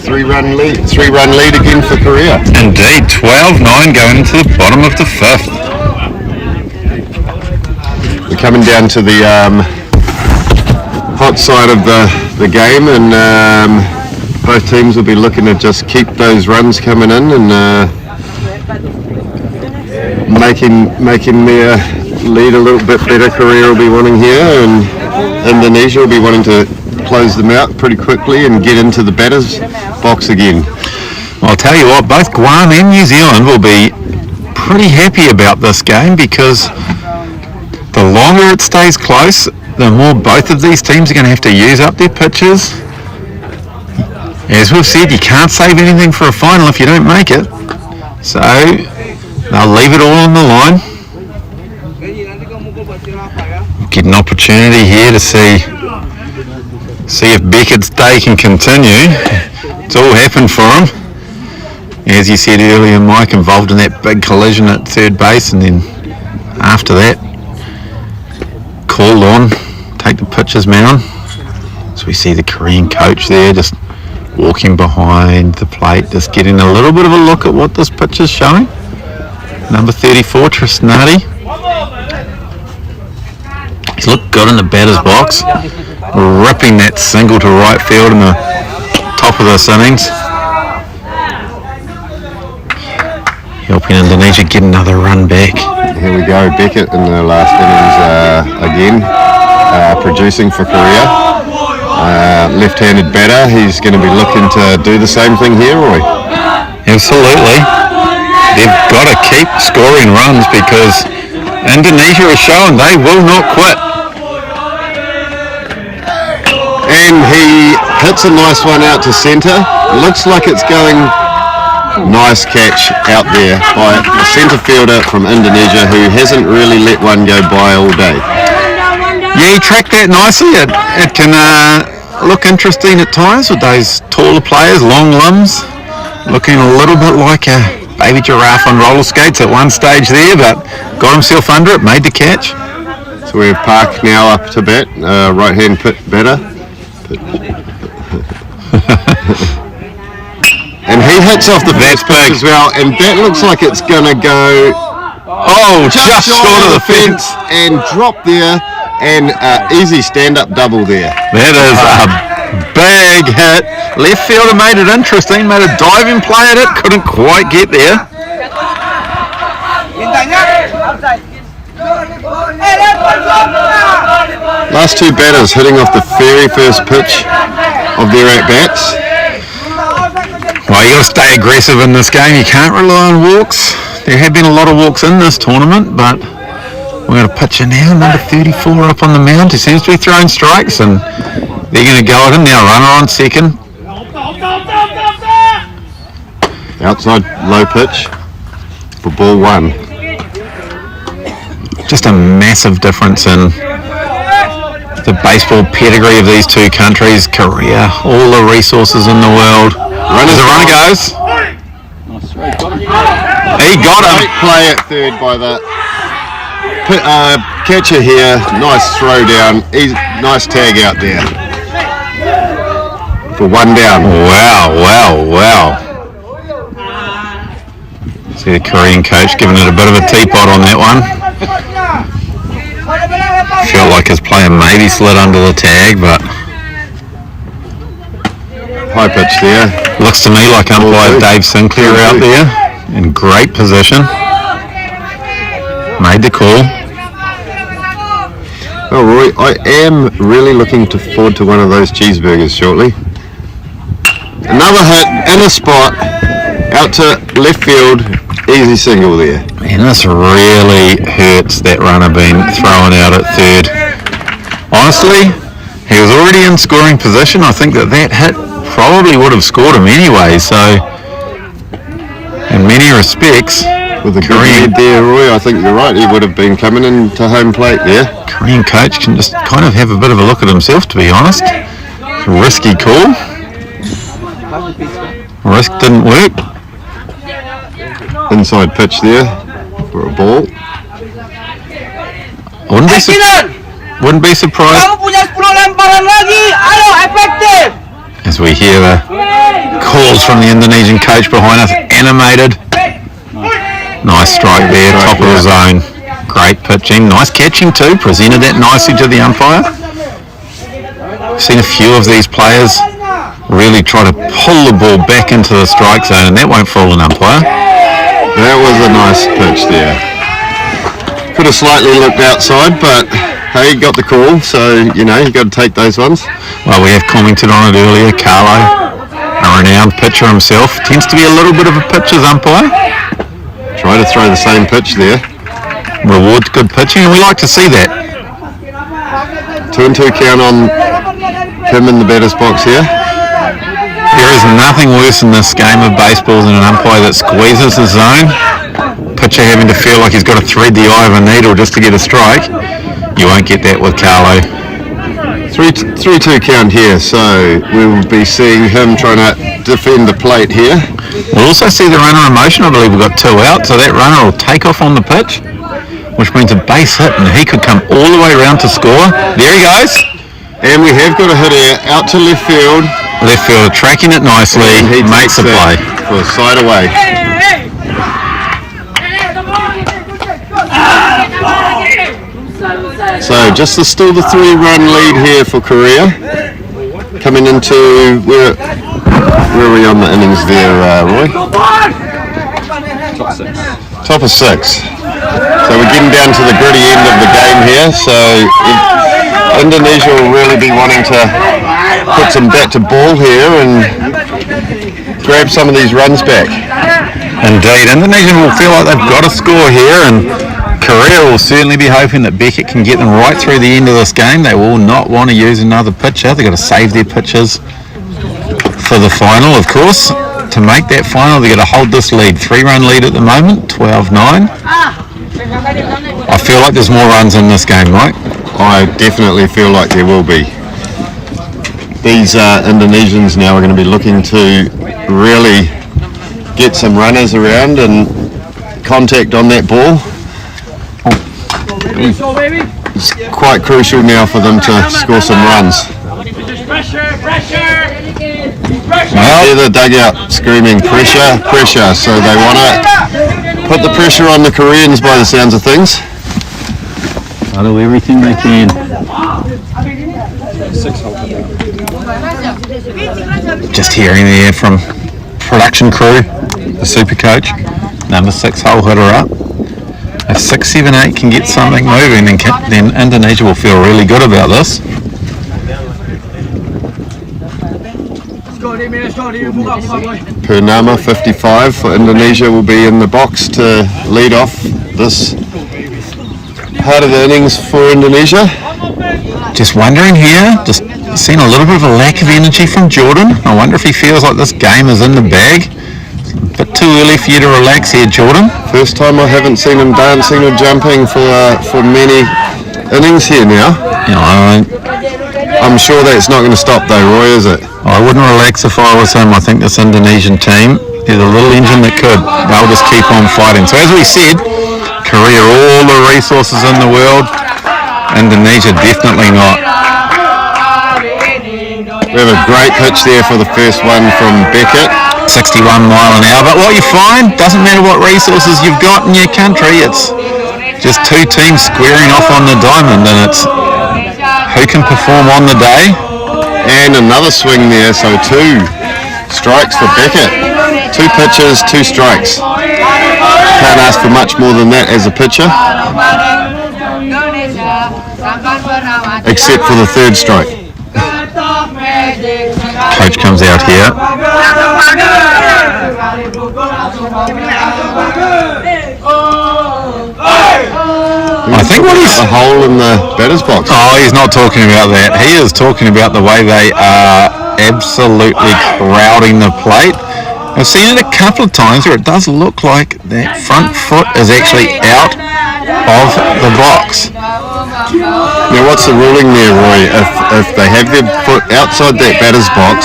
three run lead again for Korea. Indeed, 12-9 going into the bottom of the 5th. We're coming down to the hot side of the game, and both teams will be looking to just keep those runs coming in and making their lead a little bit better. Korea will be wanting here, and Indonesia will be wanting to close them out pretty quickly and get into the batter's box again. Well, I'll tell you what, both Guam and New Zealand will be pretty happy about this game, because the longer it stays close, the more both of these teams are going to have to use up their pitches. As we've said, you can't save anything for a final if you don't make it. So they'll leave it all on the line. Get an opportunity here to see if Beckett's day can continue. It's all happened for him. As you said earlier, Mike, involved in that big collision at third base, and then after that, called on, take the pitcher's mound. So we see the Korean coach there just walking behind the plate, just getting a little bit of a look at what this pitch is showing. Number 34, Trisnati. He's looked good in the batter's box, ripping that single to right field in the top of this innings. Helping Indonesia get another run back. Here we go, Beckett in the last innings again, producing for Korea. Left-handed batter, he's going to be looking to do the same thing here, Roy. Absolutely. They've got to keep scoring runs, because Indonesia has shown they will not quit. And he hits a nice one out to centre. Looks like it's going. Nice catch out there by a centre fielder from Indonesia who hasn't really let one go by all day. Yeah, he tracked that nicely. It can look interesting at times with those taller players, long limbs, looking a little bit like a baby giraffe on roller skates at one stage there, but got himself under it, made the catch. So we have Park now up to bat, right hand batter. And he hits off the first pitch as well, and that looks like it's going to go just short of the fence and drop there, and easy stand-up double there. That is a big hit. Left fielder made it interesting, made a diving play at it, couldn't quite get there. Last two batters hitting off the very first pitch of their at-bats. Well, you got to stay aggressive in this game. You can't rely on walks. There have been a lot of walks in this tournament, but we're going to pitch in now. Number 34 up on the mound. He seems to be throwing strikes, and they're going to go at him now. Runner on second. Outside low pitch for ball one. Just a massive difference in the baseball pedigree of these two countries. Korea, all the resources in the world. As the runner goes. He got him. Great play at third by the catcher here. Nice throw down. Nice tag out there. For one down. Wow. See the Korean coach giving it a bit of a teapot on that one. Felt like his player maybe slid under the tag, but high pitch there. Looks to me like umpire Dave Sinclair out there in great position. Made the call. Oh, Roy, I am really looking forward to one of those cheeseburgers shortly. Another hit in a spot, out to left field, easy single there. Man, this really hurts that runner being thrown out at third. Honestly, he was already in scoring position. I think that hit probably would have scored him anyway, so in many respects, with the Korean there, Roy, I think you're right, he would have been coming into home plate there. Korean coach can just kind of have a bit of a look at himself, to be honest. Risky call. Risk didn't work. Inside pitch there for a ball. Wouldn't be surprised as we hear the calls from the Indonesian coach behind us, animated. Nice strike there, top of the zone. Great pitching, nice catching too, presented that nicely to the umpire. Seen a few of these players really try to pull the ball back into the strike zone, and that won't fool an umpire. That was a nice pitch there. Could have slightly looked outside, but hey, got the call, so you got to take those ones. Well, we have commented on it earlier. Carlo, a renowned pitcher himself, tends to be a little bit of a pitcher's umpire. Try to throw the same pitch there. Rewards good pitching, and we like to see that. 2-2 count on him in the batter's box here. There is nothing worse in this game of baseball than an umpire that squeezes the zone. Pitcher having to feel like he's got to thread the eye of a needle just to get a strike. You won't get that with Carlo. 3-2 count here, so we will be seeing him trying to defend the plate here. We'll also see the runner in motion. I believe we've got two out, so that runner will take off on the pitch, which means a base hit, and he could come all the way around to score. There he goes. And we have got a hit here, out to left field. Left fielder tracking it nicely, he makes the play. For a side away. So just still the 3-run lead here for Korea. Coming into, where are we on the innings there, Roy? Top of 6. So we're getting down to the gritty end of the game here. So Indonesia will really be wanting to put some bat to ball here and grab some of these runs back. Indeed, Indonesia will feel like they've got a score here, and Korea will certainly be hoping that Beckett can get them right through the end of this game. They will not want to use another pitcher. They've got to save their pitchers for the final, of course. To make that final, they've got to hold this lead. 3-run lead at the moment, 12-9. I feel like there's more runs in this game, Mike. I definitely feel like there will be. these Indonesians now are going to be looking to really get some runners around and contact on that ball. It's quite crucial now for them to score some runs. Well, they're the dugout screaming pressure, pressure, so they want to put the pressure on the Koreans by the sounds of things. They'll do everything they can. Just hearing there from production crew, the super coach, number 6 hole hitter up. If 6, 7, 8 can get something moving, then Indonesia will feel really good about this. Purnama 55 for Indonesia will be in the box to lead off this part of the innings for Indonesia. Just wondering here, just seen a little bit of a lack of energy from Jordan. I wonder if he feels like this game is in the bag. A bit too early for you to relax here, Jordan. First time I haven't seen him dancing or jumping for many innings here now. I'm sure that's not going to stop though, Roy, is it? I wouldn't relax if I was him. I think this Indonesian team is a little engine that could. They'll just keep on fighting. So as we said, Korea, all the resources in the world. Indonesia, definitely not. We have a great pitch there for the first one from Beckett. 61 mile an hour. But what you find, doesn't matter what resources you've got in your country, it's just two teams squaring off on the diamond, and it's who can perform on the day. And another swing there, so 2 strikes for Beckett. 2 pitches, 2 strikes. Can't ask for much more than that as a pitcher. Except for the 3rd strike. Coach comes out here. I think what he's... a hole in the batter's box. Oh, he's not talking about that. He is talking about the way they are absolutely crowding the plate. I've seen it a couple of times where it does look like that front foot is actually out of the box. Now what's the ruling there, Roy? If they have their foot outside that batter's box?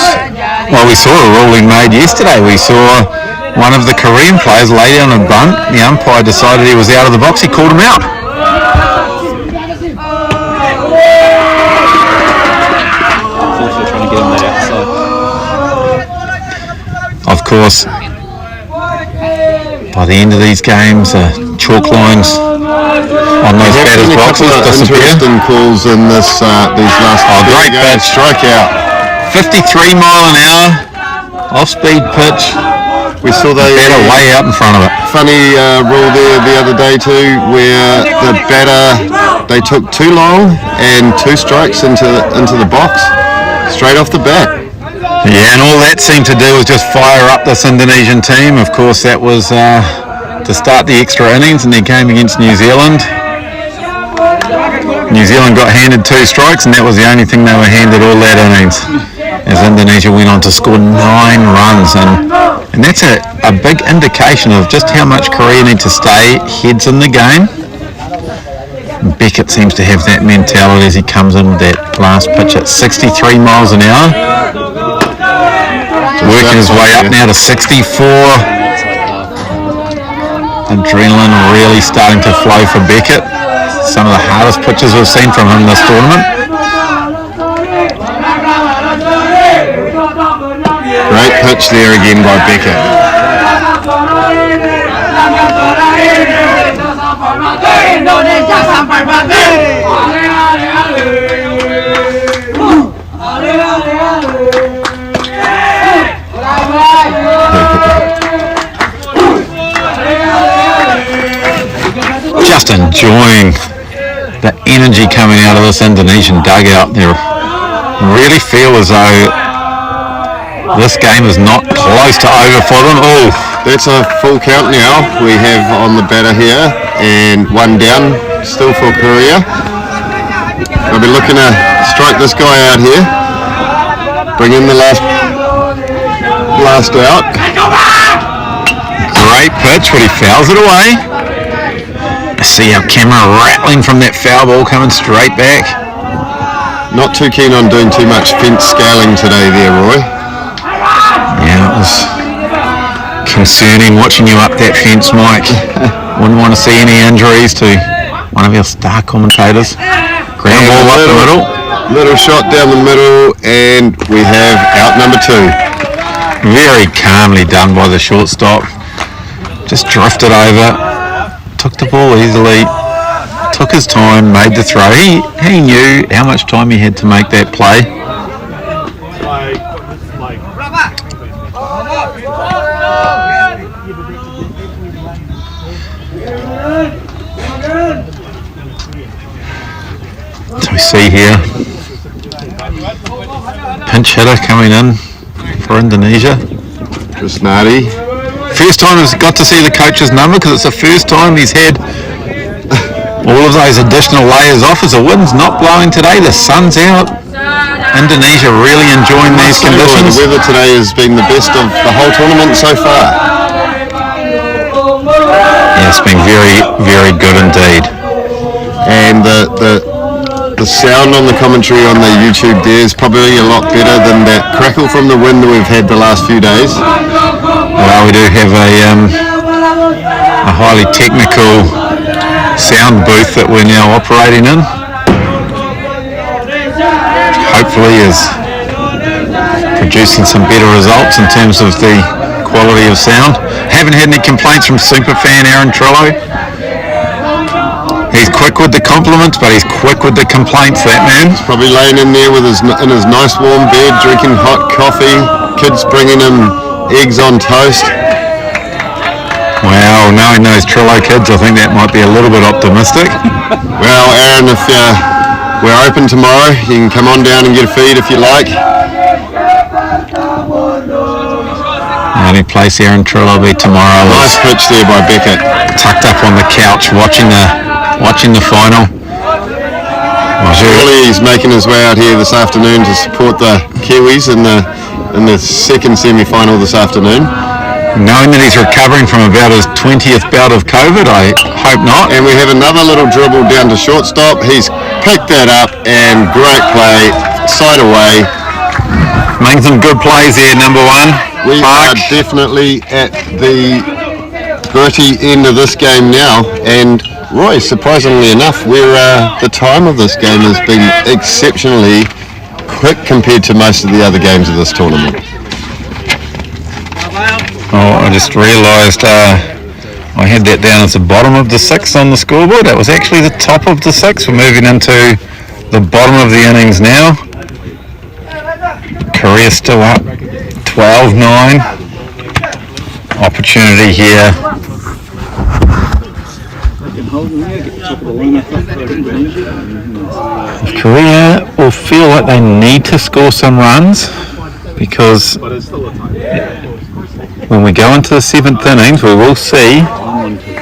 Well, we saw a ruling made yesterday. We saw one of the Korean players lay down a bunt. The umpire decided he was out of the box. He called him out. Of course, by the end of these games, chalk lines on those batters' boxes disappear. Interesting calls in this these last. Great pitch, strikeout. 53 mile an hour, off-speed pitch. We saw the batter way out in front of it. Funny rule there the other day too, where the batter, they took too long and 2 strikes into the box straight off the bat. Yeah, and all that seemed to do was just fire up this Indonesian team. Of course, that was to start the extra innings in their game against New Zealand. New Zealand got handed 2 strikes, and that was the only thing they were handed all that innings, as Indonesia went on to score 9 runs. And that's a big indication of just how much Korea need to stay heads in the game. Beckett seems to have that mentality as he comes in with that last pitch at 63 miles an hour. Working his way up now to 64. Adrenaline really starting to flow for Beckett. Some of the hardest pitches we've seen from him this tournament. Great pitch there again by Beckett. Just enjoying the energy coming out of this Indonesian dugout. They really feel as though this game is not close to over for them. Oh, that's a full count now. We have on the batter here, and 1 down still for Korea. I'll be looking to strike this guy out here. Bring in the last out. Great pitch, but he fouls it away. I see our camera rattling from that foul ball coming straight back. not too keen on doing too much fence scaling today there, Roy. Yeah, it was concerning watching you up that fence, Mike. Wouldn't want to see any injuries to one of your star commentators. Ground ball up the middle. Little shot down the middle, and we have out number 2. Very calmly done by the shortstop. Just drifted over, took the ball easily, took his time, made the throw. He knew how much time he had to make that play. So we see here, pinch hitter coming in for Indonesia. Krishnadi. First time he's got to see the coach's number, because it's the first time he's had all of those additional layers off as the wind's not blowing today, the sun's out. Indonesia really enjoying these conditions. The weather today has been the best of the whole tournament so far. Yeah, it's been very, very good indeed. And the sound on the commentary on the YouTube there is probably a lot better than that crackle from the wind that we've had the last few days. Well, we do have a highly technical sound booth that we're now operating in. Hopefully is producing some better results in terms of the quality of sound. Haven't had any complaints from superfan Aaron Trillo. He's quick with the compliments, but he's quick with the complaints, that man. Probably laying in there with in his nice warm bed, drinking hot coffee, kids bringing him eggs on toast. Well, knowing those Trillo kids, I think that might be a little bit optimistic. Well, Aaron, if we're open tomorrow, you can come on down and get a feed if you like. The only place Aaron Trillo will be tomorrow. Nice pitch there by Beckett. Tucked up on the couch watching the final. Surely he's making his way out here this afternoon to support the Kiwis in the second semi-final this afternoon. Knowing that he's recovering from about his 20th bout of COVID, I hope not. And we have another little dribble down to shortstop. He's picked that up, and great play, side away. Making some good plays here, number 1. We are definitely at the gritty end of this game now, and Roy, surprisingly enough, the time of this game has been exceptionally quick compared to most of the other games of this tournament. Oh, I just realised I had that down as the bottom of the 6 on the scoreboard. That was actually the top of the 6. We're moving into the bottom of the innings now. Korea still up 12-9. Opportunity here. Korea will feel like they need to score some runs, because when we go into the 7th innings, we will see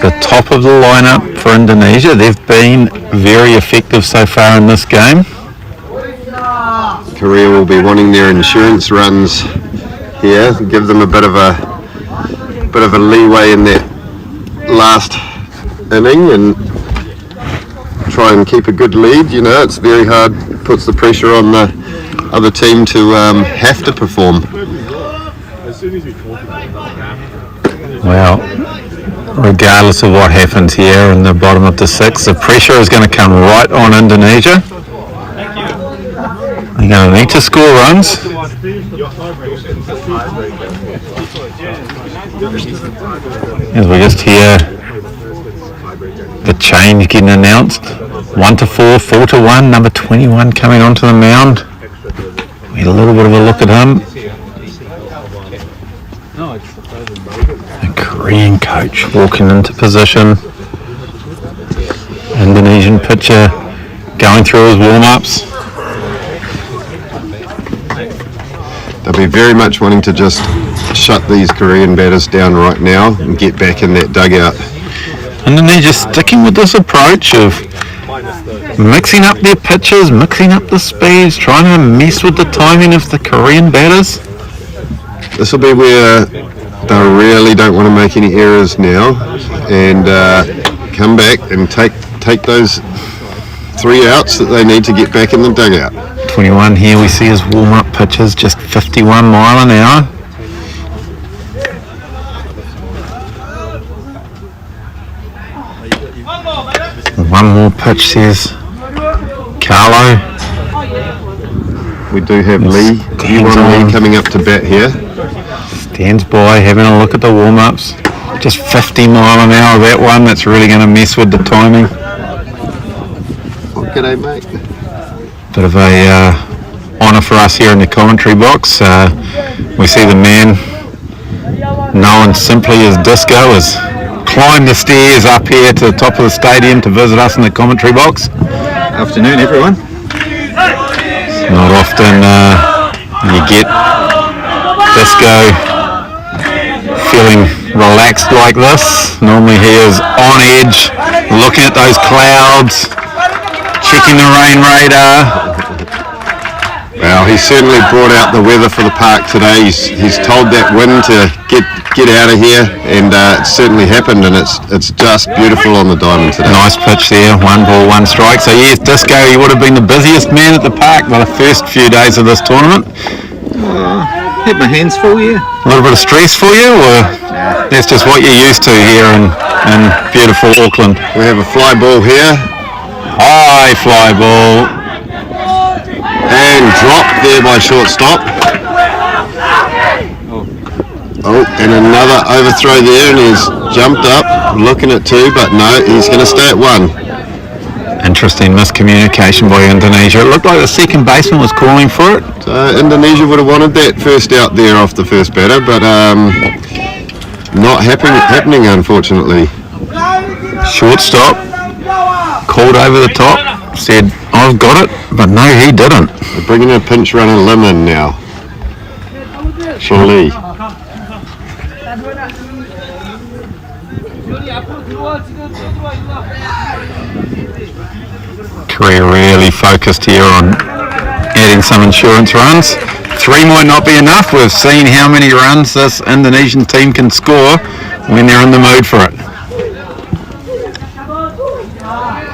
the top of the lineup for Indonesia. They've been very effective so far in this game. Korea will be wanting their insurance runs here, give them a bit of a leeway in that last inning and try and keep a good lead. You know, it's very hard, puts the pressure on the other team to have to perform. Well, regardless of what happens here in the bottom of the 6th, the pressure is going to come right on Indonesia. They're going to need to score runs. As we just hear the change getting announced. 1-4, 4-1, number 21 coming onto the mound. We had a little bit of a look at him. A Korean coach walking into position. Indonesian pitcher going through his warm-ups. They'll be very much wanting to just shut these Korean batters down right now and get back in that dugout. Indonesia sticking with this approach of mixing up their pitches, mixing up the speeds, trying to mess with the timing of the Korean batters. This will be where they really don't want to make any errors now and come back and take those 3 outs that they need to get back in the dugout. 21 here we see his warm-up pitches, just 51 mile an hour. One more pitch, says Carlo. We do have Lee. Lee coming up to bat here. Stands by, having a look at the warm-ups. Just 50 mile an hour, that one. That's really going to mess with the timing. Oh, g'day, mate. Bit of a honour for us here in the commentary box. We see the man known simply as Disco has climbed the stairs up here to the top of the stadium to visit us in the commentary box. Afternoon, everyone. Not often you get Disco feeling relaxed like this. Normally he is on edge, looking at those clouds, checking the rain radar. Well, he certainly brought out the weather for the park today. He's told that wind to get out of here, and it certainly happened, and it's just beautiful on the diamond today. Nice pitch there, 1 ball, 1 strike. So yes, Disco, he would have been the busiest man at the park by the first few days of this tournament. Had my hands full, yeah. A little bit of stress for you, or that's just what you're used to here in beautiful Auckland? We have a fly ball here. High fly ball. And dropped there by shortstop. Oh, and another overthrow there, and he's jumped up, looking at 2, but no, he's going to stay at 1. Interesting miscommunication by Indonesia. It looked like the second baseman was calling for it. So Indonesia would have wanted that first out there off the first batter, but not happening unfortunately. Shortstop called over the top, said, I've got it, but no, he didn't. We're bringing a pinch runner Lim in now for Lee. Korea really focused here on adding some insurance runs. 3 might not be enough. We've seen how many runs this Indonesian team can score when they're in the mood for it.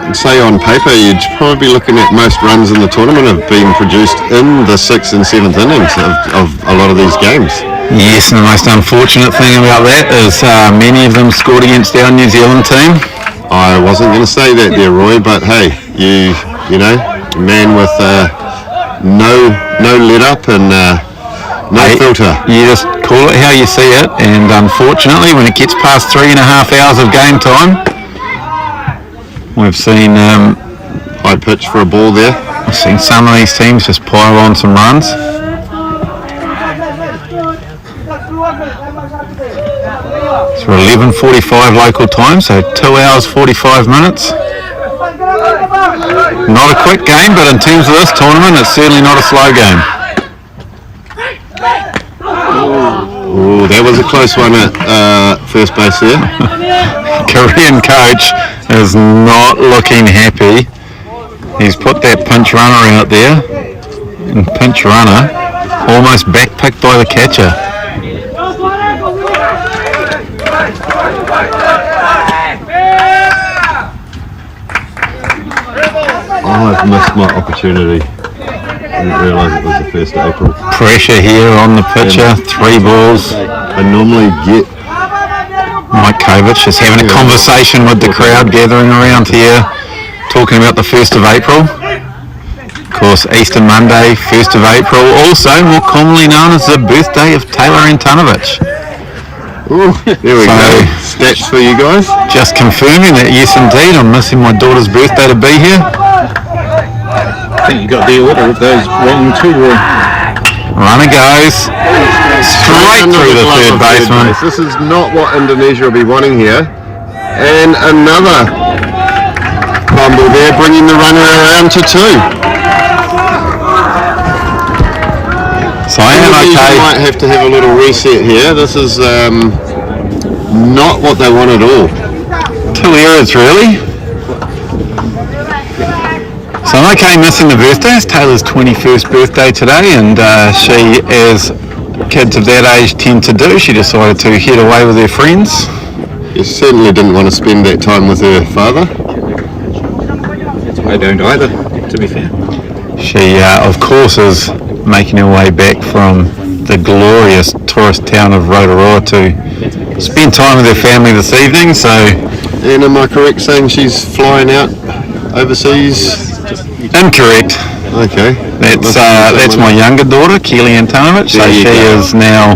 I'd say on paper you'd probably be looking at most runs in the tournament have been produced in the 6th and 7th innings of a lot of these games. Yes, and the most unfortunate thing about that is many of them scored against our New Zealand team. I wasn't going to say that there, Roy, but hey, you know, a man with no let up and no filter. You just call it how you see it, and unfortunately when it gets past 3.5 hours of game time, we've seen high pitch for a ball there. I've seen some of these teams just pile on some runs. It's 11:45 local time, so 2 hours 45 minutes. Not a quick game, but in terms of this tournament, it's certainly not a slow game. Oh, that was a close one at first base there. Korean coach is not looking happy. He's put that pinch runner out there, and pinch runner almost backpicked by the catcher. Oh, I've missed my opportunity. I didn't realise it was the 1st of April. Pressure here on the pitcher, 3 balls. I normally get... Mike Kovac is having a conversation with the crowd gathering around here, talking about the 1st of April. Of course, Easter Monday, 1st of April, also more commonly known as the birthday of Taylor Antonovich. Ooh, there we go. Stats for you guys. Just confirming that, yes indeed, I'm missing my daughter's birthday to be here. I think you got the order of those wrong too, Roy. Runner goes straight through the third baseman. This is not what Indonesia will be wanting here. And another fumble there, bringing the runner around to 2. So I am okay. Might have to have a little reset here. This is not what they want at all. 2 errors really. So I'm okay missing the birthday. It's Taylor's 21st birthday today, and she, as kids of that age tend to do, she decided to head away with her friends. You certainly didn't want to spend that time with her father. I don't either, to be fair. She, of course, is making her way back from the glorious tourist town of Rotorua to spend time with her family this evening. So, And am I correct saying she's flying out overseas? incorrect. Okay. That's my younger daughter, Keely Antonovich. So There you she go. is now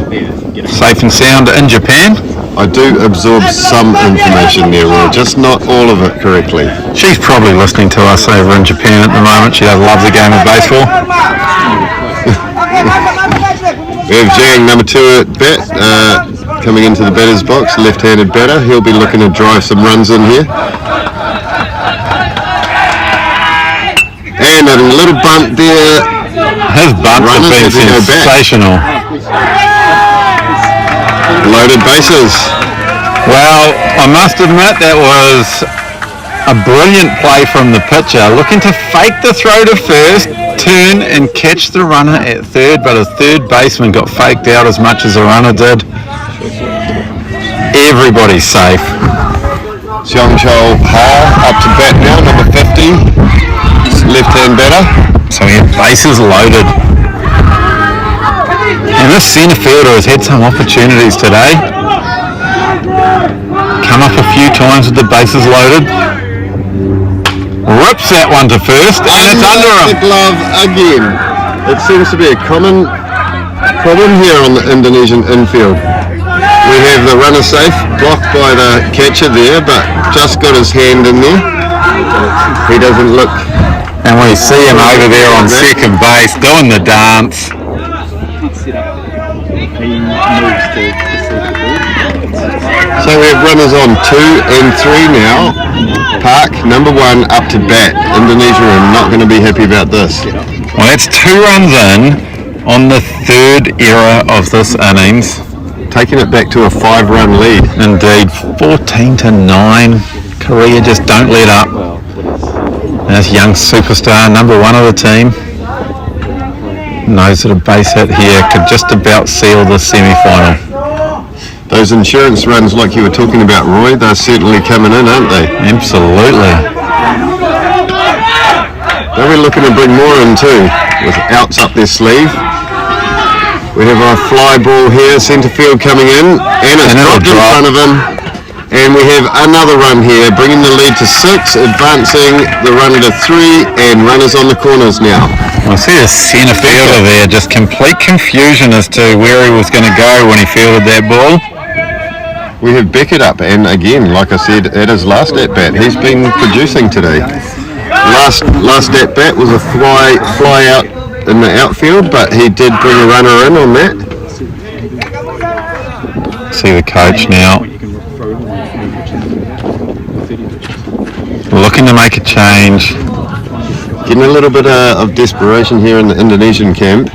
safe and sound in Japan. I do absorb some information there, Roy, just not all of it correctly. She's probably listening to us over in Japan at the moment. She loves the game of baseball. We have Jang, number 2 at bat, coming into the batter's box, left-handed batter. He'll be looking to drive some runs in here. And a little bunt there. His bunts have been Runners as we go back. sensational. Loaded bases. Well, I must admit that was a brilliant play from the pitcher, looking to fake the throw to first, turn and catch the runner at third, but his third baseman got faked out as much as the runner did. Everybody's safe. Xiong Chol Ha up to bat now, number 50. Left-hand batter. So we have bases loaded. And this centre fielder has had some opportunities today. Come up a few times with the bases loaded. Rips that one to first, and it's under The him. glove again. It seems to be a common problem here on the Indonesian infield. We have the runner safe, blocked by the catcher there, but just got his hand in there. He doesn't look. And we see him over there on second base doing the dance. So we have runners on 2 and 3 now. Park, number 1, up to bat. Indonesia are not going to be happy about this. Well, that's 2 runs in on the third error of this innings. Taking it back to a 5-run lead. Indeed, 14-9. Korea just don't let up. And this young superstar, number 1 of the team, knows that a base hit here could just about seal the semi-final. Those insurance runs like you were talking about, Roy, they're certainly coming in, aren't they? Absolutely. They'll be looking to bring more in too, with outs up their sleeve. We have our fly ball here, centre field coming in, and it's dropped in front of him. And we have another run here, bringing the lead to 6, advancing the runner to 3, and runners on the corners now. I see the centre fielder there, just complete confusion as to where he was going to go when he fielded that ball. We have Beckett up, and again, like I said, at his last at-bat, he's been producing today. Last at-bat was a fly out in the outfield, but he did bring a runner in on that. See the coach now looking to make a change. Getting a little bit of desperation here in the Indonesian camp.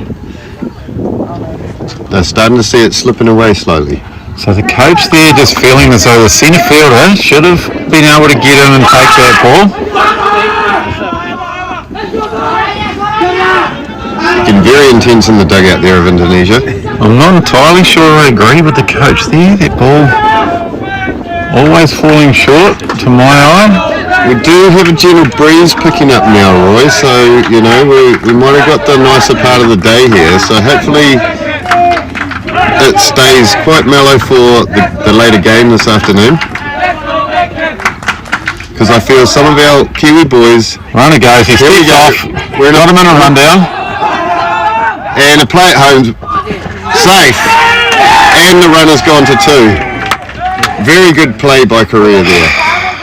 They're starting to see it slipping away slowly. So the coach there just feeling as though the centre fielder should have been able to get in and take that ball. Getting very intense in the dugout there of Indonesia. I'm not entirely sure I agree with the coach there. That ball always falling short to my eye. We do have a gentle breeze picking up now, Roy, so, you know, we might have got the nicer part of the day here, so hopefully it stays quite mellow for the later game this afternoon. Because I feel some of our Kiwi boys... Runner goes, he steps off. We're Got him in a rundown. And a play at home, safe, and the runner's gone to 2. Very good play by Korea there.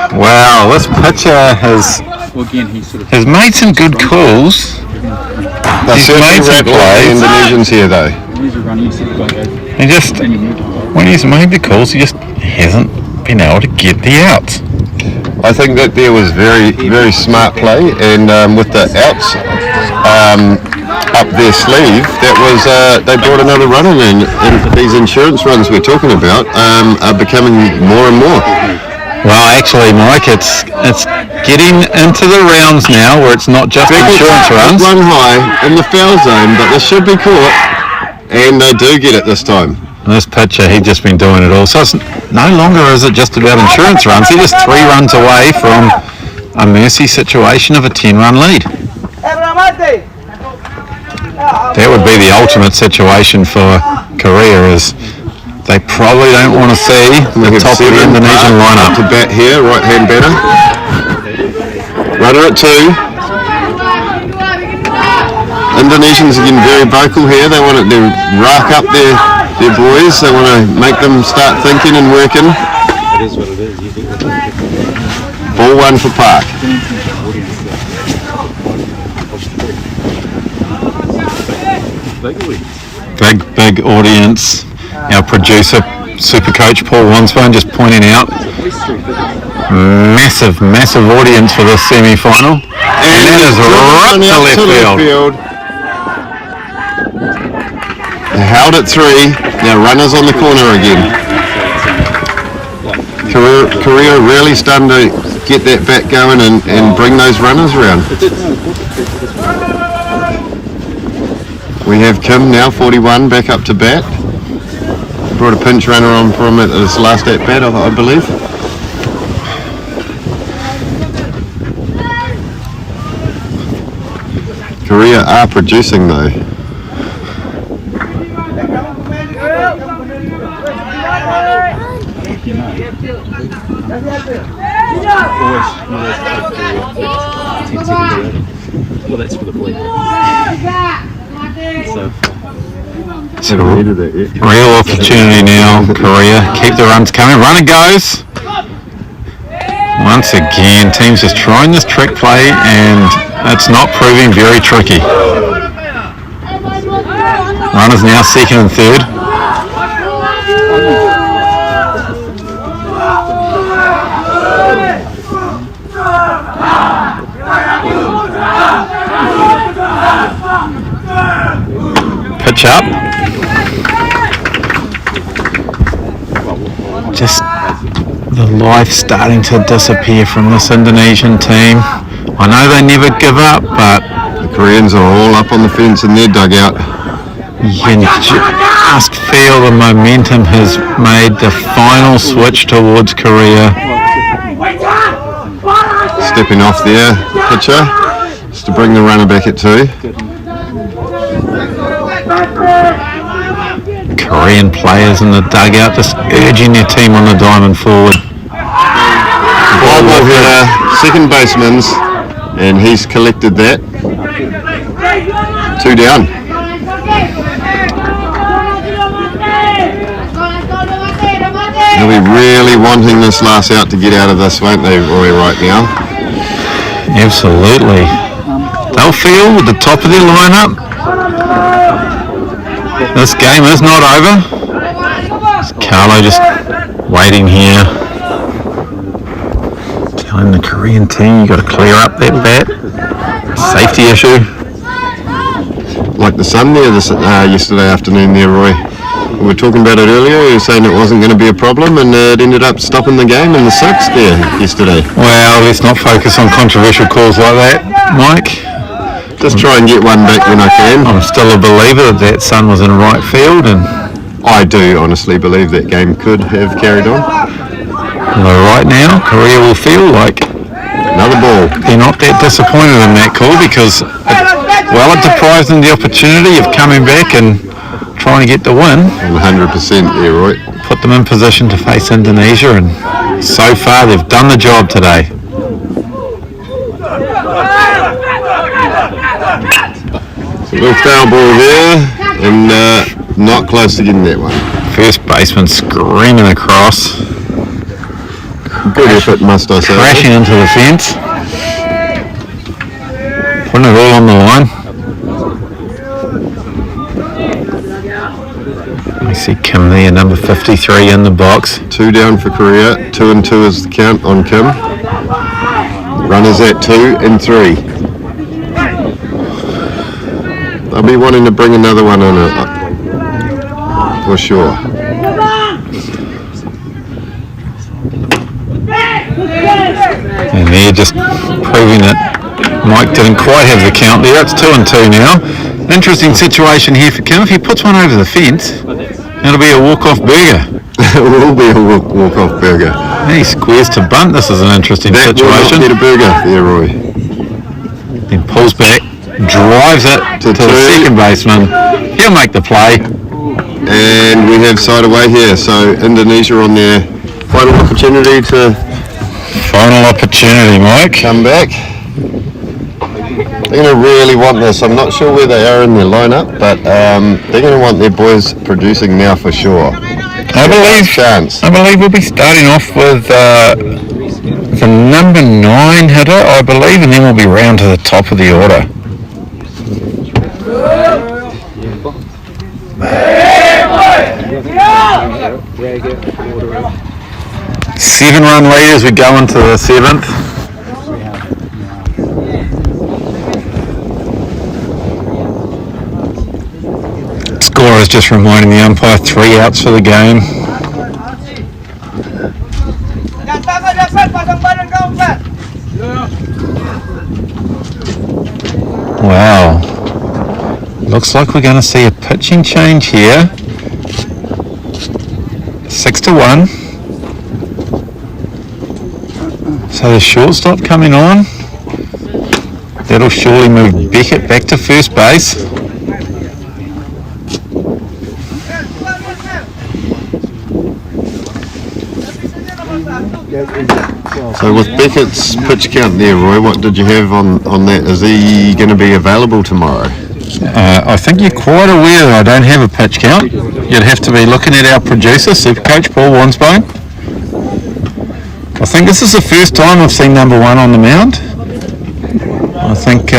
Wow, this pitcher has made some good calls. They're He's made certainly some rattling the plays. Indonesians here though. He just, when he's made the calls, he just hasn't been able to get the outs. I think that there was very, very smart play, and with the outs up their sleeve, that was they brought another runner in, and these insurance runs we're talking about are becoming more and more. Well, actually, Mike, it's getting into the rounds now where it's not just insurance runs. One high in the foul zone, but this should be caught, and they do get it this time. And this pitcher, he's just been doing it all. So it's no longer is it just about insurance runs. He's just 3 runs away from a mercy situation of a 10-run lead. That would be the ultimate situation for Korea, is they probably don't want to see the top of the Indonesian lineup. To bat here, right-hand batter. Runner at 2. Indonesians are getting very vocal here. They want to rack up their boys. They want to make them start thinking and working. It is what it is. You do what it is. Ball 1 for Park. Big audience. Our producer, Super Coach Paul Wansbone, just pointing out massive audience for this semi-final, and that is right to left field. They held at 3. Now runners on the corner again. Korea really starting to get that bat going and bring those runners around. We have Kim now, 41, back up to bat. Brought a pinch runner on from it his last at bat, I believe. Korea are producing though. Well, that's for the bleep. So Real opportunity now, Korea. Keep the runs coming. Runner goes. Once again, teams just trying this trick play, and it's not proving very tricky. Runners now second and third. Pitch up. Just the life starting to disappear from this Indonesian team. I know they never give up, but the Koreans are all up on the fence in their dugout. You can just feel the momentum has made the final switch towards Korea. Stepping off there, pitcher, just to bring the runner back at 2. Korean players in the dugout just urging their team on the diamond forward. Ball here, second baseman's, and he's collected that. 2 down. They'll be really wanting this last out to get out of this, won't they, Roy, right now? Absolutely. They'll feel with the top of their lineup. This game is not over. It's Carlo just waiting here, telling the Korean team you got to clear up that bat. Safety issue. Like the sun there yesterday afternoon there, Roy. We were talking about it earlier. You were saying it wasn't going to be a problem, and it ended up stopping the game in the 6th there yesterday. Well, let's not focus on controversial calls like that, Mike. Just try and get one back when I can. I'm still a believer that sun was in right field, and I do honestly believe that game could have carried on. Although right now, Korea will feel like another ball. They're not that disappointed in that call, because it deprives them the opportunity of coming back and trying to get the win. 100%, yeah, right. Put them in position to face Indonesia, and so far they've done the job today. A little foul ball there, and not close to getting that one. First baseman screaming across. Good effort, must I say. Crashing into the fence. Putting it all on the line. I see Kim there, number 53 in the box. 2 down for Korea. 2-2 is the count on Kim. Runners at 2 and 3. I'll be wanting to bring another one in for sure. And they're just proving that Mike didn't quite have the count there. It's 2-2 now. Interesting situation here for Kim. If he puts one over the fence, it'll be a walk-off burger. It will be a walk-off burger. He squares to bunt. This is an interesting situation. That will not get a burger there, Roy. Then pulls back. drives it to the second baseman. He'll make the play. And we have side away here, so Indonesia on their final opportunity to Mike. come back. They're going to really want this. I'm not sure where they are in their lineup, but they're going to want their boys producing now for sure. I believe we'll be starting off with the number 9 hitter, I believe, and then we'll be round to the top of the order. 7-run lead as we go into the 7th. Scorer is just reminding the umpire 3 outs for the game. Wow. Looks like we're going to see a pitching change here. 6-1. So the shortstop coming on. That'll surely move Beckett back to first base. So with Beckett's pitch count there, Roy, what did you have on that? Is he going to be available tomorrow? I think you're quite aware that I don't have a pitch count. You'd have to be looking at our producer, Super Coach Paul Wansbone. I think this is the first time I've seen number 1 on the mound. I think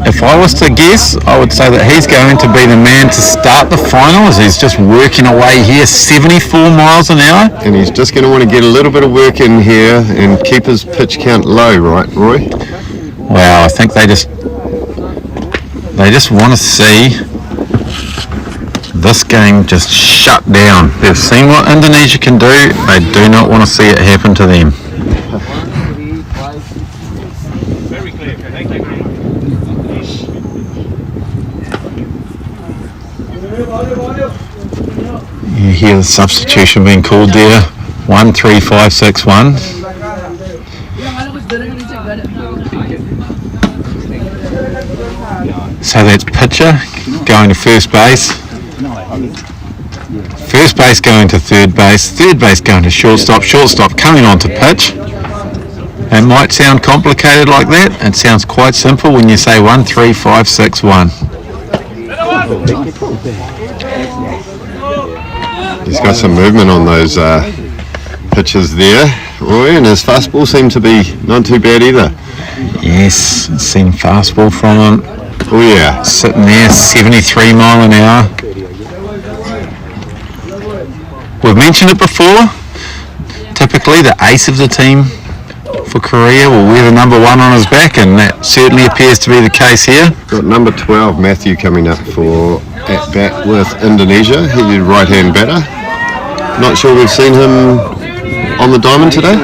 if I was to guess, I would say that he's going to be the man to start the final as he's just working away here, 74 miles an hour. And he's just going to want to get a little bit of work in here and keep his pitch count low, right, Roy? Wow, I think they just want to see this game just shut down. They've seen what Indonesia can do. They do not want to see it happen to them. Very clear. Thank you. You hear the substitution being called there. 1-3-5-6-1. So that's pitcher going to first base. First base going to third base going to shortstop coming on to pitch. It might sound complicated like that. It sounds quite simple when you say 1-3-5-6-1. He's got some movement on those pitches there, Roy, and his fastball seemed to be not too bad either. Yes, seen fastball from him. Oh yeah. Sitting there, 73 mile an hour. We've mentioned it before. Typically the ace of the team for Korea will wear the number 1 on his back, and that certainly appears to be the case here. Got number 12, Matthew, coming up for at bat with Indonesia. He's a right-hand batter. Not sure we've seen him on the diamond today.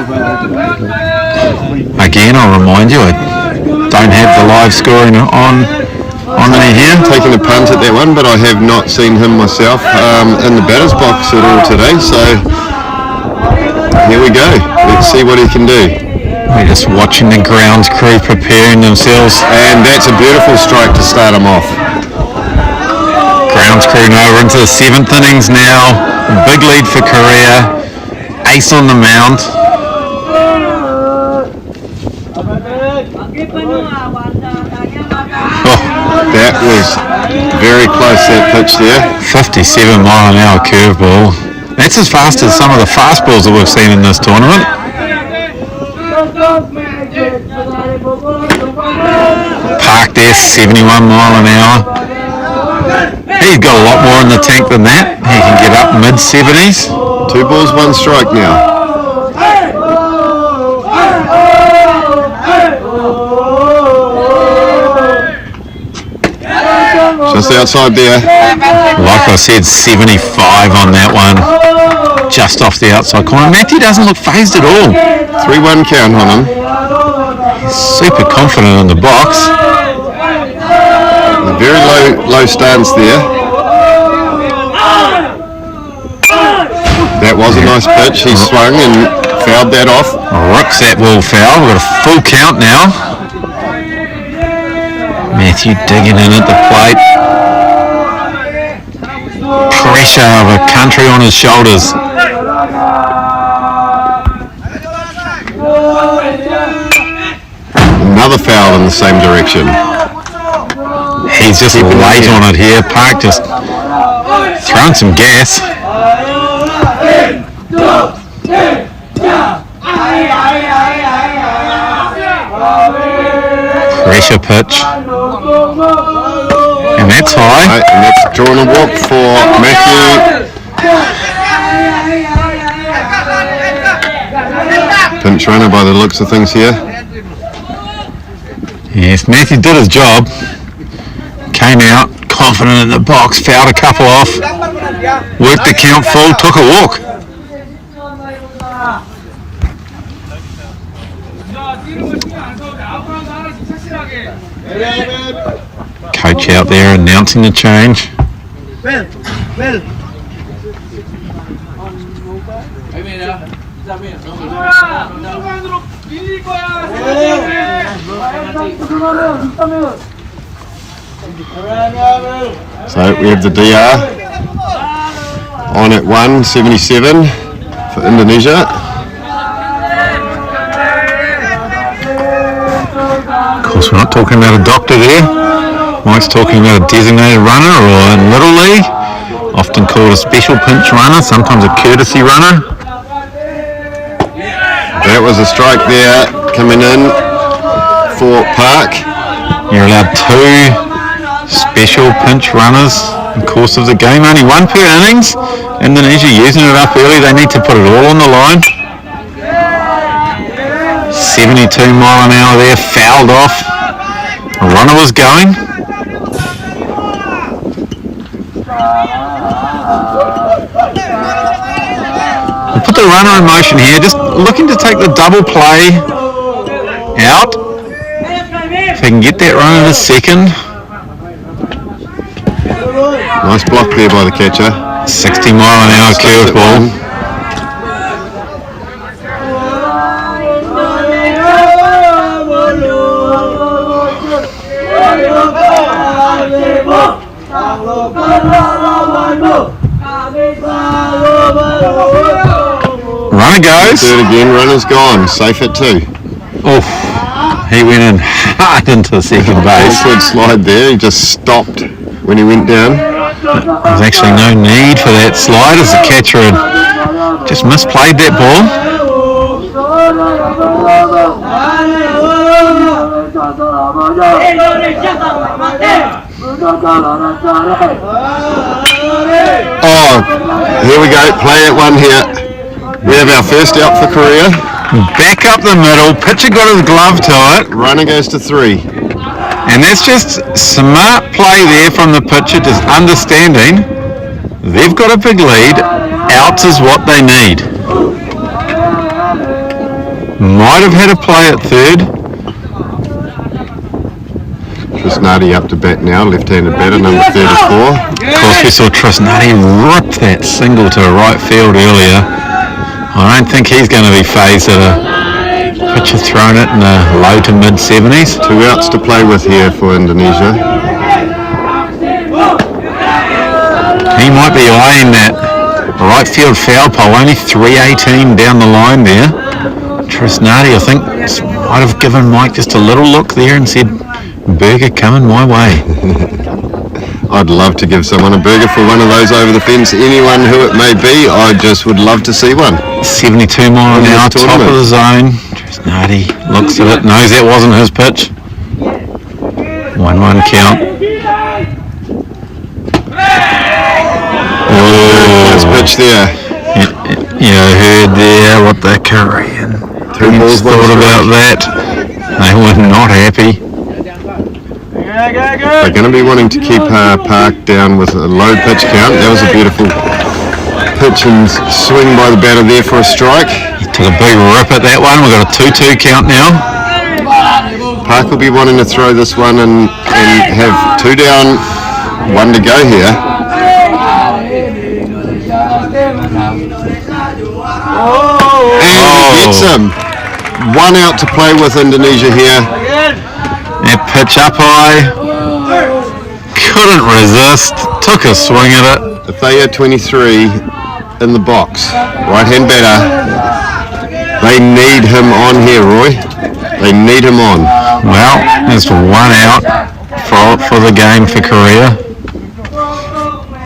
Again, I'll remind you, I don't have the live scoring on me here. Taking a punt at that one, but I have not seen him myself in the batter's box at all today. So here we go. Let's see what he can do. We're just watching the grounds crew preparing themselves. And that's a beautiful strike to start him off. Grounds crew over into the 7th innings now. Big lead for Korea. Ace on the mound. That was very close, that pitch there. 57 mile an hour curveball. That's as fast as some of the fastballs that we've seen in this tournament. Park there, 71 mile an hour. He's got a lot more in the tank than that. He can get up mid-70s. 2 balls, 1 strike now. Just outside there. Like I said, 75 on that one. Just off the outside corner. Matthew doesn't look phased at all. 3-1 count on him. He's super confident in the box. A very low stance there. That was a nice pitch. He swung and fouled that off. Rips that ball foul. We've got a full count now. Matthew digging in at the plate. Pressure of a country on his shoulders. Another foul in the same direction. He's just late on it here. Park just throwing some gas. Pressure pitch. And that's high. Right, and that's drawn a walk for Matthew. Pinch runner by the looks of things here. Yes, Matthew did his job. Came out confident in the box, fouled a couple off, worked the count full, took a walk. Coach out there announcing the change. So we have the DR on at 177 for Indonesia. Of course, we're not talking about a doctor there. Mike's talking about a designated runner, or in Little League, often called a special pinch runner, sometimes a courtesy runner. That was a strike there coming in for Park. You're allowed 2 special pinch runners in the course of the game. Only 1 per innings. Indonesia using it up early. They need to put it all on the line. 72 mile an hour there, fouled off. A runner was going. We'll put the runner in motion here, just looking to take the double play out. If they can get that runner to second. Nice block there by the catcher. 60 mile an hour curveball. Runner goes. Third again, runner's gone. Safe at 2. Oof. He went in hard into second base. Awkward slide there. He just stopped when he went down. There's actually no need for that slide, as the catcher had just misplayed that ball. Oh, here we go. Play at 1 here. We have our first out for Korea. Back up the middle. Pitcher got his glove to it. Runner goes to 3. And that's just smart play there from the pitcher, just understanding they've got a big lead. Outs is what they need. Might have had a play at third. Trisnati up to bat now, left-handed batter, number 34. Of course, we saw Trisnati rip that single to right field earlier. I don't think he's going to be phased at a pitcher thrown it in the low to mid 70s. 2 outs to play with here for Indonesia. He might be eyeing that right field foul pole, only 318 down the line there. Trisnati, I think, might have given Mike just a little look there and said, burger coming my way. I'd love to give someone a burger for one of those over the fence. Anyone who it may be, I just would love to see one. 72 mile an hour, top of the zone. Trisnati looks at it, knows that wasn't his pitch. 1-1 count. Nice pitch there. You heard there what the Korean teams thought about that. They were not happy. They're going to be wanting to keep Park down with a low pitch count. That was a beautiful pitch and swing by the batter there for a strike. He took a big rip at that one. We've got a 2-2 count now. Park will be wanting to throw this one and have 2 down, 1 to go here. And he gets him. 1 out to play with Indonesia here. That pitch up high. Couldn't resist. Took a swing at it. If they are 23 in the box, right-hand batter, they need him on here, Roy. They need him on. Well, there's one out for the game for Korea.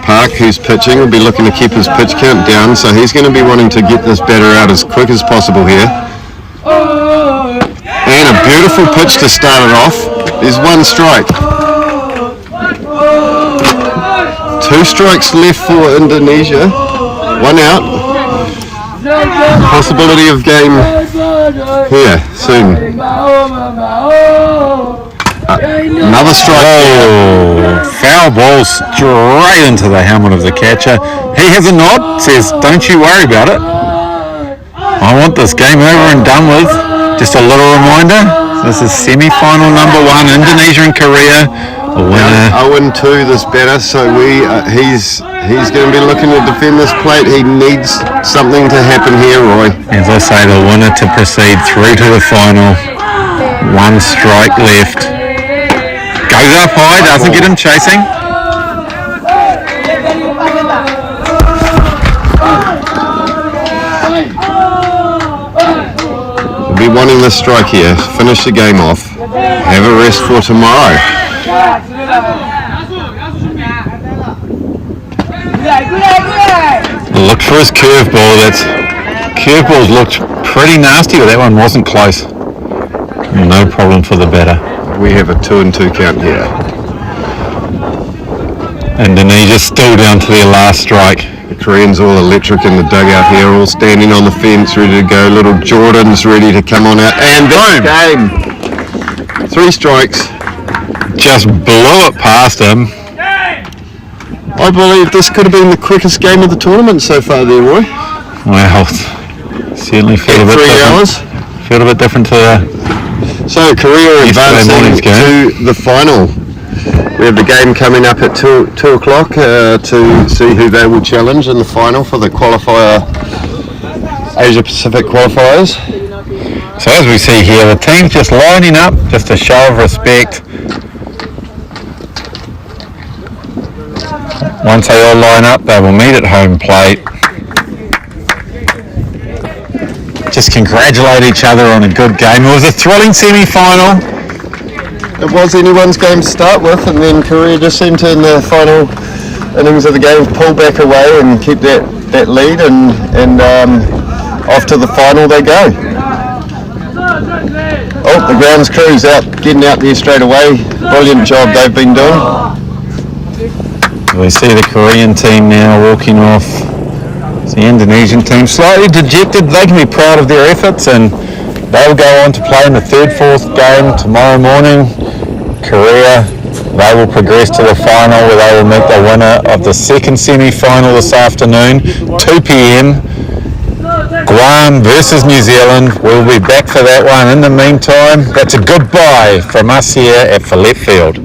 Park, who's pitching, will be looking to keep his pitch count down, so he's going to be wanting to get this batter out as quick as possible here. And a beautiful pitch to start it off. There's one strike. 2 strikes left for Indonesia. 1 out. Possibility of game here soon. Another strike. Oh, foul ball straight into the helmet of the catcher. He has a nod, says, don't you worry about it. I want this game over and done with. Just a little reminder, this is semi-final number 1, Indonesia and Korea. A winner. 0-2 this batter, so he's going to be looking to defend this plate. He needs something to happen here, Roy. As I say, the winner to proceed through to the final. 1 strike left. Goes up high, doesn't get him chasing. We'll be wanting this strike here. Finish the game off. Have a rest for tomorrow. Looked for his curveball. Curveballs looked pretty nasty, but that one wasn't close. No problem for the batter. We have a 2-2 count here. Indonesia still down to their last strike. The Koreans all electric in the dugout here, all standing on the fence, ready to go. Little Jordan's ready to come on out. And this game. 3 strikes. Just blew it past him. I believe this could have been the quickest game of the tournament so far there, Roy. Well, certainly felt a bit 3 different. hours. Felt a bit different to the So Korea advancing to the final. We have the game coming up at 2 o'clock to see who they will challenge in the final for the qualifier, Asia Pacific qualifiers. So as we see here, the team's just lining up, just a show of respect. Once they all line up, they will meet at home plate. Just congratulate each other on a good game. It was a thrilling semi-final. It was anyone's game to start with, and then Korea just seemed to, in the final innings of the game, pull back away and keep that lead, and off to the final they go. Oh, the grounds crew's getting out there straight away. Brilliant job they've been doing. We see the Korean team now walking off. It's the Indonesian team slightly dejected. They can be proud of their efforts, and they'll go on to play in the 3rd, 4th game tomorrow morning. Korea, they will progress to the final where they will meet the winner of the 2nd semi-final this afternoon, 2 p.m. Guam versus New Zealand. We'll be back for that one. In the meantime, that's a goodbye from us here at For Left Field.